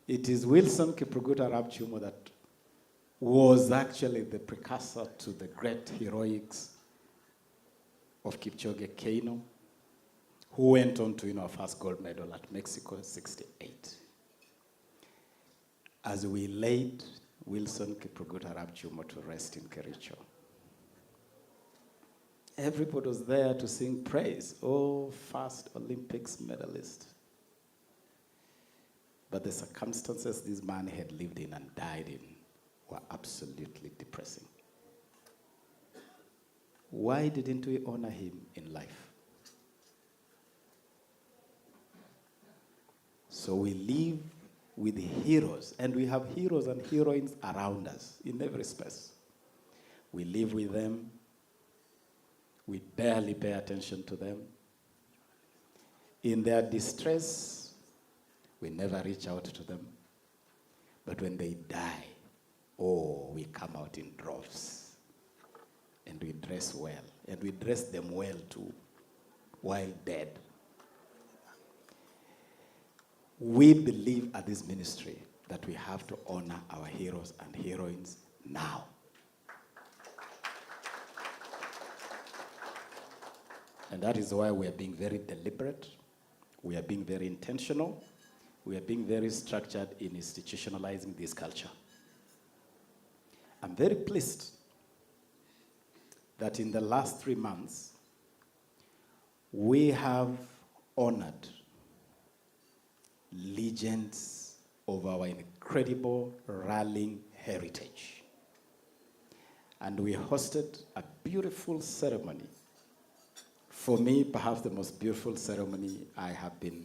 It is Wilson Kiprugut Arap Chumo that was actually the precursor to the great heroics of Kipchoge Keino, who went on to win our first gold medal at Mexico 68. As we laid Wilson Kiprugut Arap Chumo to rest in Kericho, everybody was there to sing praise. Oh, first Olympics medalist. But the circumstances this man had lived in and died in were absolutely depressing. Why didn't we honor him in life? So we live with heroes, and we have heroes and heroines around us in every space. We live with them. We barely pay attention to them. In their distress, we never reach out to them. But when they die, oh, we come out in droves. And we dress well. And we dress them well too, while dead. We believe at this ministry that we have to honor our heroes and heroines now. And that is why we are being very deliberate. We are being very intentional. We are being very structured in institutionalizing this culture. I'm very pleased that in the last 3 months, we have honored legends of our incredible rallying heritage. And we hosted a beautiful ceremony. For me, perhaps the most beautiful ceremony I have been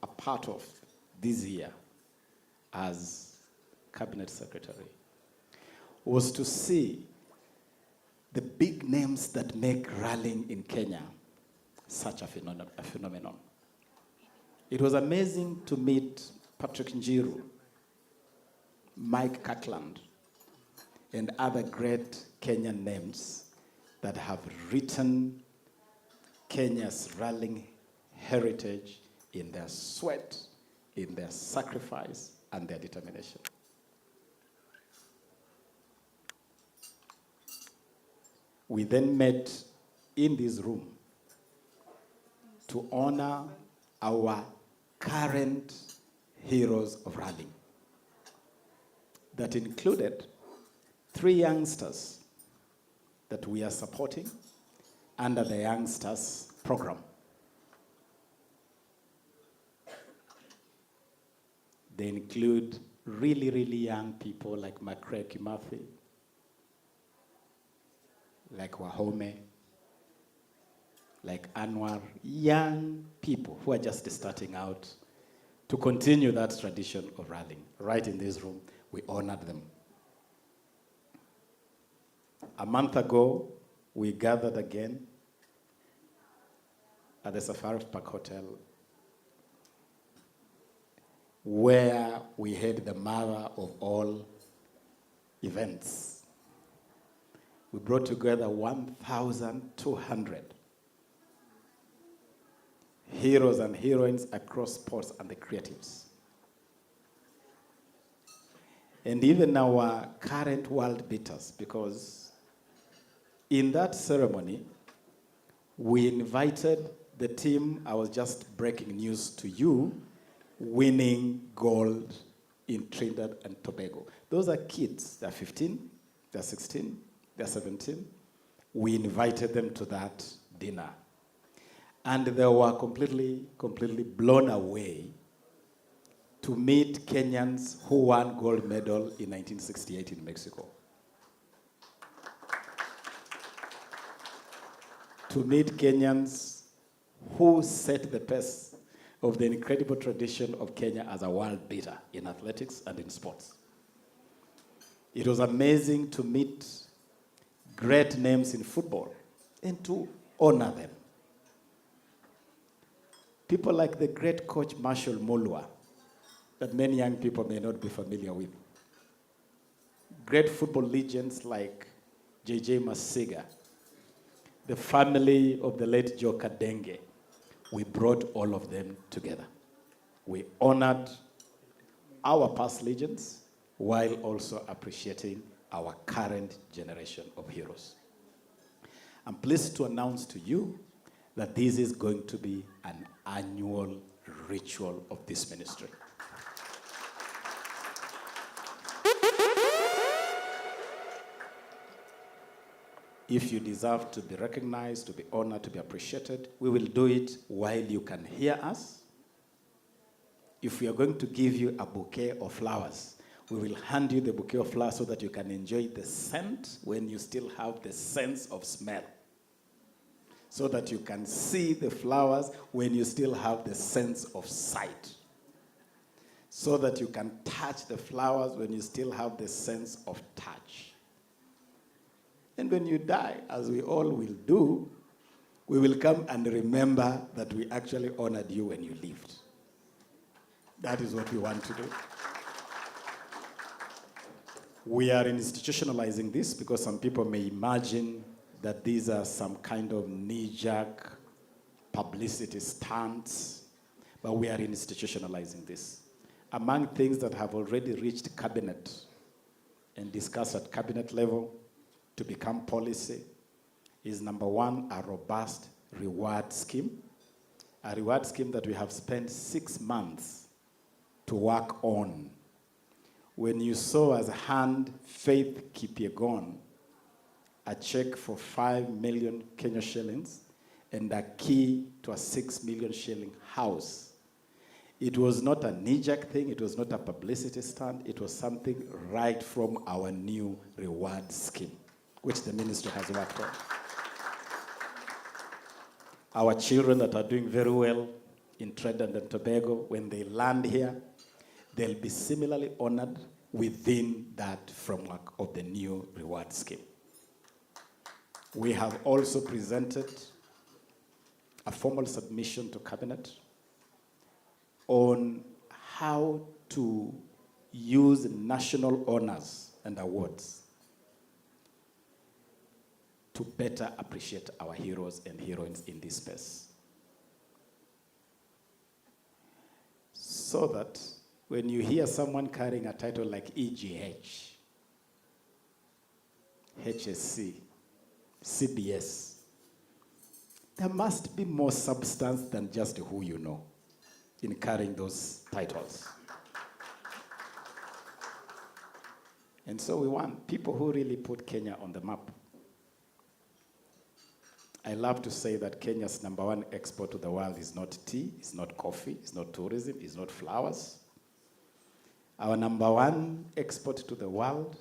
a part of this year as cabinet secretary was to see the big names that make rallying in Kenya such a phenomenon. It was amazing to meet Patrick Njiru, Mike Kirkland, and other great Kenyan names that have written Kenya's rallying heritage in their sweat, in their sacrifice, and their determination. We then met in this room to honor our current heroes of rallying. That included 3 youngsters that we are supporting under the Youngsters program. They include really, really young people like McCrae Kimathi, like Wahome, like Anwar, young people who are just starting out to continue that tradition of rallying. Right in this room, we honored them. A month ago, we gathered again at the Safari Park Hotel, where we had the mother of all events. We brought together 1,200 heroes and heroines across sports and the creatives. And even our current world beaters, because in that ceremony, we invited the team, I was just breaking news to you, winning gold in Trinidad and Tobago. Those are kids, they're 15, they're 16, they're 17. We invited them to that dinner. And they were completely blown away to meet Kenyans who won gold medal in 1968 in Mexico. To meet Kenyans who set the pace of the incredible tradition of Kenya as a world beater in athletics and in sports. It was amazing to meet great names in football and to honor them. People like the great coach Marshall Mulwa, that many young people may not be familiar with. Great football legends like J.J. Masiga, the family of the late Joe Kadenge. We brought all of them together. We honored our past legends while also appreciating our current generation of heroes. I'm pleased to announce to you that this is going to be an annual ritual of this ministry. If you deserve to be recognized, to be honored, to be appreciated, we will do it while you can hear us. If we are going to give you a bouquet of flowers, we will hand you the bouquet of flowers so that you can enjoy the scent when you still have the sense of smell. So that you can see the flowers when you still have the sense of sight. So that you can touch the flowers when you still have the sense of touch. And when you die, as we all will do, we will come and remember that we actually honored you when you lived. That is what we want to do. We are institutionalizing this because some people may imagine that these are some kind of knee-jerk publicity stunts, but we are institutionalizing this. Among things that have already reached cabinet and discussed at cabinet level to become policy is number one, a robust reward scheme. A reward scheme that we have spent 6 months to work on. When you saw us hand Faith Kipyegon a check for 5 million Kenya shillings and a key to a 6 million shilling house, it was not a knee-jerk thing, it was not a publicity stunt, it was something right from our new reward scheme, which the ministry has worked on. Our children that are doing very well in Trinidad and Tobago, when they land here, they'll be similarly honored within that framework of the new reward scheme. We have also presented a formal submission to Cabinet on how to use national honors and awards to better appreciate our heroes and heroines in this space. So that when you hear someone carrying a title like EGH, HSC, CBS, there must be more substance than just who you know in carrying those titles. And so we want people who really put Kenya on the map. I love to say that Kenya's #1 export to the world is not tea, it's not coffee, it's not tourism, it's not flowers. Our #1 export to the world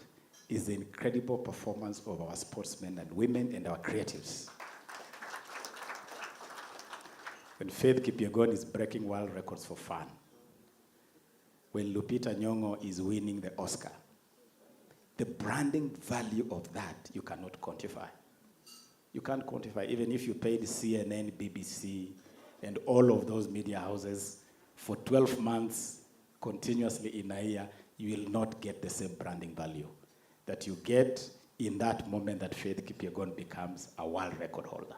is the incredible performance of our sportsmen and women and our creatives. When Faith Kipyegon is breaking world records for fun, when Lupita Nyong'o is winning the Oscar, The branding value of that, you cannot quantify. You can't quantify, even if you paid CNN, BBC, and all of those media houses for 12 months continuously in a year, you will not get the same branding value that you get in that moment that Faith Kipyegon becomes a world record holder.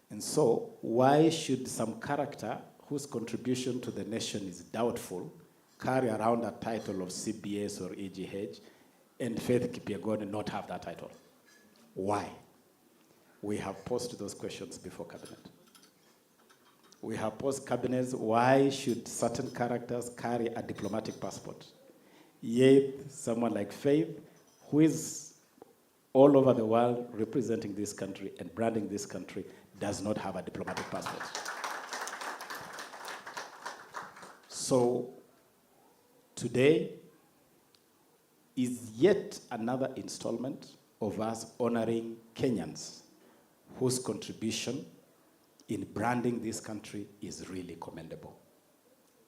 And so, why should some character whose contribution to the nation is doubtful carry around a title of CBS or EGH and Faith Kipyegon not have that title? Why? We have posed those questions before cabinet. We have posed cabinets, why should certain characters carry a diplomatic passport? Yet, someone like Faith, who is all over the world representing this country and branding this country, does not have a diplomatic passport. So, today is yet another installment of us honoring Kenyans whose contribution in branding this country is really commendable.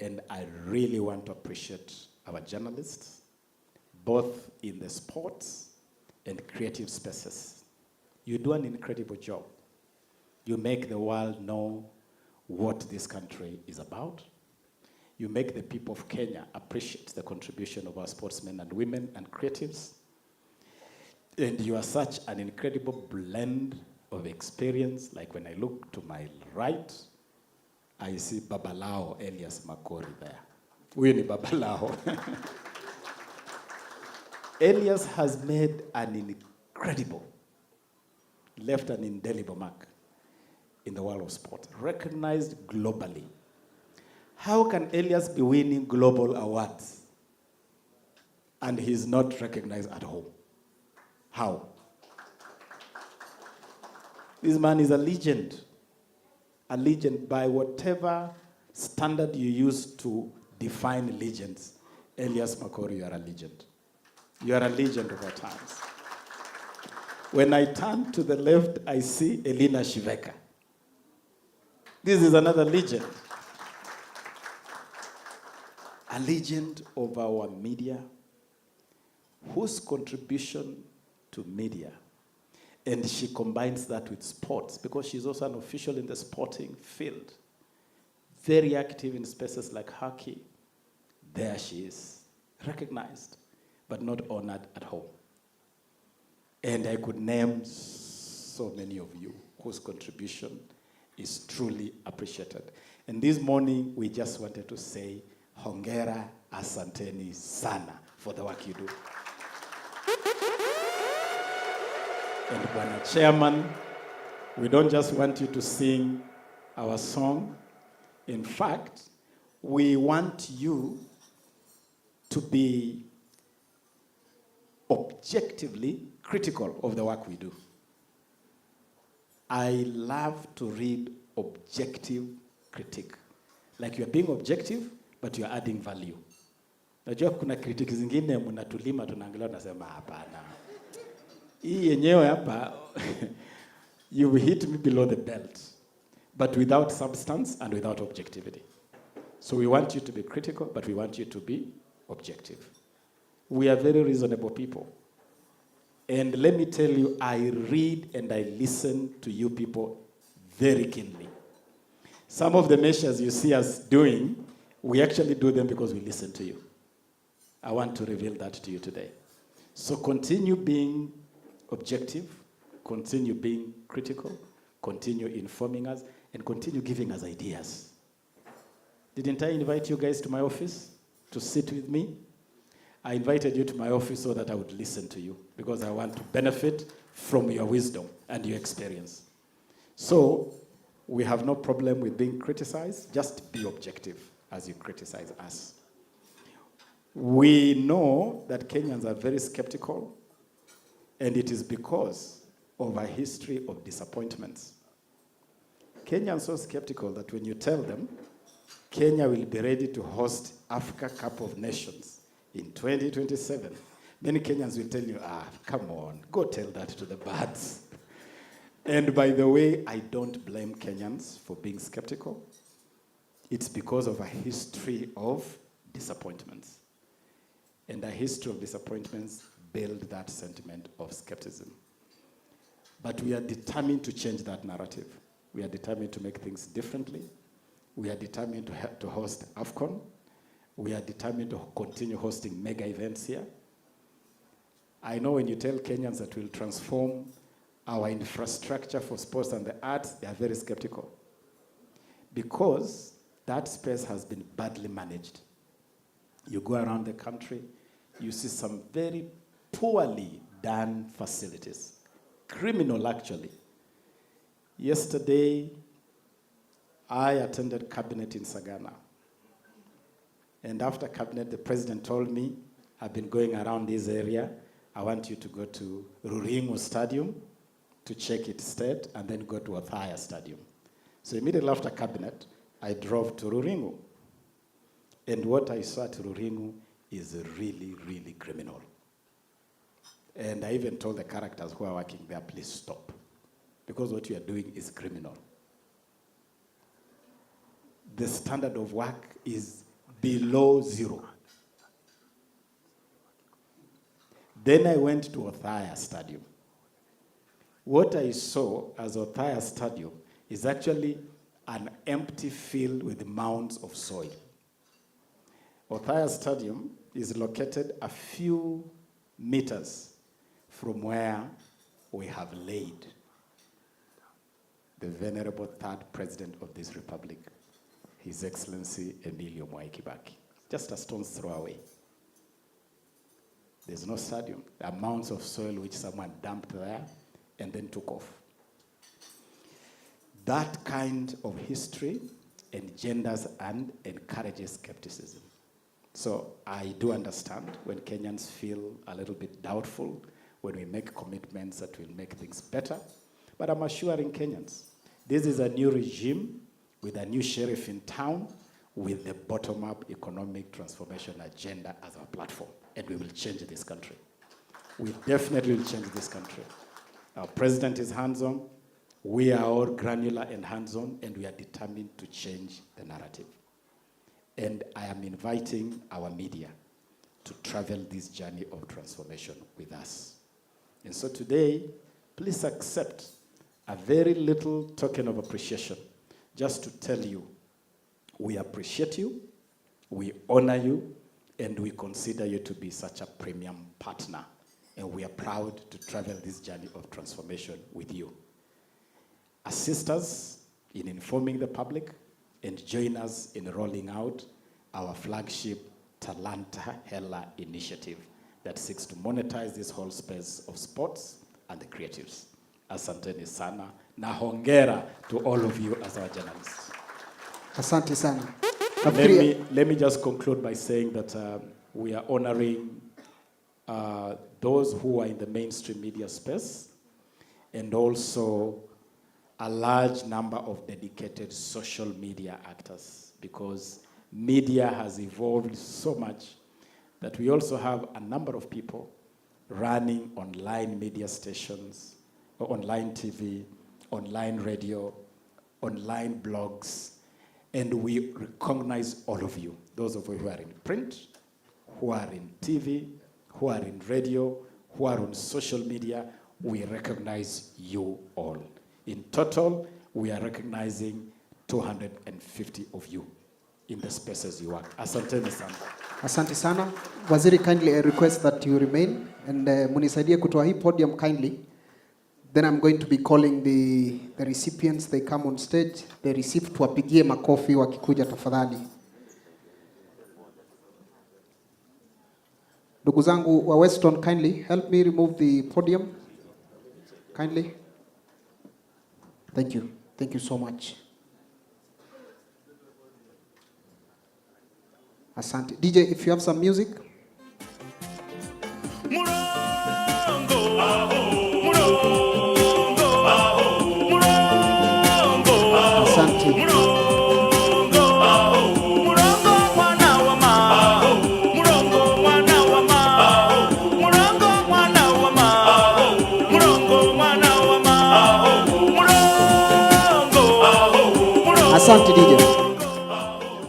And I really want to appreciate our journalists, both in the sports and creative spaces. You do an incredible job. You make the world know what this country is about. You make the people of Kenya appreciate the contribution of our sportsmen and women and creatives. And you are such an incredible blend of experience. Like when I look to my right, I see Babalao Elias Makori there. Huyu ni Babalao. Elias has made an incredible, left an indelible mark in the world of sport, recognized globally. How can Elias be winning global awards and he's not recognized at home? How? This man is a legend by whatever standard you use to define legends. Elias Makori, you are a legend. You are a legend of our times. When I turn to the left, I see Elina Shiveka. This is another legend. A legend of our media, whose contribution to media, and she combines that with sports, because she's also an official in the sporting field, very active in spaces like hockey. There she is, recognized, but not honored at home. And I could name so many of you whose contribution is truly appreciated. And this morning, we just wanted to say, hongera, asanteni sana for the work you do. And Bwana Chairman, we don't just want you to sing our song. In fact, we want you to be objectively critical of the work we do. I love to read objective critique. Like you're being objective, but you're adding value. Najua kuna critique zingine mnatulima tunaangalia tunasema hapana. Hii yenyewe hapa you hit me below the belt, but without substance and without objectivity. So we want you to be critical, but we want you to be objective. We are very reasonable people. And let me tell you, I read and I listen to you people very keenly. Some of the measures you see us doing, we actually do them because we listen to you. I want to reveal that to you today. So continue being objective, continue being critical, continue informing us, and continue giving us ideas. Didn't I invite you guys to my office to sit with me? I invited you to my office so that I would listen to you, because I want to benefit from your wisdom and your experience. So we have no problem with being criticized. Just be objective as you criticize us. We know that Kenyans are very skeptical, and it is because of a history of disappointments. Kenyans are so skeptical that when you tell them Kenya will be ready to host Africa Cup of Nations in 2027, many Kenyans will tell you, come on, go tell that to the birds. And by the way, I don't blame Kenyans for being skeptical. It's because of a history of disappointments. And a history of disappointments build that sentiment of skepticism. But we are determined to change that narrative. We are determined to make things differently. We are determined to host AFCON. We are determined to continue hosting mega events here. I know when you tell Kenyans that we'll transform our infrastructure for sports and the arts, they are very skeptical. Because that space has been badly managed. You go around the country, you see some very poorly done facilities. Criminal, actually. Yesterday, I attended cabinet in Sagana. And after cabinet, the president told me, I've been going around this area. I want you to go to Ruringu Stadium to check its state, and then go to Othaya Stadium. So immediately after cabinet, I drove to Ruringu. And what I saw at Ruringu is really, really criminal. And I even told the characters who are working there, please stop. Because what you are doing is criminal. The standard of work is below zero. Then I went to Othaya Stadium. What I saw as Othaya Stadium is actually an empty field with mounds of soil. Othaya Stadium is located a few meters from where we have laid the venerable third president of this republic, His Excellency Emilio Mwai Kibaki. Just a stone's throw away. There's no stadium. There are mounds of soil which someone dumped there and then took off. That kind of history engenders and encourages skepticism. So I do understand when Kenyans feel a little bit doubtful when we make commitments that will make things better. But I'm assuring Kenyans, this is a new regime with a new sheriff in town with the bottom-up economic transformation agenda as our platform. And we will change this country. We definitely will change this country. Our president is hands-on. We are all granular and hands-on, and we are determined to change the narrative. And I am inviting our media to travel this journey of transformation with us. And so today, please accept a very little token of appreciation just to tell you we appreciate you, we honor you, and we consider you to be such a premium partner. And we are proud to travel this journey of transformation with you. Assist us in informing the public and join us in rolling out our flagship Talanta Hela initiative that seeks to monetize this whole space of sports and the creatives. Asanteni sana na hongera to all of you as our journalists. Asante sana. Let me just conclude by saying that we are honoring those who are in the mainstream media space and also a large number of dedicated social media actors, because media has evolved so much that we also have a number of people running online media stations, online TV, online radio, online blogs, and we recognize all of you, those of you who are in print, who are in TV, who are in radio, who are on social media. We recognize you all. In total, we are recognizing 250 of you in the spaces you work. Asante sana. Asante sana. Waziri, kindly I request that you remain and munisaidie kutoa hii podium kindly. Then I'm going to be calling the recipients. They come on stage. They receive, tuwapigie makofi wakikuja tafadhali. Ndugu zangu wa Weston, kindly help me remove the podium. Kindly. Thank you. Thank you so much. Asante. DJ, if you have some music. Asante. Asante DJ.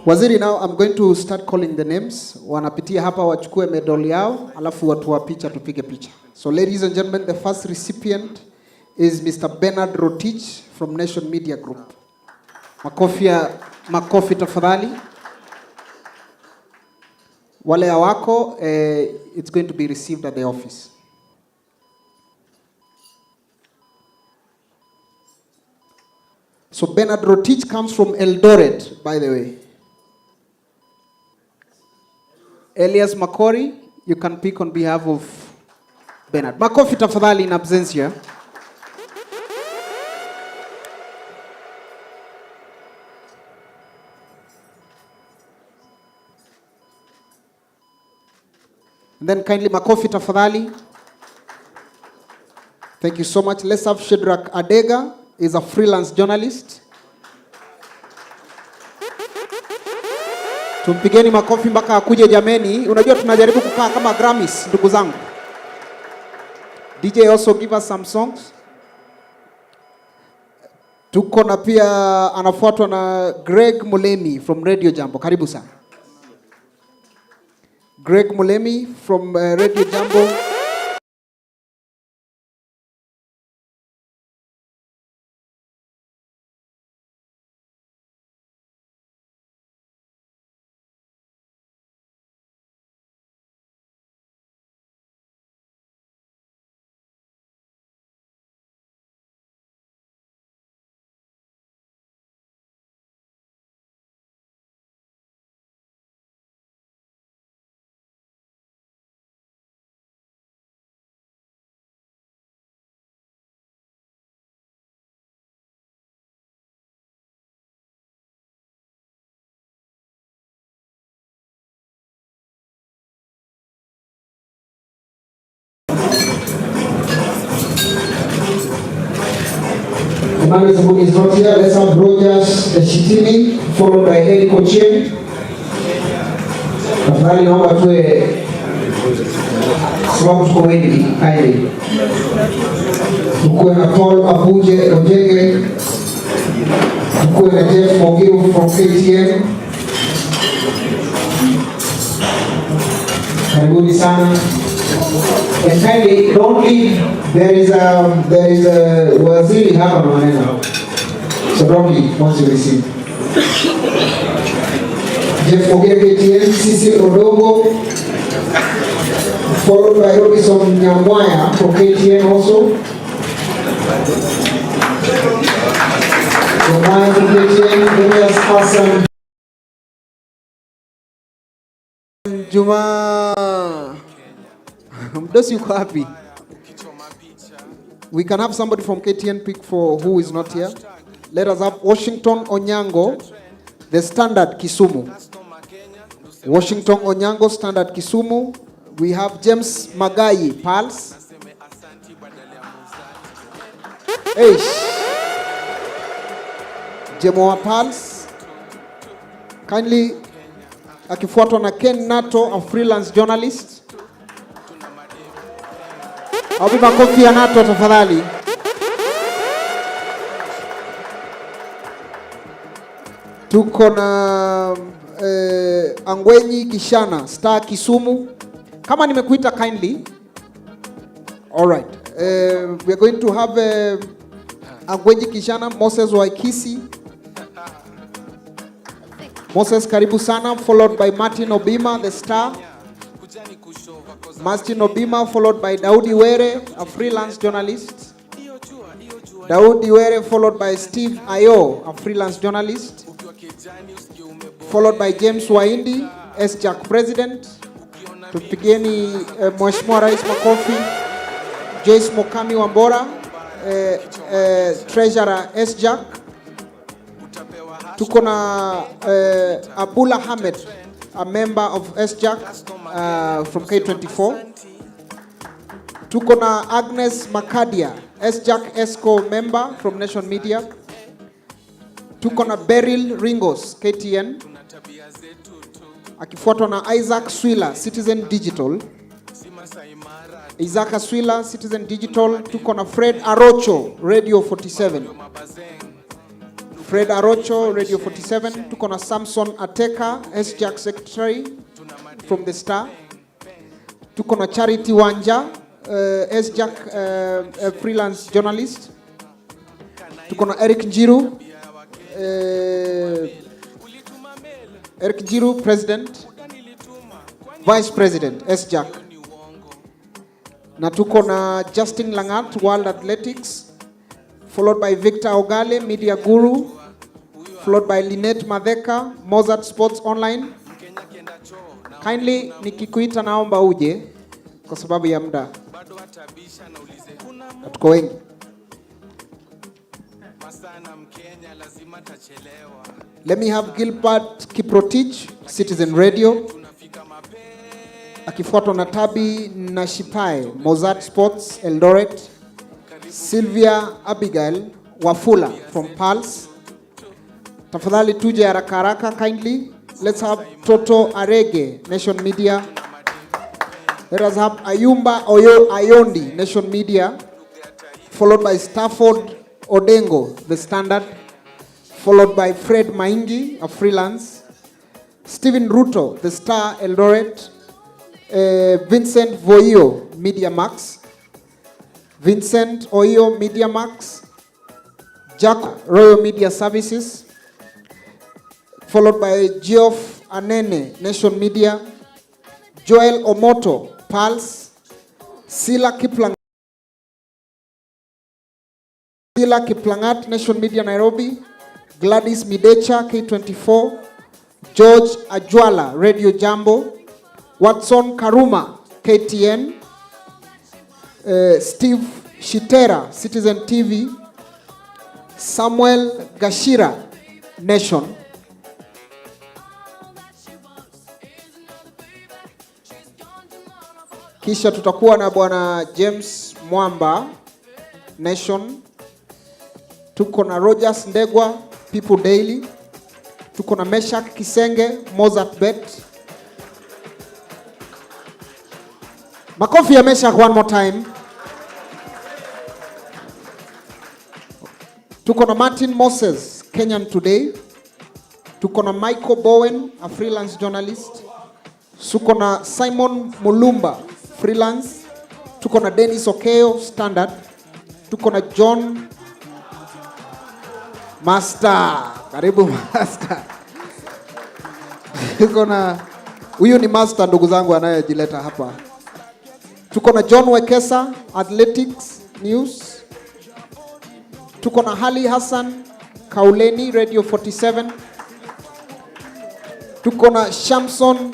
Waziri, now I'm going to start calling the names. Wanapitia hapa wachukue medali yao, alafu watu wa picha tupige picha. So ladies and gentlemen, the first recipient is Mr. Bernard Rotich from Nation Media Group. Makofi tafadhali. Wale hawako, it's going to be received at the office. So Bernard Rotich comes from Eldoret, by the way. Elias Makori, you can pick on behalf of Bernard. Makofi tafadhali in absentia. And then kindly makofi tafadhali. Thank you so much. Let's have Shedrack Adega, is a freelance journalist. Tumpigeni makofi mpaka akuje jameni. Unajua tunajaribu kukaa kama Grammys ndugu zangu. DJ also give us some songs. Tuko na pia anafuatwa na Greg Mulemi from Radio Jambo. Karibu sana. Greg Mulemi from Radio Jambo. Emmanuel is not here. Let's have Rogers Shitimi, followed by Eli Kochen. Tafadhali naomba tuwe sababu tuko wengi kindly. Tukuwe na Paul Abuje Ojege. Tukuwe na Jeff Mogiru from KTN. Karibuni sana. And kindly don't leave. There is a waziri hapa maneno. So don't leave once you receive. Jeff Mogere KTN, Sisi Odongo, followed by Robinson Nyamwaya from KTN also. Nyamwaya from KTN, Elias Hassan. Juma. Mdosi yuko happy. We can have somebody from KTN pick for who is not here. Let us have Washington Onyango, the Standard Kisumu. Washington Onyango, Standard Kisumu. We have James Magai, Pulse. Hey. Jemoa Pulse. Kindly, akifuatwa na Ken Nato, a freelance journalist. Wapi makofi ya Nato tafadhali. Tuko na Angwenyi Kishana, Star Kisumu. Kama nimekuita kindly. All right. We are going to have Angwenyi Kishana, Moses Waikisi. Moses karibu sana, followed by Martin Obima, the Star. Martin Obima, followed by Daudi Were, a freelance journalist. Daudi Were, followed by Steve Ayo, a freelance journalist. Followed by James Waindi, SJAC president. Tupigeni Mheshimiwa Rais makofi. Joyce Mokami Wambora, treasurer SJAC. Tuko na Abula Hamed, a member of SJAC from K24. Tuko na Agnes Makadia, SJAC ESCO member from Nation Media. Tuko na Beryl Ringos, KTN. Akifuatwa na Isaac Swila, Citizen Digital. Isaac Swila, Citizen Digital. Tuko na Fred Arocho, Radio 47. Fred Arocho, Radio 47. Tuko na Samson Ateka, SJAC Secretary from the Star. Tuko na Charity Wanja, SJAC freelance journalist. Tuko na Eric Njiru, President, Vice President, SJAC. Na tuko na Justin Langat, World Athletics, followed by Victor Ogale, Media Guru, followed by Lynette Madheka, Mozart Sports Online. Kindly nikikuita naomba uje kwa sababu ya muda. Tuko wengi. Let me have Gilbert Kiprotich, Citizen Radio. Akifuatwa na Tabi Nashipai, Mozart Sports Eldoret. Sylvia Abigail Wafula from Pulse. Tafadhali tuje haraka haraka kindly. Let's have Toto Arege, Nation Media. Let us have Ayumba Ayondi, Nation Media. Followed by Stafford Odengo, The Standard. Followed by Fred Maingi, a freelance. Stephen Ruto, The Star Eldoret. Vincent Voyo, Media Max. Vincent Oyo, Media Max. Jack, Royal Media Services. Followed by Geoff Anene, Nation Media. Joel Omoto, Pulse. Sila Kiplangat, Nation Media Nairobi. Gladys Midecha, K24. George Ajwala, Radio Jambo. Watson Karuma, KTN. Steve Shitera, Citizen TV. Samuel Gashira, Nation. Kisha tutakuwa na bwana James Mwamba, Nation. Tuko na Rogers Ndegwa, People Daily. Tuko na Meshak Kisenge, Mozart Bet. Makofi ya Meshak one more time. Tuko na Martin Moses, Kenyan Today. Tuko na Michael Bowen, a freelance journalist. Tuko na Simon Mulumba, freelance. Tuko na Dennis Okeo, Standard. Tuko na John Master. Karibu Master. Tuko na huyu ni Master, ndugu zangu anayejileta hapa. Tuko na John Wekesa, Athletics News. Tuko na Hali Hassan Kauleni, Radio 47. Tuko na Shamason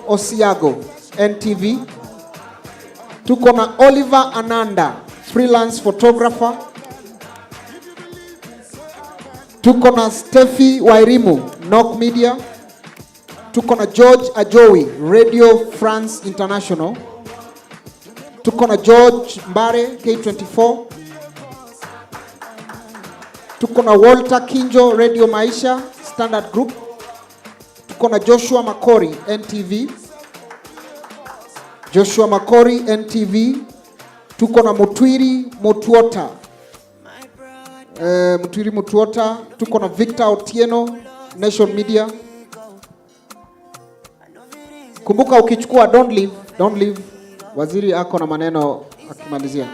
Osiago, NTV. Tuko na Oliver Ananda, freelance photographer. Tuko na Steffi Wairimu, Nok Media. Tuko na George Ajowi, Radio France International. Tuko na George Mbare, K24. Tuko na Walter Kinjo, Radio Maisha, Standard Group. Tuko na Joshua Makori, NTV. Joshua Makori, NTV. Tuko na Mutwiri Mutuota. Mutwiri Mutuota. Tuko na Victor Otieno, Nation Media. Kumbuka ukichukua don't leave. Waziri ako na maneno akimalizia.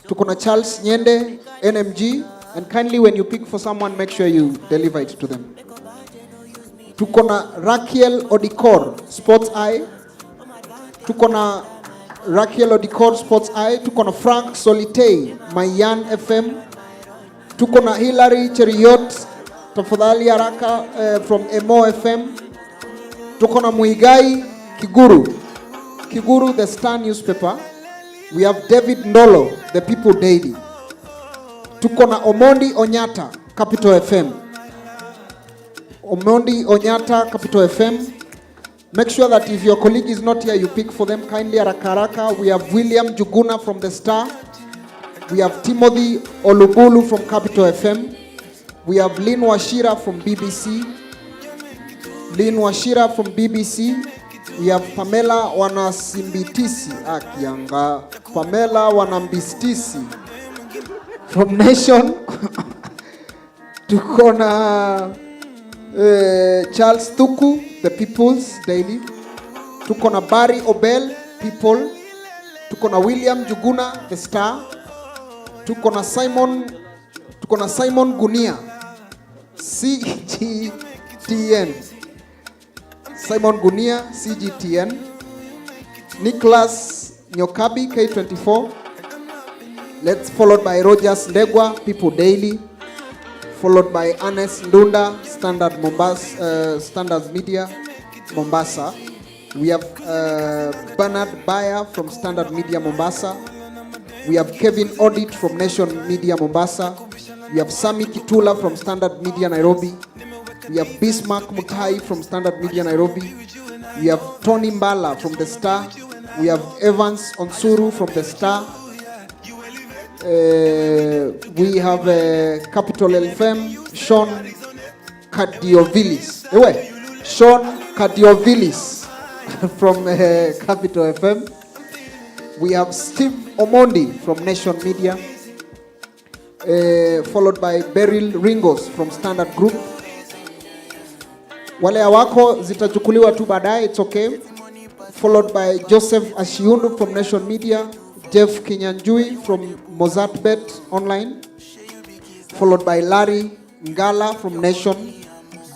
Tuko na Charles Nyende, NMG, and kindly when you pick for someone, make sure you deliver it to them. Tuko na Raquel Odikor, Sports Eye. Tuko na Raquel Odikor, Sports Eye. Tuko na Frank Solitei, Mayan FM. Tuko na Hilary Cheriot, tafadhali haraka, from Emo FM. Tuko na Muigai Kiguru, the Star newspaper. We have David Ndolo, the People Daily. Tuko na Omondi Onyata, Capital FM. Omondi Onyata, Capital FM. Make sure that if your colleague is not here, you pick for them kindly. Arakaraka. We have William Juguna from the Star. We have Timothy Olubulu from Capital FM. We have Lynn Washira from BBC. We have Pamela Wanasimbitisi. Pamela Wanambistisi from Nation. tuko na Charles Thuku, The People's Daily. Tuko na Barry Obel, People. Tuko na William Juguna, The Star. Tuko na Simon Gunia, CGTN. Simon Gunia, CGTN. Nicholas Nyokabi, K24. Let's followed by Rogers Ndegwa, People Daily. Followed by Anes Ndunda, Standard Media, Mombasa. We have Bernard Bayer from Standard Media, Mombasa. We have Kevin Audit from Nation Media, Mombasa. We have Sami Kitula from Standard Media, Nairobi. We have Bismarck Mutai from Standard Media, Nairobi. We have Tony Mbala from The Star. We have Evans Onsuru from The Star. We have Capital FM, Sean Kadiovilis. Sean Kadiovilis from Capital FM. We have Steve Omondi from Nation Media, followed by Beryl Ringos from Standard Group. Wale awako zitachukuliwa tu baadaye, it's okay. Followed by Joseph Ashiundu from Nation Media, Jeff Kinyanjui from Mozartbet Online, followed by Larry Ngala from Nation,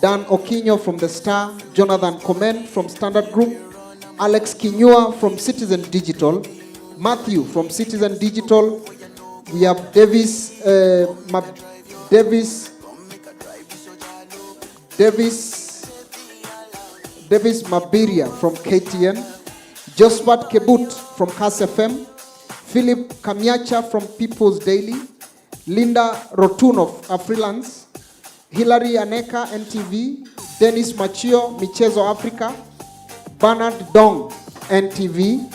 Dan Okinyo from The Star, Jonathan Komen from Standard Group, Alex Kinyua from Citizen Digital, Matthew from Citizen Digital. We have Davis Mabiria from KTN, Josephat Kebut from Kass FM, Philip Kamiacha from People's Daily, Linda Rotunov, a freelance, Hilary Aneka, NTV, Dennis Machio, Michezo Africa, Bernard Dong, NTV.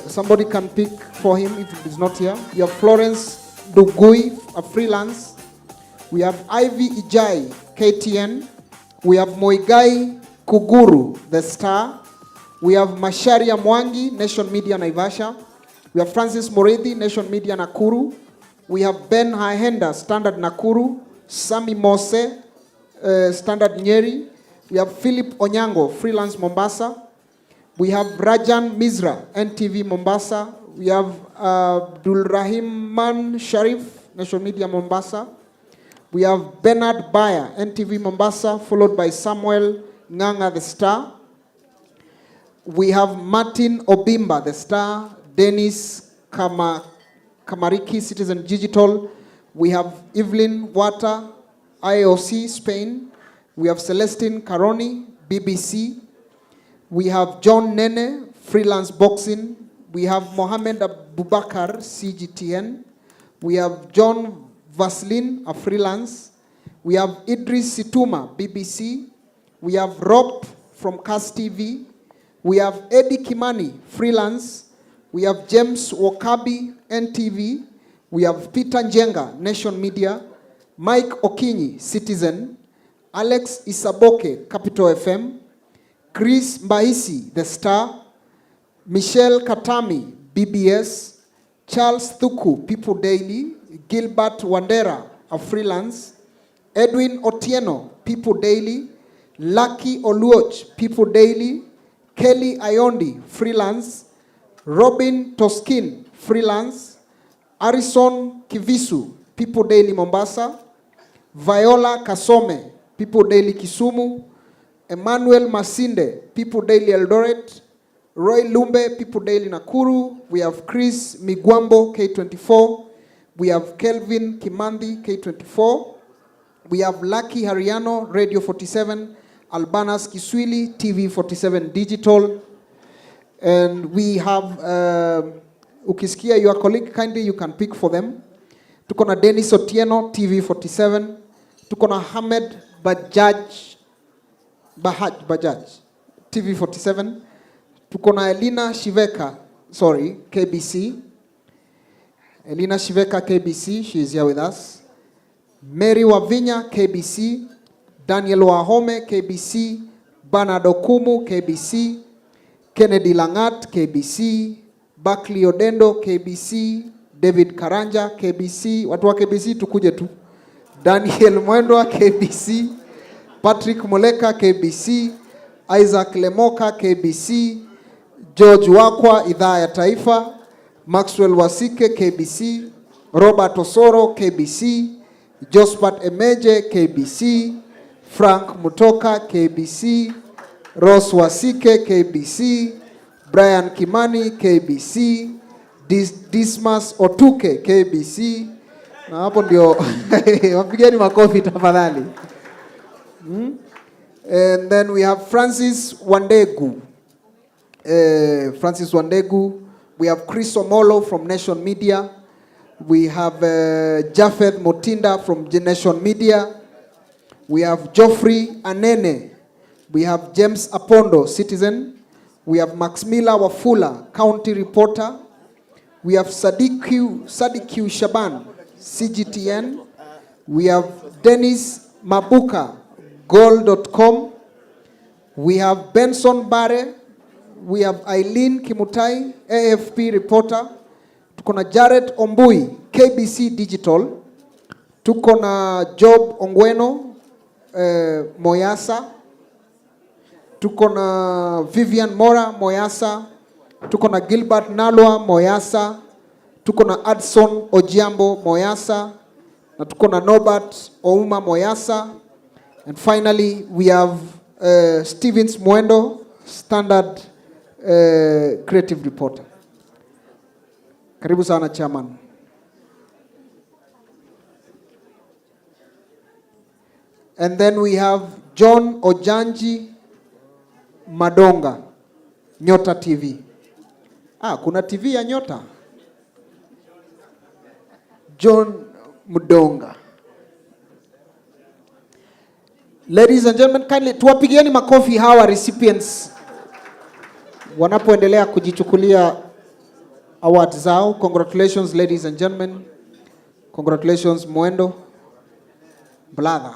Somebody can pick for him if he is not here. We have Florence Dugui, a freelance. We have Ivy Ijai, KTN. We have Moigai Kuguru, The Star. We have Masharia Mwangi, Nation Media Naivasha. We have Francis Moredi, Nation Media Nakuru. We have Ben Haihenda, Standard Nakuru. Sami Mose, Standard Nyeri. We have Philip Onyango, freelance Mombasa. We have Rajan Mizra, NTV Mombasa. We have Abdul Rahman Sharif, Nation Media Mombasa. We have Bernard Bayer, NTV Mombasa, followed by Samuel Nganga, The Star. We have Martin Obimba, The Star. Dennis Kamariki, Citizen Digital. We have Evelyn Wata, IOC, Spain. We have Celestine Caroni, BBC. We have John Nene, freelance boxing. We have Mohamed Abubakar, CGTN. We have John Vaslin, a freelance. We have Idris Situma, BBC. We have Rob from Kass TV. We have Eddie Kimani, freelance. We have James Wakabi, NTV. We have Peter Njenga, Nation Media. Mike Okinyi, Citizen. Alex Isaboke, Capital FM. Chris Mbaisi, The Star. Michelle Katami, BBS. Charles Thuku, People Daily. Gilbert Wandera, a freelance. Edwin Otieno, People Daily. Lucky Oluoch, People Daily. Kelly Ayondi, freelance. Robin Toskin, freelance. Arison Kivisu, People Daily Mombasa. Viola Kasome, People Daily Kisumu. Emmanuel Masinde, People Daily Eldoret. Roy Lumbe, People Daily Nakuru. We have Chris Migwambo, K24. We have Kelvin Kimandi, K24. We have Lucky Hariano, Radio 47. Albanas Kiswili, TV 47 Digital. And we have, ukisikia your colleague, kindly you can pick for them. Tuko na Dennis Otieno, TV 47. Tuko na Hamed Bajaj, TV 47. Tuko na Elina Shiveka, KBC. Elina Shiveka, KBC, she is here with us. Mary Wavinya, KBC. Daniel Wahome, KBC. Bernard Okumu, KBC. Kennedy Langat, KBC. Bakli Odendo, KBC. David Karanja, KBC. Watu wa KBC tukuje tu. Daniel Mwendwa KBC, Patrick Moleka KBC, Isaac Lemoka KBC, George Wakwa idhaa ya taifa, Maxwell Wasike KBC, Robert Osoro KBC, Jospat Emeje KBC, Frank Mutoka KBC, Ross Wasike KBC, Brian Kimani KBC, Dismas Otuke KBC. Na hapo ndio wapigeni makofi tafadhali. And then we have Francis Wandegu. Francis Wandegu. We have Chris Omolo from Nation Media. We have Jafeth Motinda from Nation Media. We have Geoffrey Anene. We have James Apondo, Citizen. We have Max Miller Wafula, County Reporter. We have Sadiku Shaban, CGTN. We have Dennis Mabuka, Goal.com. We have Benson Bare. We have Eileen Kimutai, AFP reporter. Tuko na Jared Ombui, KBC Digital. Tuko na Job Ongweno, Moyasa. Tuko na Vivian Mora, Moyasa. Tuko na Gilbert Nalwa, Moyasa. Tuko na Adson Ojiambo, Moyasa. Na tuko na Norbert Ouma, Moyasa. And finally, we have Stevens Mwendo, Standard creative reporter. Karibu sana chairman. And then we have John Ojanji Madonga, Nyota TV. Kuna TV ya Nyota. John Mudonga. Ladies and gentlemen, kindly tuwapigieni makofi hawa recipients wanapoendelea kujichukulia awards zao. Congratulations ladies and gentlemen. Congratulations Mwendo. Brother.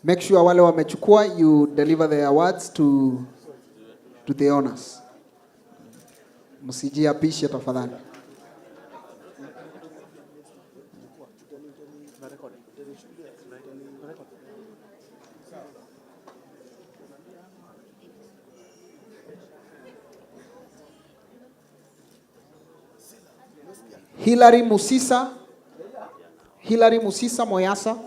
Make sure wale wamechukua you deliver the awards to the honors. Msijiapishe tafadhali. Hilary Musisa Moyasa.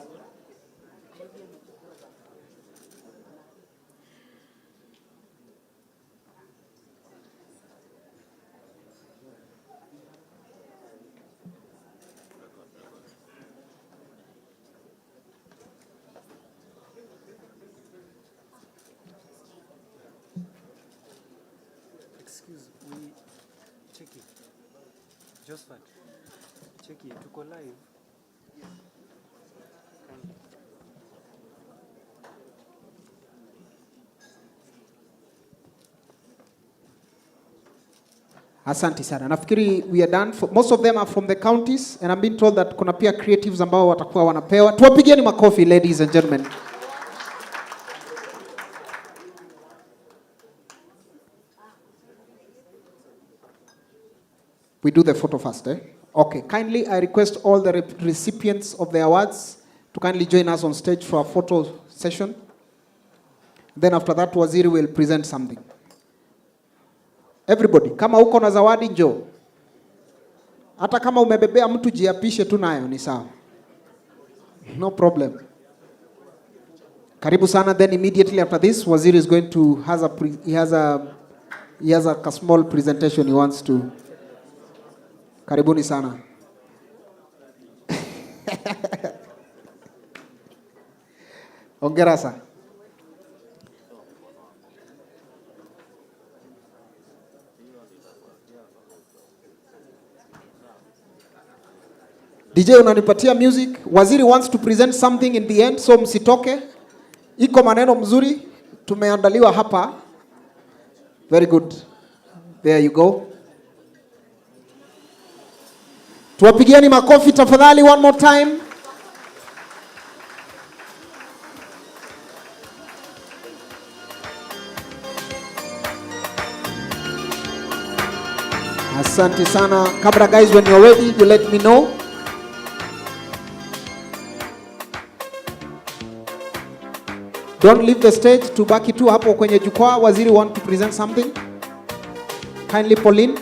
Excuse me, Cheki. Just that. Cheki, tuko live. Asante sana. Nafikiri we are done. Most of them are from the counties and I'm being told that kuna pia creatives ambao watakuwa wanapewa. Tuwapigieni makofi ladies and gentlemen. We do the photo first, eh? Okay, kindly I request all the recipients of the awards to kindly join us on stage for a photo session. Then after that, Waziri will present something. Everybody, kama uko na zawadi njoo. Hata kama umebebea mtu jiapishe tu nayo ni sawa. No problem. Karibu sana. Then immediately after this, Waziri is going to he has a small presentation he wants to. Karibuni sana. Hongera sana. DJ unanipatia music. Waziri wants to present something in the end, so msitoke. Iko maneno mzuri tumeandaliwa hapa. Very good. There you go. Tuwapigieni makofi tafadhali one more time. Asante. Asante sana. Camera guys, when you're ready, you let me know. Don't leave the stage. Tubaki tu hapo kwenye jukwaa. Waziri want to present something. Kindly Pauline.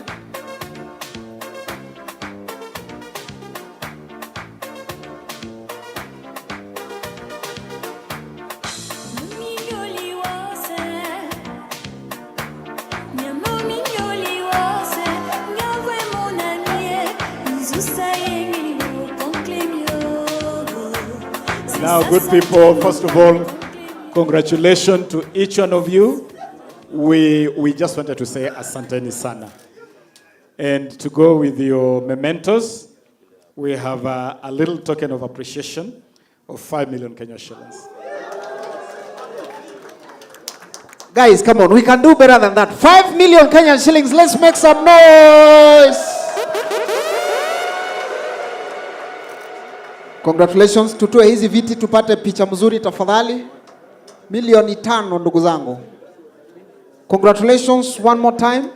Now, good people, first of all, congratulations to each one of you. We just wanted to say asanteni sana. And to go with your mementos, we have a little token of appreciation of 5 million Kenya shillings. Guys, come on, we can do better than that. 5 million Kenyan shillings, let's make some noise. Congratulations, tutoe hizi viti tupate picha mzuri tafadhali. Milioni 5 ndugu zangu. Congratulations one more time.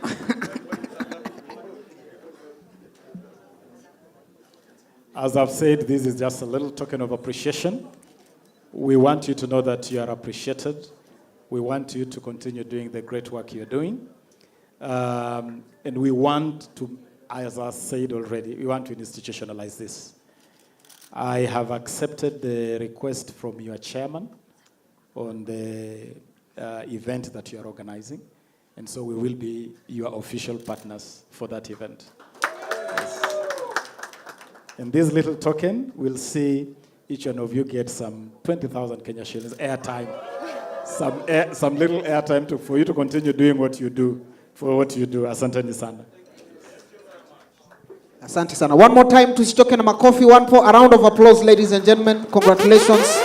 As I've said, this is just a little token of appreciation. We want you to know that you are appreciated. We want you to continue doing the great work you're doing. And we want to, as I said already, we want to institutionalize this. I have accepted the request from your chairman on the event that you are organizing. And so we will be your official partners for that event. Yes. And this little token, we'll see each one of you get some 20,000 Kenya shillings airtime. Some little airtime for you to continue doing what you do, for what you do. Asante sana. Asante sana. One more time, tusitoke na makofi. One for a round of applause, ladies and gentlemen. Congratulations.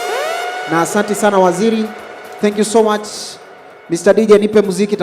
Na asante sana waziri. Thank you so much. Mr. DJ, nipe muziki.